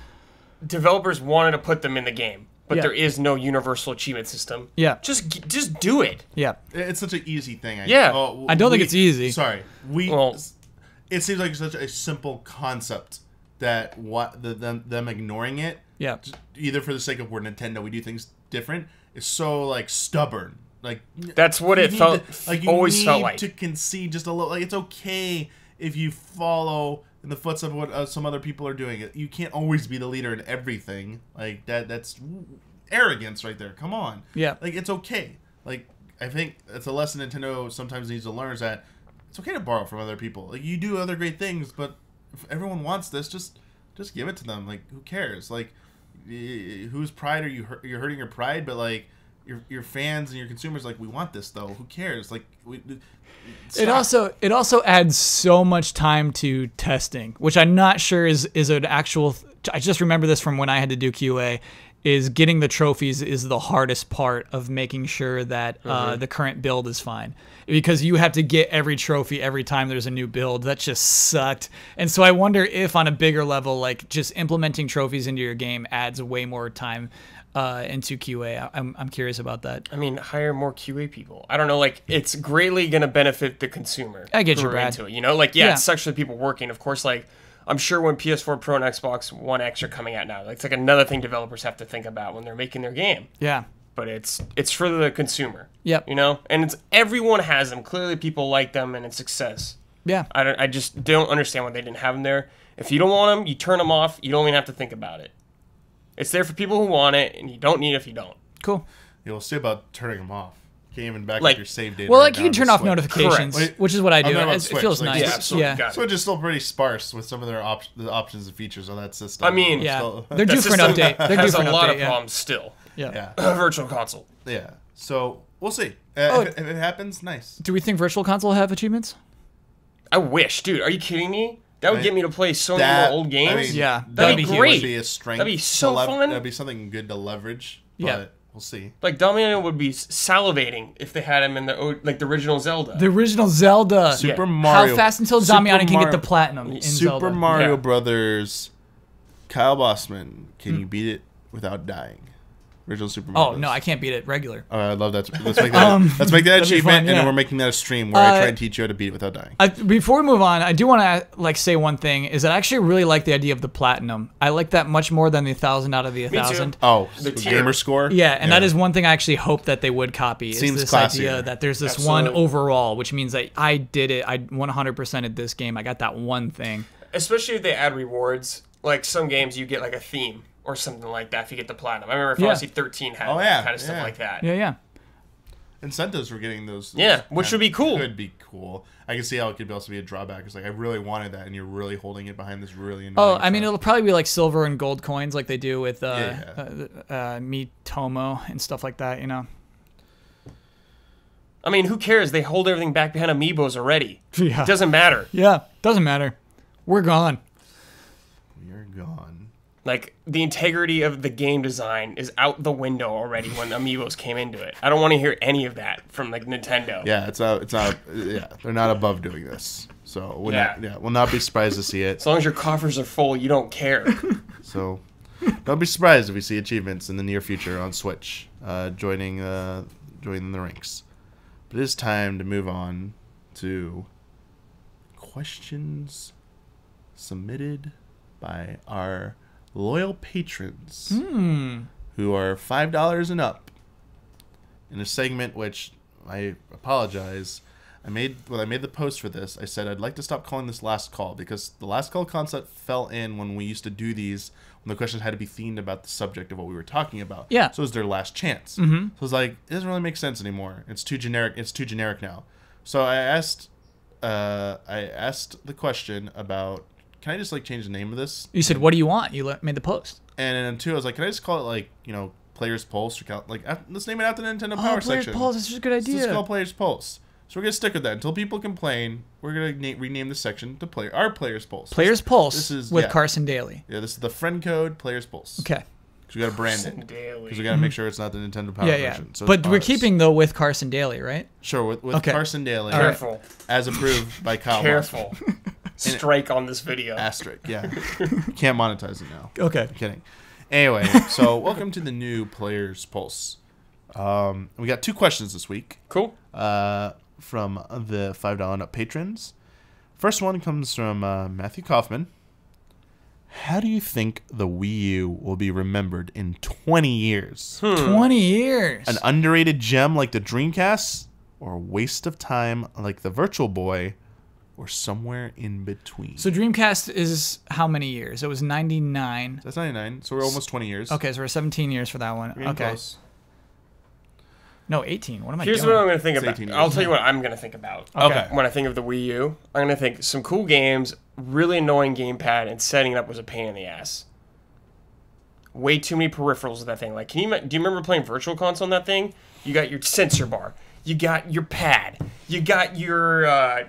S3: Developers wanted to put them in the game. But there is no universal achievement system.
S2: Yeah.
S3: Just do it.
S2: Yeah.
S1: It's such an easy thing.
S2: I don't think it's easy.
S1: Sorry. It seems like such a simple concept that them ignoring it.
S2: Yeah.
S1: Either for the sake of we're Nintendo, we do things different. Is so like stubborn. Like
S3: that's what it felt.
S1: You
S3: always felt like
S1: to concede just a little. Like it's okay if you follow in the footsteps of what some other people are doing. You can't always be the leader in everything. Like that's arrogance right there. Come on.
S2: Yeah.
S1: Like it's okay. Like I think it's a lesson Nintendo sometimes needs to learn is that it's okay to borrow from other people. Like you do other great things, but if everyone wants this, just give it to them. Like who cares? Like whose pride are you're hurting your pride, but like your fans and your consumers like we want this though. Who cares? Like
S2: it also adds so much time to testing, which I'm not sure is an actual. I just remember this from when I had to do QA. Is getting the trophies is the hardest part of making sure that the current build is fine, because you have to get every trophy every time there's a new build. That just sucked. And so I wonder if on a bigger level, like just implementing trophies into your game adds way more time into QA. I'm curious about that.
S3: I mean, hire more QA people. I don't know, like it's greatly going to benefit the consumer.
S2: I get you, Brad.
S3: Into it, you know, like it sucks for the people working. Of course, like I'm sure when PS4 Pro and Xbox One X are coming out now, it's like another thing developers have to think about when they're making their game.
S2: Yeah.
S3: But it's for the consumer.
S2: Yep.
S3: You know, and everyone has them. Clearly, people like them, and it's success.
S2: Yeah.
S3: I just don't understand why they didn't have them there. If you don't want them, you turn them off. You don't even have to think about it. It's there for people who want it, and you don't need it if you don't.
S2: Cool.
S1: You'll see about turning them off. You can't even back up your save data.
S2: Well, like you can turn off notifications, which is what I do. It
S1: Switch.
S2: feels
S1: like,
S2: nice.
S1: Yeah. Switch is still pretty sparse with some of their the options and features on that system.
S3: I mean,
S2: they're due for an update. They're due for an update.
S3: Has a lot of problems still.
S2: Yeah.
S3: Virtual console.
S1: Yeah. So we'll see. If it happens, nice.
S2: Do we think Virtual Console will have achievements?
S3: I wish, dude. Are you kidding me? That would get me to play so many more old games. That'd be great.
S1: Would be a strength.
S3: That'd be so fun.
S1: That'd be something good to leverage. But we'll see.
S3: Like Damiani would be salivating if they had him in the original Zelda.
S2: The original Zelda.
S1: Super Mario.
S2: How fast until Damiani can get the platinum in Zelda?
S1: Super Mario Brothers. Kyle Bosman. Can you beat it without dying? Original Super Mario.
S2: Oh no, I can't beat it regular.
S1: I love that. Let's make that. Let's make that achievement,
S2: fun,
S1: and then we're making that a stream where I try and teach you how to beat it without dying.
S2: Before we move on, I do want to say one thing: is that I actually really like the idea of the platinum. I like that much more than the 1,000 out of the 1,000.
S1: Oh, the gamer score.
S2: Yeah, and that is one thing I actually hope that they would copy.
S1: Seems
S2: this
S1: classier.
S2: idea that there's this one overall, which means that I did it. I 100%ed this game. I got that one thing.
S3: Especially if they add rewards. Like some games, you get like a theme or something like that if you get the platinum. I remember Final Fantasy 13 had kind of stuff like that.
S2: Yeah.
S1: Incentives for getting those.
S3: Which would be cool.
S1: Could be cool. I can see how it could also be a drawback. It's like I really wanted that, and you're really holding it behind this really annoying.
S2: Oh, I mean, it'll probably be like silver and gold coins, like they do with Miitomo and stuff like that. You know.
S3: I mean, who cares? They hold everything back behind amiibos already.
S2: Yeah.
S3: It doesn't matter.
S2: Yeah, doesn't matter. We're gone.
S1: We're gone.
S3: Like, the integrity of the game design is out the window already when amiibos came into it. I don't want to hear any of that from, like, Nintendo.
S1: Yeah, it's not, they're not above doing this. So, we'll not be surprised to see it.
S3: As long as your coffers are full, you don't care.
S1: So, don't be surprised if we see achievements in the near future on Switch, joining the ranks. But it is time to move on to questions submitted by our loyal patrons who are $5 and up in a segment which I apologize, I made the post for this. I said I'd like to stop calling this last call because the last call concept fell in when we used to do these when the questions had to be themed about the subject of what we were talking about.
S2: Yeah.
S1: So it was their last chance. Mm-hmm. So it was like, it doesn't really make sense anymore. It's too generic. It's too generic now. So I asked the question about, can I just like change the name of this?
S2: You said, what do you want? You made the post.
S1: And then two, I was like, can I just call it like, Players Pulse, or like let's name it after the Nintendo Power
S2: Players
S1: section.
S2: Pulse, that's just a good idea.
S1: So let's call it Players Pulse. So we're gonna stick with that until people complain. We're gonna rename the section to our Players Pulse.
S2: Players Pulse.
S1: This is
S2: with Carson Daly.
S1: Yeah, this is the friend code Players Pulse.
S2: Okay.
S1: Because we gotta brand it. Because we gotta make sure it's not the Nintendo Power version. So
S2: but we're keeping though with Carson Daly, right?
S1: Sure, with Carson Daly.
S3: Careful.
S1: As approved by Kyle.
S3: Careful. Strike on this video.
S1: Asterisk. Yeah. Can't monetize it now.
S2: Okay.
S1: I'm kidding. Anyway, so welcome to the new Players Pulse. We got 2 questions this week.
S3: Cool.
S1: From the $5 and up patrons. First one comes from Matthew Kaufman. How do you think the Wii U will be remembered in 20 years?
S2: 20 years.
S1: An underrated gem like the Dreamcast, or a waste of time like the Virtual Boy, or somewhere in between?
S2: So Dreamcast is how many years? It was 99.
S1: That's 99, so we're almost 20 years.
S2: Okay, so we're 17 years for that one. Okay.
S1: Close.
S2: No, 18. What am I
S3: Here's
S2: doing?
S3: what I'm going to think
S1: It's
S3: about.
S1: 18 years.
S3: I'll tell you what I'm going to think about.
S1: Okay.
S3: When I think of the Wii U, I'm going to think some cool games, really annoying gamepad, and setting it up was a pain in the ass. Way too many peripherals with that thing. Like, do you remember playing Virtual Console on that thing? You got your sensor bar. You got your pad. You got your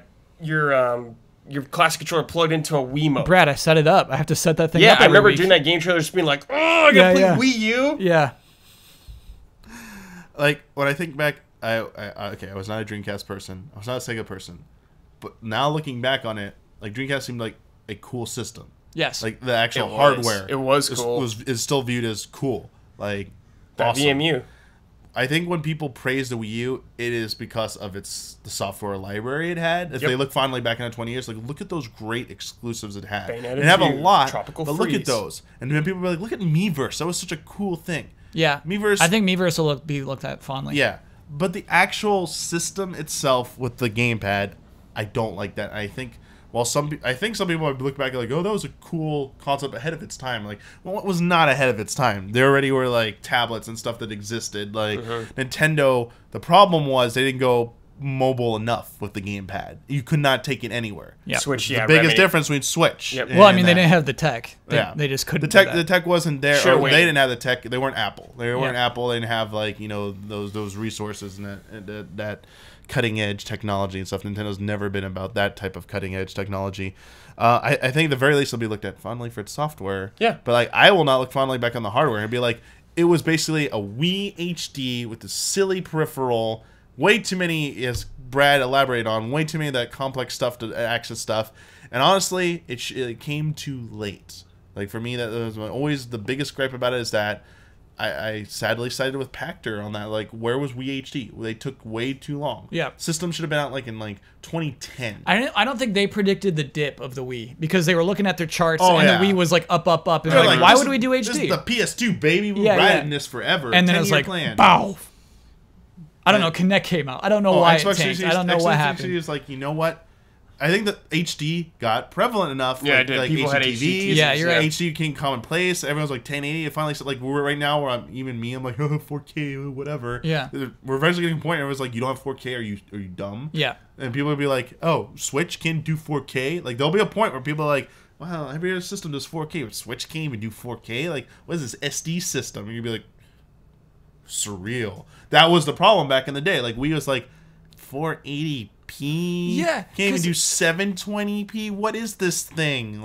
S3: classic controller plugged into a Wiimote.
S2: Brad, I set it up. I have to set that thing
S3: Yeah,
S2: up.
S3: I remember
S2: week.
S3: doing that game trailer just being like, oh, I gotta play Wii U.
S2: Yeah.
S1: Like, when I think back, I was not a Dreamcast person. I was not a Sega person. But now looking back on it, like, Dreamcast seemed like a cool system.
S2: Yes.
S1: Like, the actual
S3: It was.
S1: hardware.
S3: It was cool.
S1: Is still viewed as cool. Like,
S3: That
S1: awesome.
S3: VMU.
S1: I think when people praise the Wii U, it is because of the software library it had. If they look fondly back in 20 years, like, look at those great exclusives it had.
S3: Bayonetta
S1: It have a
S3: 2,
S1: lot,
S3: Tropical
S1: but look at
S3: Freeze.
S1: those. And then people were like, look at Miiverse. That was such a cool thing.
S2: Yeah.
S1: Miiverse.
S2: I think Miiverse will be looked at fondly.
S1: Yeah. But the actual system itself with the gamepad, I don't like that. I think some people would look back and like, oh, that was a cool concept ahead of its time. Like, well, it was not ahead of its time. There already were like tablets and stuff that existed. Like Nintendo, the problem was they didn't go mobile enough with the gamepad. You could not take it anywhere.
S2: Yeah.
S3: Switch,
S1: The biggest difference between Switch.
S3: Yep.
S2: Well, I mean, they didn't have the tech.
S1: Yeah.
S2: They just couldn't.
S1: The tech wasn't there.
S3: Sure,
S1: Or
S3: wait.
S1: they didn't have the tech. They weren't Apple. They weren't
S2: Yeah.
S1: Apple. They didn't have like those resources and that cutting edge technology and stuff. Nintendo's never been about that type of cutting edge technology. I think at the very least it'll be looked at fondly for its software.
S3: Yeah.
S1: But like I will not look fondly back on the hardware and be like, it was basically a Wii HD with the silly peripheral. Way too many, as Brad elaborated on, way too many of that complex stuff to access stuff. And honestly, it came too late. Like, for me, that was always the biggest gripe about it is that I sadly sided with Pactor on that. Like, where was Wii HD? They took way too long.
S2: Yeah.
S1: System should have been out, like, in, 2010.
S2: I don't think they predicted the dip of the Wii because they were looking at their charts
S1: Oh,
S2: and
S1: yeah.
S2: the Wii was like up. And
S1: They're
S2: they're like, why
S1: this
S2: would we do HD?
S1: This is the PS2, baby. We're
S2: Yeah, yeah.
S1: riding this forever.
S2: And then it was
S1: 10-year
S2: like,
S1: plan.
S2: bow. I don't know. Kinect came out. I don't know why it tanked. I don't know what happened.
S1: Xbox is like, you know what? I think that HD got prevalent enough.
S3: Yeah,
S1: like,
S3: it did.
S1: like
S3: People had
S1: HDTVs.
S3: HDTVs.
S2: Yeah, you're right.
S1: HD became commonplace. Everyone's like 1080. It finally, like, we're right now where I'm like, oh, 4K, whatever.
S2: Yeah.
S1: We're eventually getting to a point where it was like, you don't have 4K, are you dumb?
S2: Yeah.
S1: And people would be like, oh, Switch can do 4K? Like, there'll be a point where people are like, wow, every other system does 4K, but Switch can't even do 4K? Like, what is this SD system? And you'd be like, surreal. That was the problem back in the day. Like, we was like 480p.
S2: Yeah,
S1: Can't even do 720p. What is this thing?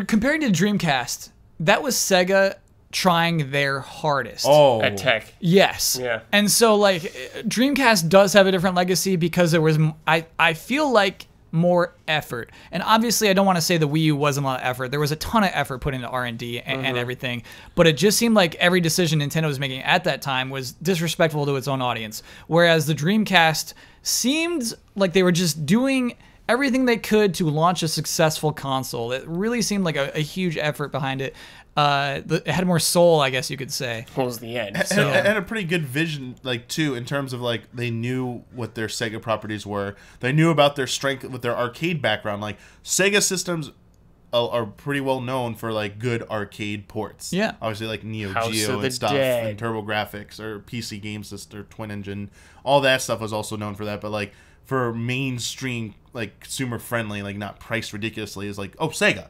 S2: Comparing to Dreamcast, that was Sega trying their hardest.
S3: At tech.
S2: Yes.
S3: Yeah.
S2: And so like Dreamcast does have a different legacy because there was I feel like more effort. And obviously I don't want to say the Wii U wasn't a lot of effort. There was a ton of effort put into R&D and everything. But it just seemed like every decision Nintendo was making at that time was disrespectful to its own audience. Whereas the Dreamcast seemed like they were just doing everything they could to launch a successful console. It really seemed like a huge effort behind it. It had more soul, I guess you could say.
S3: What was the end?
S1: And a pretty good vision, like, too, in terms of, like, they knew what their Sega properties were. They knew about their strength with their arcade background. Like, Sega systems are pretty well known for, like, good arcade ports.
S2: Yeah.
S1: Obviously, like, Neo
S3: House
S1: Geo
S3: of the
S1: and stuff,
S3: Dead.
S1: and TurboGrafx, or PC Game System, or Twin Engine. All that stuff was also known for that. But, like, for mainstream, like, consumer-friendly, like, not priced ridiculously, is like, oh, Sega.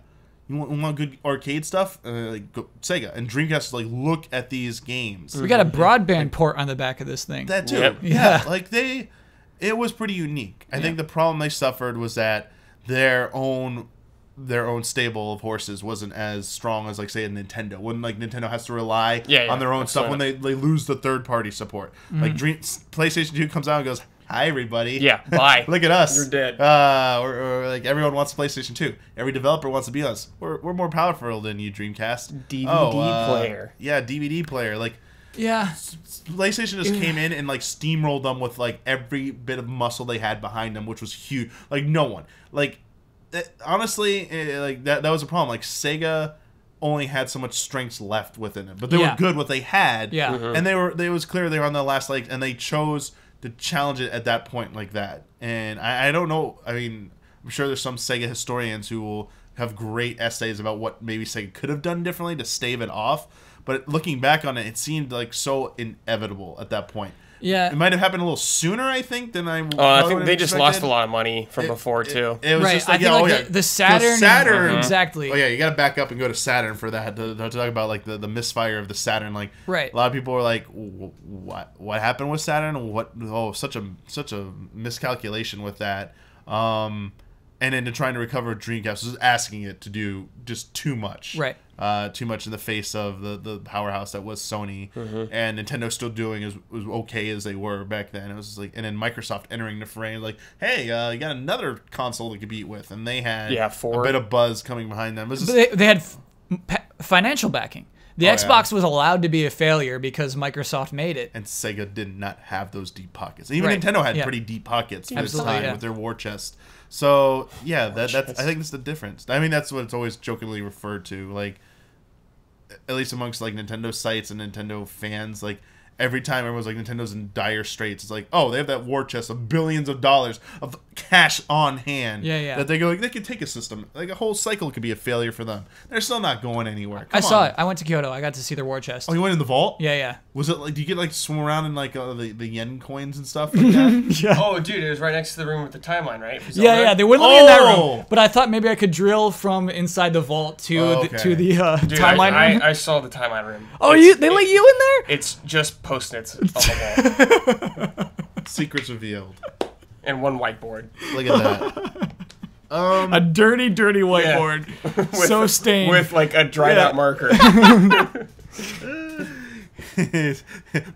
S1: You want good arcade stuff? Like, go Sega. And Dreamcast is like, look at these games.
S2: We got a broadband port on the back of this thing.
S1: That too.
S3: Yep.
S1: Yeah. Like, it was pretty unique. I think the problem they suffered was that their own stable of horses wasn't as strong as, like, say, a Nintendo. When, like, Nintendo has to rely on their own stuff when they lose the third-party support. Like, PlayStation 2 comes out and goes, hi, everybody.
S3: Yeah, bye.
S1: Look at us.
S3: You're dead.
S1: Or like, everyone wants PlayStation 2. Every developer wants to be us. We're more powerful than you, Dreamcast.
S3: DVD player.
S1: Yeah, DVD player. Like,
S2: Yeah.
S1: PlayStation just came in and, like, steamrolled them with, like, every bit of muscle they had behind them, which was huge. Like, no one. Like, honestly, like, that was a problem. Like, Sega only had so much strengths left within it. But they were good what they had.
S2: Yeah.
S1: And it was clear they were on the last leg, and they chose to challenge it at that point like that. And I don't know. I mean, I'm sure there's some Sega historians who will have great essays about what maybe Sega could have done differently to stave it off. But looking back on it, it seemed like so inevitable at that point.
S2: Yeah.
S1: It might have happened a little sooner, I think, than I
S3: I think they just lost a lot of money from before, too.
S1: It was
S2: Right,
S1: just like,
S2: I feel like the Saturn-
S1: Saturn.
S2: Exactly.
S1: Oh, yeah, you got to back up and go to Saturn for that, to talk about, like, the misfire of the Saturn. Like,
S2: Right.
S1: a lot of people were like, what happened with Saturn? Such a miscalculation with that. And then trying to recover Dreamcast was asking it to do just too much.
S2: Right.
S1: Too much in the face of the powerhouse that was Sony, and Nintendo still doing as okay as they were back then. It was just like, and then Microsoft entering the frame, like, hey, you got another console to compete with, and they had a bit of buzz coming behind them. It was just,
S2: They had financial backing. The Xbox was allowed to be a failure because Microsoft made it.
S1: and Sega did not have those deep pockets. Even Nintendo had pretty deep pockets for this time with their war chest. So yeah, that's I think that's the difference. I mean, that's what it's always jokingly referred to, like, at least amongst, like, Nintendo sites and Nintendo fans, like, every time everyone's like, Nintendo's in dire straits, it's like, oh, they have that war chest of billions of dollars of cash on hand.
S2: Yeah.
S1: That they go, like, they could take a system, like, a whole cycle could be a failure for them. They're still not going anywhere.
S2: I saw it. I went to Kyoto. I got to see their war chest.
S1: Oh, you went in the vault?
S2: Yeah.
S1: Was it like, do you get, like, swim around in, like, the yen coins and stuff like that?
S2: Yeah.
S3: Oh, dude, it was right next to the room with the timeline, right?
S2: Yeah. They wouldn't let me in that room, but I thought maybe I could drill from inside the vault to the
S3: Dude,
S2: timeline room.
S3: I saw the timeline room.
S2: Oh, they let you in there?
S3: It's just post-its on the wall.
S1: Secrets revealed.
S3: And one whiteboard.
S1: Look at that.
S2: A dirty whiteboard. So stained.
S3: With, like, a dried-out marker.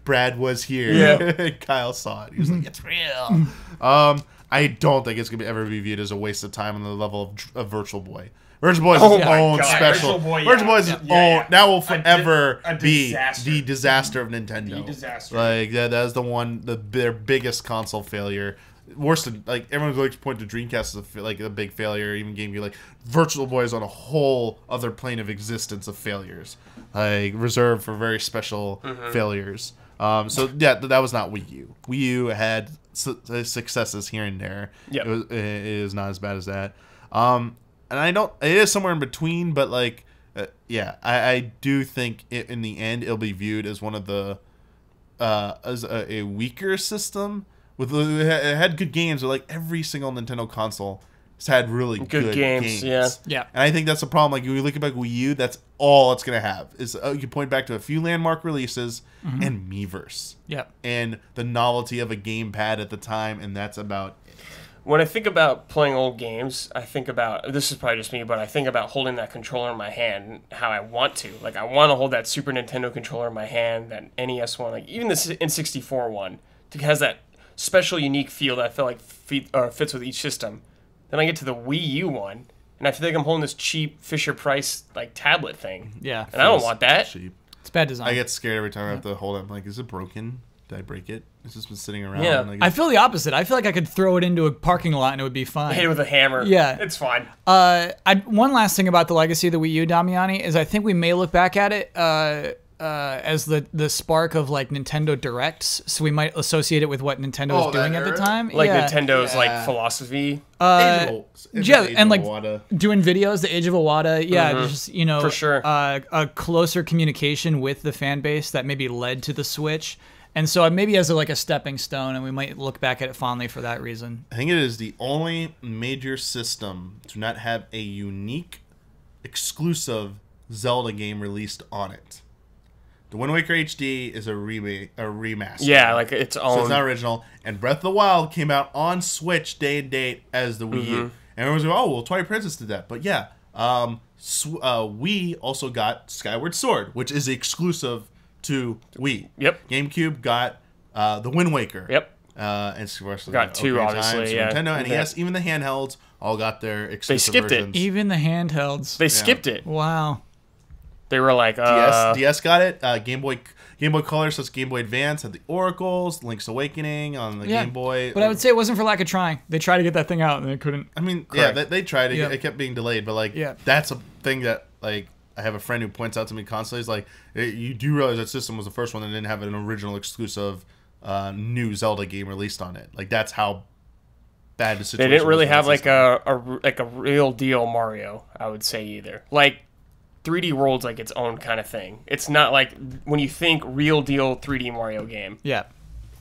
S1: Brad was here.
S3: Yeah.
S1: Kyle saw it. He was like, it's real. I don't think it's going to ever be viewed as a waste of time on the level of Virtual Boy. Virtual Boy is its own special. Virtual Boy is its own. That will forever be the disaster of Nintendo.
S3: The disaster.
S1: Like, that is the one, their biggest console failure. Worse than, like, everyone's going to point to Dreamcast as like a big failure, even GameCube. Like, Virtual Boy is on a whole other plane of existence of failures, like, reserved for very special failures. So yeah, that was not Wii U. Wii U had successes here and there.
S3: Yep.
S1: It is not as bad as that. And it is somewhere in between, but, like, I do think in the end it'll be viewed as one of the as a weaker system. It had good games, but, like, every single Nintendo console has had really good games.
S2: Yeah.
S1: And I think that's the problem. Like, when you look at Wii U, that's all it's going to have. Is you can point back to a few landmark releases and Miiverse.
S2: Yeah.
S1: And the novelty of a gamepad at the time, and that's about it.
S3: When I think about playing old games, I think about, this is probably just me, but I think about holding that controller in my hand and how I want to. Like, I want to hold that Super Nintendo controller in my hand, that NES one, like, even the N64 one. It has that special, unique feel that I feel like fits with each system. Then I get to the Wii U one, and I feel like I'm holding this cheap Fisher-Price, like, tablet thing.
S2: Yeah.
S3: And I don't want that.
S1: Cheap.
S2: It's bad design.
S1: I get scared every time I have to hold it. I'm like, is it broken? Did I break it? It's just been sitting around.
S3: Yeah.
S1: Like,
S2: I feel the opposite. I feel like I could throw it into a parking lot and it would be fine.
S3: Hit it with a hammer.
S2: Yeah.
S3: It's fine.
S2: One last thing about the legacy of the Wii U, Damiani, is I think we may look back at it as the spark of like Nintendo Directs. So we might associate it with what Nintendo was doing at the time.
S3: Like
S2: yeah.
S3: Nintendo's like philosophy.
S2: And like doing videos, the Age of Iwata, just
S3: For sure.
S2: a closer communication with the fan base that maybe led to the Switch, and so maybe as like a stepping stone, and we might look back at it fondly for that reason.
S1: I think it is the only major system to not have a unique, exclusive Zelda game released on it. The Wind Waker HD is a remaster.
S3: Yeah, like its own.
S1: So it's not original. And Breath of the Wild came out on Switch day and date as the Wii U. And everyone's like, oh, well, Twilight Princess did that. But yeah, Wii also got Skyward Sword, which is exclusive to Wii.
S3: Yep.
S1: GameCube got the Wind Waker.
S3: Yep.
S1: And of course,
S3: got two, obviously. Yeah.
S1: Nintendo, NES, even the handhelds all got their exclusive
S3: skipped it.
S1: versions.
S2: Even the handhelds.
S3: They skipped it.
S2: Wow.
S3: They were like,
S1: DS got it. Game Boy Color, so it's Game Boy Advance, had the Oracles, Link's Awakening on the Game Boy.
S2: But I would say it wasn't for lack of trying. They tried to get that thing out and they couldn't.
S1: I mean,
S3: Correct.
S1: yeah, they tried.
S2: Yeah.
S1: It kept being delayed, but like, that's a thing that like I have a friend who points out to me constantly. Is like, you do realize that system was the first one that didn't have an original exclusive new Zelda game released on it. Like that's how bad the situation.
S3: They didn't really
S1: was
S3: have
S1: with
S3: like a real deal Mario, I would say either. Like 3D World's like its own kind of thing. It's not like when you think real deal 3D Mario game.
S2: Yeah.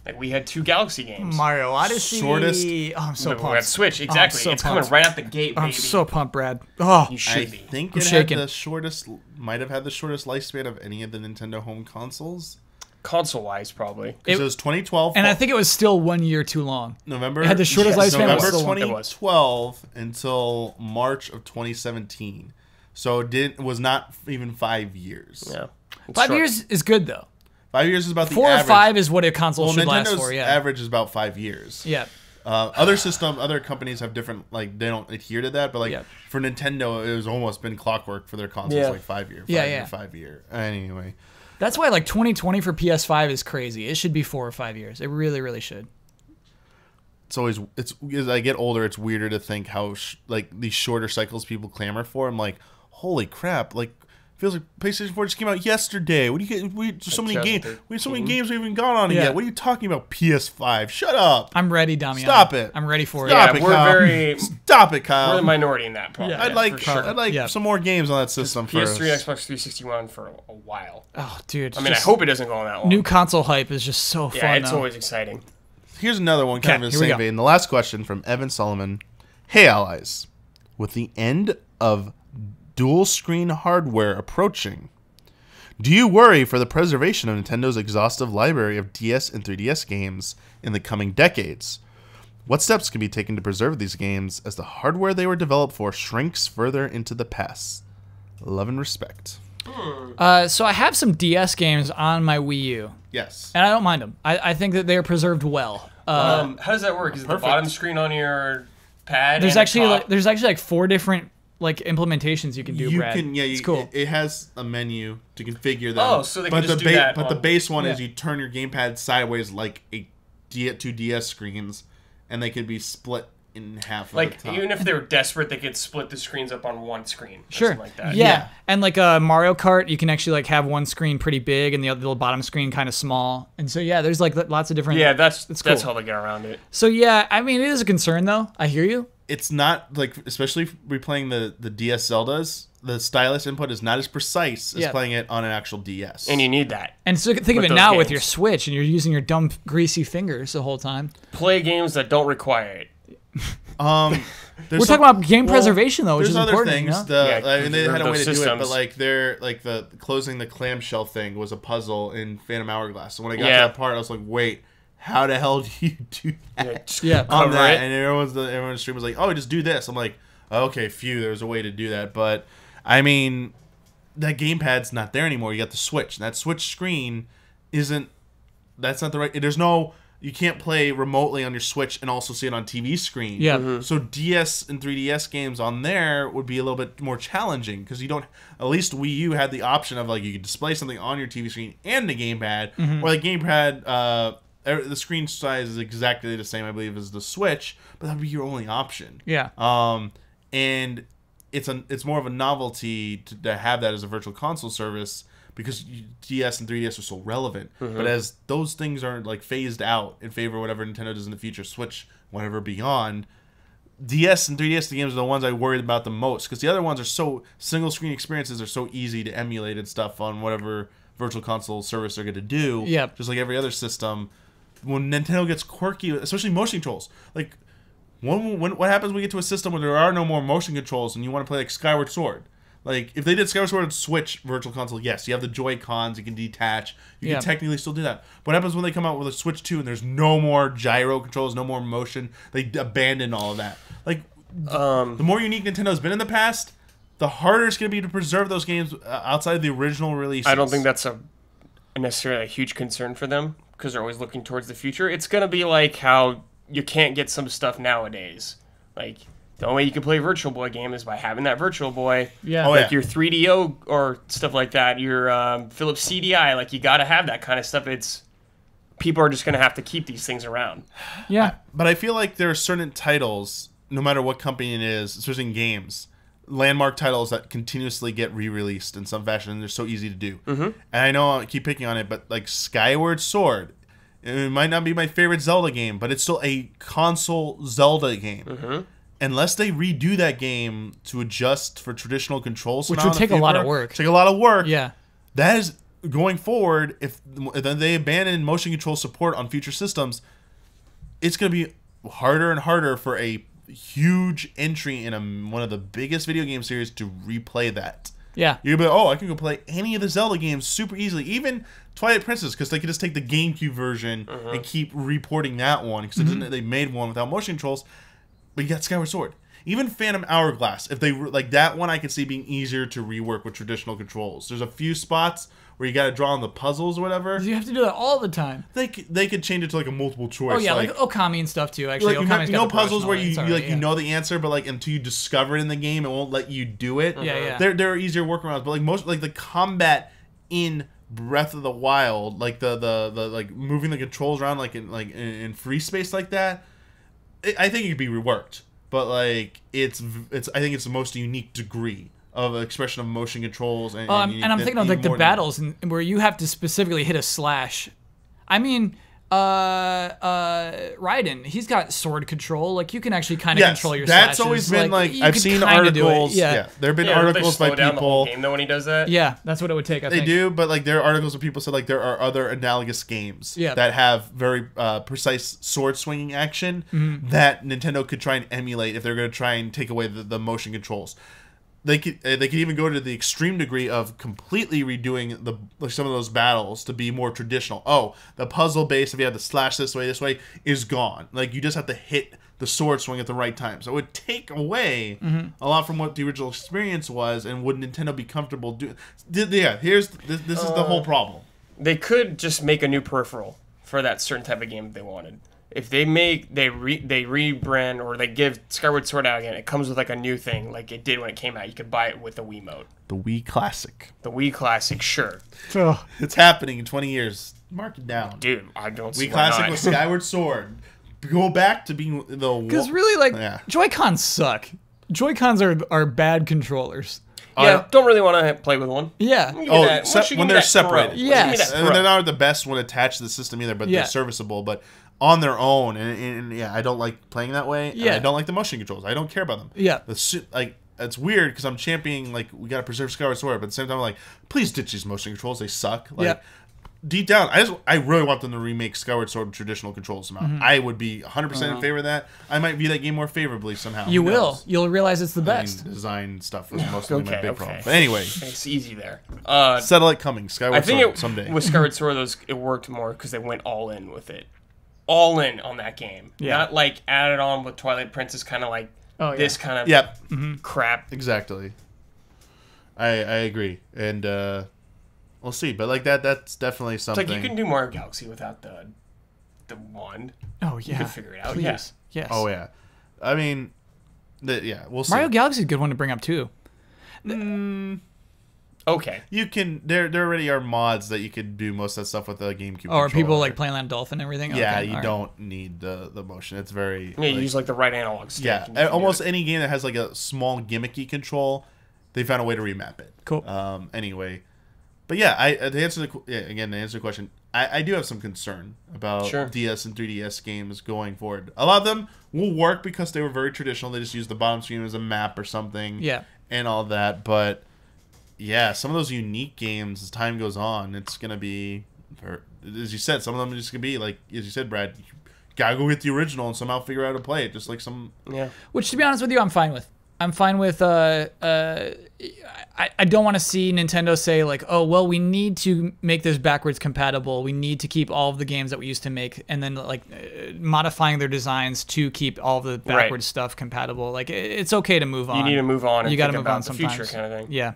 S3: Like we had 2 Galaxy games.
S2: Mario Odyssey.
S1: Shortest-
S2: Oh, I'm so
S3: We
S2: pumped.
S3: have Switch, exactly.
S2: so
S3: it's
S2: pumped.
S3: coming right out the gate, baby.
S2: I'm so pumped, Brad. Oh,
S3: You
S1: I
S3: should be.
S1: think
S2: I'm
S1: it
S2: shaking.
S1: had the shortest, might have had the shortest lifespan of any of the Nintendo home consoles.
S3: Console-wise, probably.
S1: Because it was 2012.
S2: and I think it was still 1 year too long.
S1: November.
S2: It had the shortest lifespan, but
S1: November
S2: still long.
S1: 2012 until March of 2017. So it was not even 5 years.
S3: Yeah. It's
S2: 5
S3: short.
S2: years is good though.
S1: 5 years is about the
S2: 4
S1: average.
S2: or 5 is what a console
S1: Well,
S2: should last
S1: Nintendo's
S2: for. Yeah.
S1: average is about 5 years.
S2: Yeah.
S1: Other companies have different, like, they don't adhere to that, but, like,
S2: Yeah.
S1: for Nintendo, it was almost been clockwork for their consoles,
S3: Yeah.
S1: like, 5 year.
S2: Yeah.
S1: 5 year. Anyway.
S2: That's why like 2020 for PS5 is crazy. It should be 4 or 5 years. It really, really should.
S1: It's always, as I get older, it's weirder to think how, like, these shorter cycles people clamor for. I'm like, holy crap, like, feels like PlayStation 4 just came out yesterday. What do you get? So many games. We have so many games we haven't gone on it
S2: Yeah.
S1: yet. What are you talking about? PS5. Shut up.
S2: I'm ready, Damian.
S1: Stop it.
S2: I'm ready for
S1: Stop
S2: it.
S1: it,
S3: we're
S1: Kyle.
S3: very
S1: Stop it, Kyle.
S3: we're the minority in that part.
S2: Yeah.
S1: I'd like
S3: for sure.
S1: I'd like
S2: Yeah.
S1: some more games on that system first.
S3: PS3 and Xbox 360 won for a while.
S2: Oh, dude.
S3: I mean, I hope it doesn't go on that long.
S2: new console hype is just so
S3: yeah,
S2: fun.
S3: it's
S2: though.
S3: always exciting.
S1: Here's another one, kind
S2: Okay,
S1: of in the
S2: here we
S1: same
S2: go.
S1: vein. The last question from Evan Solomon. Hey, allies. With the end of dual screen hardware approaching, do you worry for the preservation of Nintendo's exhaustive library of DS and 3DS games in the coming decades? What steps can be taken to preserve these games as the hardware they were developed for shrinks further into the past? Love and respect.
S2: So I have some DS games on my Wii U,
S1: Yes.
S2: and I don't mind them. I think that they are preserved well.
S3: How does that work? Is it the
S1: perfect.
S3: bottom screen on your pad?
S2: There's
S3: and
S2: actually
S3: the top?
S2: like 4 different like implementations you can do.
S1: You
S2: Brad.
S1: can, yeah,
S2: it's cool.
S1: It has a menu to configure them.
S3: Oh, so they can
S1: but
S3: just
S1: the
S3: do that
S1: But the
S3: on-
S1: base one is
S2: Yeah.
S1: you turn your gamepad sideways like two DS screens, and they can be split in half.
S3: Like,
S1: at the top.
S3: even if they were desperate, they could split the screens up on one screen. or
S2: Sure.
S3: something like that.
S2: Yeah. And like Mario Kart, you can actually like have one screen pretty big and the other little bottom screen kind of small. And so yeah, there's like lots of different.
S3: Yeah, that's
S2: cool.
S3: how they get around it.
S2: So yeah, I mean it is a concern though. I hear you.
S1: It's not like, especially if replaying the DS Zeldas, the stylus input is not as precise as
S2: Yeah.
S1: playing it on an actual DS.
S3: And you need that.
S2: And so think of
S3: With
S2: it
S3: those
S2: now with
S3: games.
S2: your Switch and you're using your dumb greasy fingers the whole time.
S3: Play games that don't require it.
S2: We're talking about game preservation though, which
S1: there's
S2: is
S1: other
S2: important.
S1: things.
S2: You know?
S3: Yeah,
S1: I mean, they had a way
S3: those
S1: to do it, but
S3: systems.
S1: like the closing the clamshell thing was a puzzle in Phantom Hourglass. So when I got
S3: Yeah.
S1: to that part, I was like, wait, how the hell do you do that?
S3: Yeah, just
S2: Yeah.
S1: On
S3: cover
S1: that,
S3: it.
S1: and everyone's stream was like, "Oh, just do this." I'm like, "Okay, phew, there was a way to do that." But I mean, that gamepad's not there anymore. You got the Switch, and that Switch screen isn't. That's not the right. There's no you can't play remotely on your Switch and also see it on TV screen.
S2: Yeah.
S1: So DS and 3DS games on there would be a little bit more challenging because you don't. At least Wii U had the option of like you could display something on your TV screen and the gamepad, or the gamepad. The screen size is exactly the same, I believe, as the Switch, but that would be your only option.
S2: Yeah.
S1: And it's more of a novelty to have that as a virtual console service. Because DS and 3DS are so relevant, but as those things are like phased out in favor of whatever Nintendo does in the future, Switch, whatever beyond, DS and 3DS games are the ones I worried about the most because the other ones are so single screen experiences are so easy to emulate and stuff on whatever virtual console service they're going to do.
S2: Yep.
S1: Just like every other system, when Nintendo gets quirky, especially motion controls, like what happens when we get to a system where there are no more motion controls and you want to play like Skyward Sword? Like, if they did Skyward Sword and Switch Virtual Console, yes, you have the Joy-Cons, you can detach, you can technically still do that. What happens when they come out with a Switch 2 and there's no more gyro controls, no more motion? They abandon all of that. Like, the more unique Nintendo's been in the past, the harder it's going to be to preserve those games outside of the original releases.
S3: I don't think that's necessarily a huge concern for them because they're always looking towards the future. It's going to be like how you can't get some stuff nowadays. Like... The only way you can play a Virtual Boy game is by having that Virtual Boy.
S2: Yeah.
S3: Like your 3DO or stuff like that, your Philips CDI, like you got to have that kind of stuff. People are just going to have to keep these things around.
S2: Yeah.
S1: But I feel like there are certain titles, no matter what company it is, especially in games, landmark titles that continuously get re-released in some fashion, and they're so easy to do. And I know I keep picking on it, but like Skyward Sword, it might not be my favorite Zelda game, but it's still a console Zelda game. Unless they redo that game to adjust for traditional controls,
S2: which would take a lot of work.
S1: Take a lot of work.
S2: Yeah.
S1: That is going forward. If they abandon motion control support on future systems, it's going to be harder and harder for a huge entry in one of the biggest video game series to replay that.
S2: Yeah.
S1: You'll be like, oh, I can go play any of the Zelda games super easily, even Twilight Princess, because they could just take the GameCube version and keep reporting that one because they made one without motion controls. But you got Skyward Sword. Even Phantom Hourglass, if they like that one, I could see being easier to rework with traditional controls. There's a few spots where you got to draw on the puzzles or whatever.
S2: You have to do that all the time.
S1: They could change it to like a multiple choice.
S2: Oh yeah, like Okami and stuff too. Actually,
S1: like,
S2: Okami's
S1: you
S2: got
S1: know
S2: the
S1: puzzles where
S2: professional,
S1: you know the answer, but like until you discover it in the game, it won't let you do it.
S2: Yeah.
S1: There are easier workarounds, but like most like the combat in Breath of the Wild, like the like moving the controls around like in free space like that, I think it could be reworked. But like I think it's the most unique degree of expression of motion controls and
S2: I'm thinking of like the battles and where you have to specifically hit a slash. I mean, Raiden, he's got sword control. Like you can actually kind of control your slashes.
S1: That's always been like
S2: you
S1: I've
S2: could
S1: seen
S2: kinda do it.
S1: articles. Yeah, there have been articles by
S3: they slow down the whole
S1: people.
S3: game though when he does that.
S2: Yeah, that's what it would take. I
S1: They
S2: think.
S1: do, but like there are articles where people said like there are other analogous games that have very precise sword swinging action that Nintendo could try and emulate if they're going to try and take away the motion controls. They could even go to the extreme degree of completely redoing some of those battles to be more traditional. Oh, the puzzle base, if you had to slash this way, is gone. Like you just have to hit the sword swing at the right time. So it would take away a lot from what the original experience was, and would Nintendo be comfortable doing? Yeah, this is the whole problem.
S3: They could just make a new peripheral for that certain type of game if they wanted. If they rebrand or they give Skyward Sword out again, it comes with like a new thing, like it did when it came out. You could buy it with the Wiimote.
S1: The Wii Classic.
S3: The Wii Classic, sure.
S1: It's happening in 20 years. Mark it down.
S3: Dude, I don't see
S1: Wii
S3: why
S1: Classic
S3: not.
S1: with Skyward Sword. Go back to being the...
S2: Because really, like, Joy-Cons suck. Joy-Cons are bad controllers.
S3: Yeah, don't really want to play with one.
S2: Yeah.
S1: When they're separated.
S2: Yes.
S1: And they're not the best when attached to the system either, but they're serviceable. But on their own, and I don't like playing that way. Yeah. I don't like the motion controls. I don't care about them. Yeah. It's weird because I'm championing, like, we got to preserve Skyward Sword, but at the same time, I'm like, please ditch these motion controls. They suck. Like, deep down, I really want them to remake Skyward Sword with traditional controls somehow. I would be 100% in favor of that. I might view that game more favorably somehow.
S2: You will. You'll realize it's the best.
S1: Design stuff was mostly my big problem. But anyway.
S3: It's easy there.
S1: Satellite coming. Skyward Sword someday.
S3: With Skyward Sword, it worked more because they went all in with it. All in on that game. Yeah. Not like added on with Twilight Princess, kind of like this kind of crap.
S1: Exactly. I agree. And we'll see. But like that's definitely something.
S3: It's like you can do Mario Galaxy without the the one.
S2: Oh yeah,
S3: You can figure it out.
S2: Please.
S3: Yeah.
S2: Yes.
S1: Oh yeah, I mean, we'll see.
S2: Mario Galaxy is a good one to bring up too.
S3: Okay.
S1: You can. There already are mods that you could do most of that stuff with the GameCube.
S2: Or are people
S1: controller.
S2: like playing Land Dolphin and everything?
S1: Yeah,
S2: Okay,
S1: you
S2: all right.
S1: don't need the motion. It's very
S3: Yeah, you use like the right analog stick.
S1: yeah.
S3: and you can do
S1: Almost
S3: it.
S1: any game that has like a small gimmicky control, they found a way to remap it.
S2: Cool.
S1: Anyway, but yeah, to answer the question, I do have some concern about
S3: Sure.
S1: DS and 3DS games going forward. A lot of them will work because they were very traditional. They just used the bottom screen as a map or something.
S2: Yeah.
S1: And all that, but yeah, some of those unique games, as time goes on, it's gonna be, as you said, some of them are just gonna be like, as you said, Brad, you gotta go get the original and somehow figure out how to play it. Just like some,
S3: Yeah.
S2: Which, to be honest with you, I'm fine with. I'm fine with. I don't want to see Nintendo say like, oh well, we need to make this backwards compatible. We need to keep all of the games that we used to make, and then like modifying their designs to keep all the backwards stuff compatible. Like it's okay to move on.
S3: You need to move on and
S2: You got to
S3: think
S2: move
S3: about
S2: on
S3: the
S2: sometimes.
S3: future kind of thing.
S2: Yeah.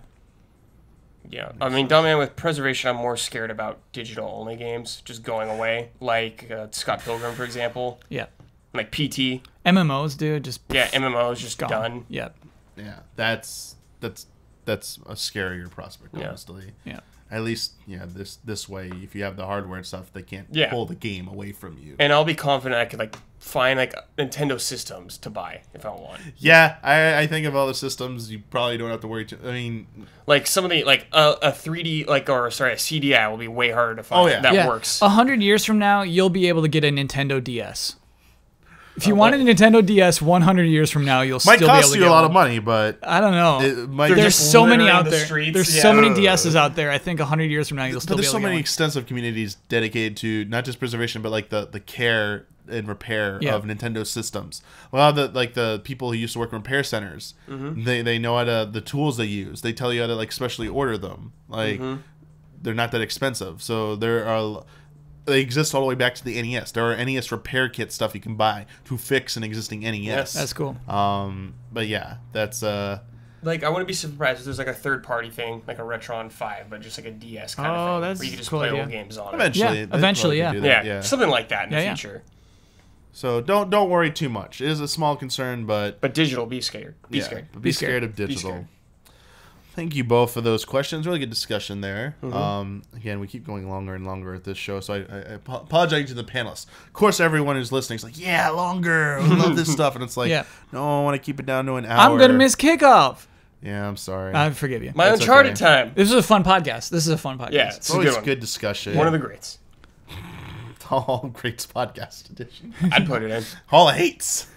S3: Yeah. I mean, Damiani, with preservation, I'm more scared about digital-only games just going away, like Scott Pilgrim, for example,
S2: Yeah.
S3: like PT.
S2: MMOs, dude, just
S3: Yeah, MMO is just
S2: gone.
S3: done.
S2: Yeah.
S1: yeah, that's a scarier prospect,
S3: Yeah.
S1: honestly.
S2: Yeah.
S1: At least, this way, if you have the hardware and stuff, they can't
S3: Yeah.
S1: pull the game away from you.
S3: And I'll be confident I could like find like Nintendo systems to buy if I want.
S1: Yeah, I think of all the systems, you probably don't have to worry. I mean,
S3: Like some of the like a 3D like a CDI will be way harder to find.
S1: Oh, yeah.
S3: That
S2: Yeah.
S3: works.
S2: 100 years from now, you'll be able to get a Nintendo DS. If you wanted a Nintendo DS 100 years from now, you'll
S1: might
S2: still be able
S1: cost
S2: to
S1: you
S2: get
S1: a lot
S2: one.
S1: of money, but
S2: I don't know.
S1: it might
S3: They're
S2: There's
S3: just
S2: so many
S3: littering
S2: out
S3: the
S2: there.
S3: streets,
S2: There's
S3: yeah.
S2: so many DSs out there. I think 100 years from now, you'll still
S1: But
S2: be
S1: there's
S2: able
S1: so
S2: to get
S1: many
S2: one.
S1: extensive communities dedicated to not just preservation, but like the care and repair
S2: Yeah.
S1: of Nintendo systems. A lot of the people who used to work in repair centers, they know how to the tools they use. They tell you how to like specially order them. Like they're not that expensive, so they exist all the way back to the NES. There are NES repair kit stuff you can buy to fix an existing NES.
S3: Yes.
S2: That's cool.
S1: But yeah, that's
S3: Like I wouldn't be surprised if there's like a third party thing, like a Retron 5, but just like a DS kind
S2: Oh,
S3: of thing,
S2: that's
S3: where you could just
S2: cool
S3: play
S2: idea.
S3: old games on it.
S1: eventually.
S2: Yeah,
S1: they'll
S2: eventually,
S1: probably
S2: yeah.
S1: do
S3: Yeah,
S1: that,
S3: something like that in the
S2: Yeah.
S3: future.
S1: So don't worry too much. It is a small concern, but
S3: But digital, be scared. Be scared.
S1: but be scared of digital. Thank you both for those questions. Really good discussion there. Again, we keep going longer and longer at this show, so I apologize to the panelists. Of course, everyone who's listening is like, yeah, longer. I love this stuff. And it's like,
S2: Yeah.
S1: no, I want to keep it down to an hour.
S2: I'm going to miss kickoff.
S1: Yeah, I'm sorry.
S2: I forgive you.
S3: My
S1: That's
S3: Uncharted
S1: okay.
S3: time.
S2: This is a fun podcast. This is a fun podcast.
S3: Yeah,
S1: it's
S3: it's a
S1: always
S3: good one.
S1: good discussion.
S3: One of the greats.
S1: All Greats podcast edition.
S3: I'd put it in.
S1: Hall of Hates.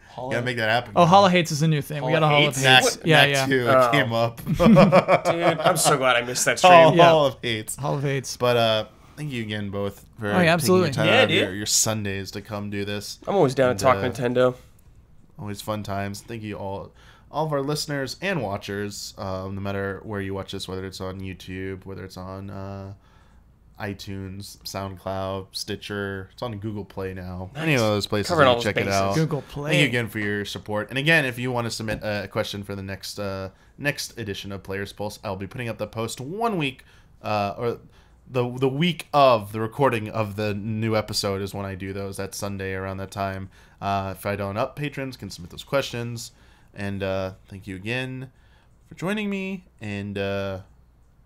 S3: Hall
S1: Gotta
S3: of-
S1: make that happen.
S2: Oh, Hall of Hates is a new thing. We got a Hall of Hates.
S3: What?
S2: Yeah,
S1: That
S2: yeah.
S1: too
S3: Oh.
S1: came up.
S3: Dude, I'm so glad I missed that stream.
S1: Hall
S2: Yeah.
S1: of Hates.
S2: Hall of Hates.
S1: But thank you again both for
S2: Oh, yeah, absolutely.
S1: taking your time
S3: Yeah,
S1: out of
S3: dude.
S1: your Sundays to come do this.
S3: I'm always down
S1: And,
S3: to talk
S1: uh,
S3: Nintendo.
S1: Always fun times. Thank you all of our listeners and watchers, no matter where you watch this, whether it's on YouTube, whether it's on iTunes, SoundCloud, Stitcher. It's on Google Play now. Any of those places,
S3: Covering
S1: you
S3: all
S1: can
S3: those
S1: check it
S3: bases.
S1: out.
S2: Google Play.
S1: Thank you again for your support. And again, if you want to submit a question for the next edition of Players Pulse, I'll be putting up the post 1 week or the week of the recording of the new episode is when I do those. That's Sunday around that time. If I don't up, patrons can submit those questions. And thank you again for joining me. And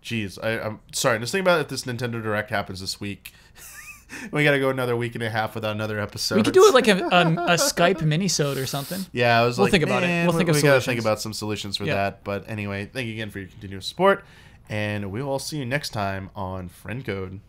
S1: geez, I'm sorry. Just think about if this Nintendo Direct happens this week. We got to go another week and a half without another episode.
S2: We could do it like a Skype minisode or something.
S1: Yeah, I was
S2: We'll
S1: like,
S2: think about it.
S1: man,
S2: We'll think of
S1: we gotta
S2: solutions.
S1: think about some solutions for
S2: Yeah.
S1: that. But anyway, thank you again for your continuous support, and we will see you next time on Friend Code.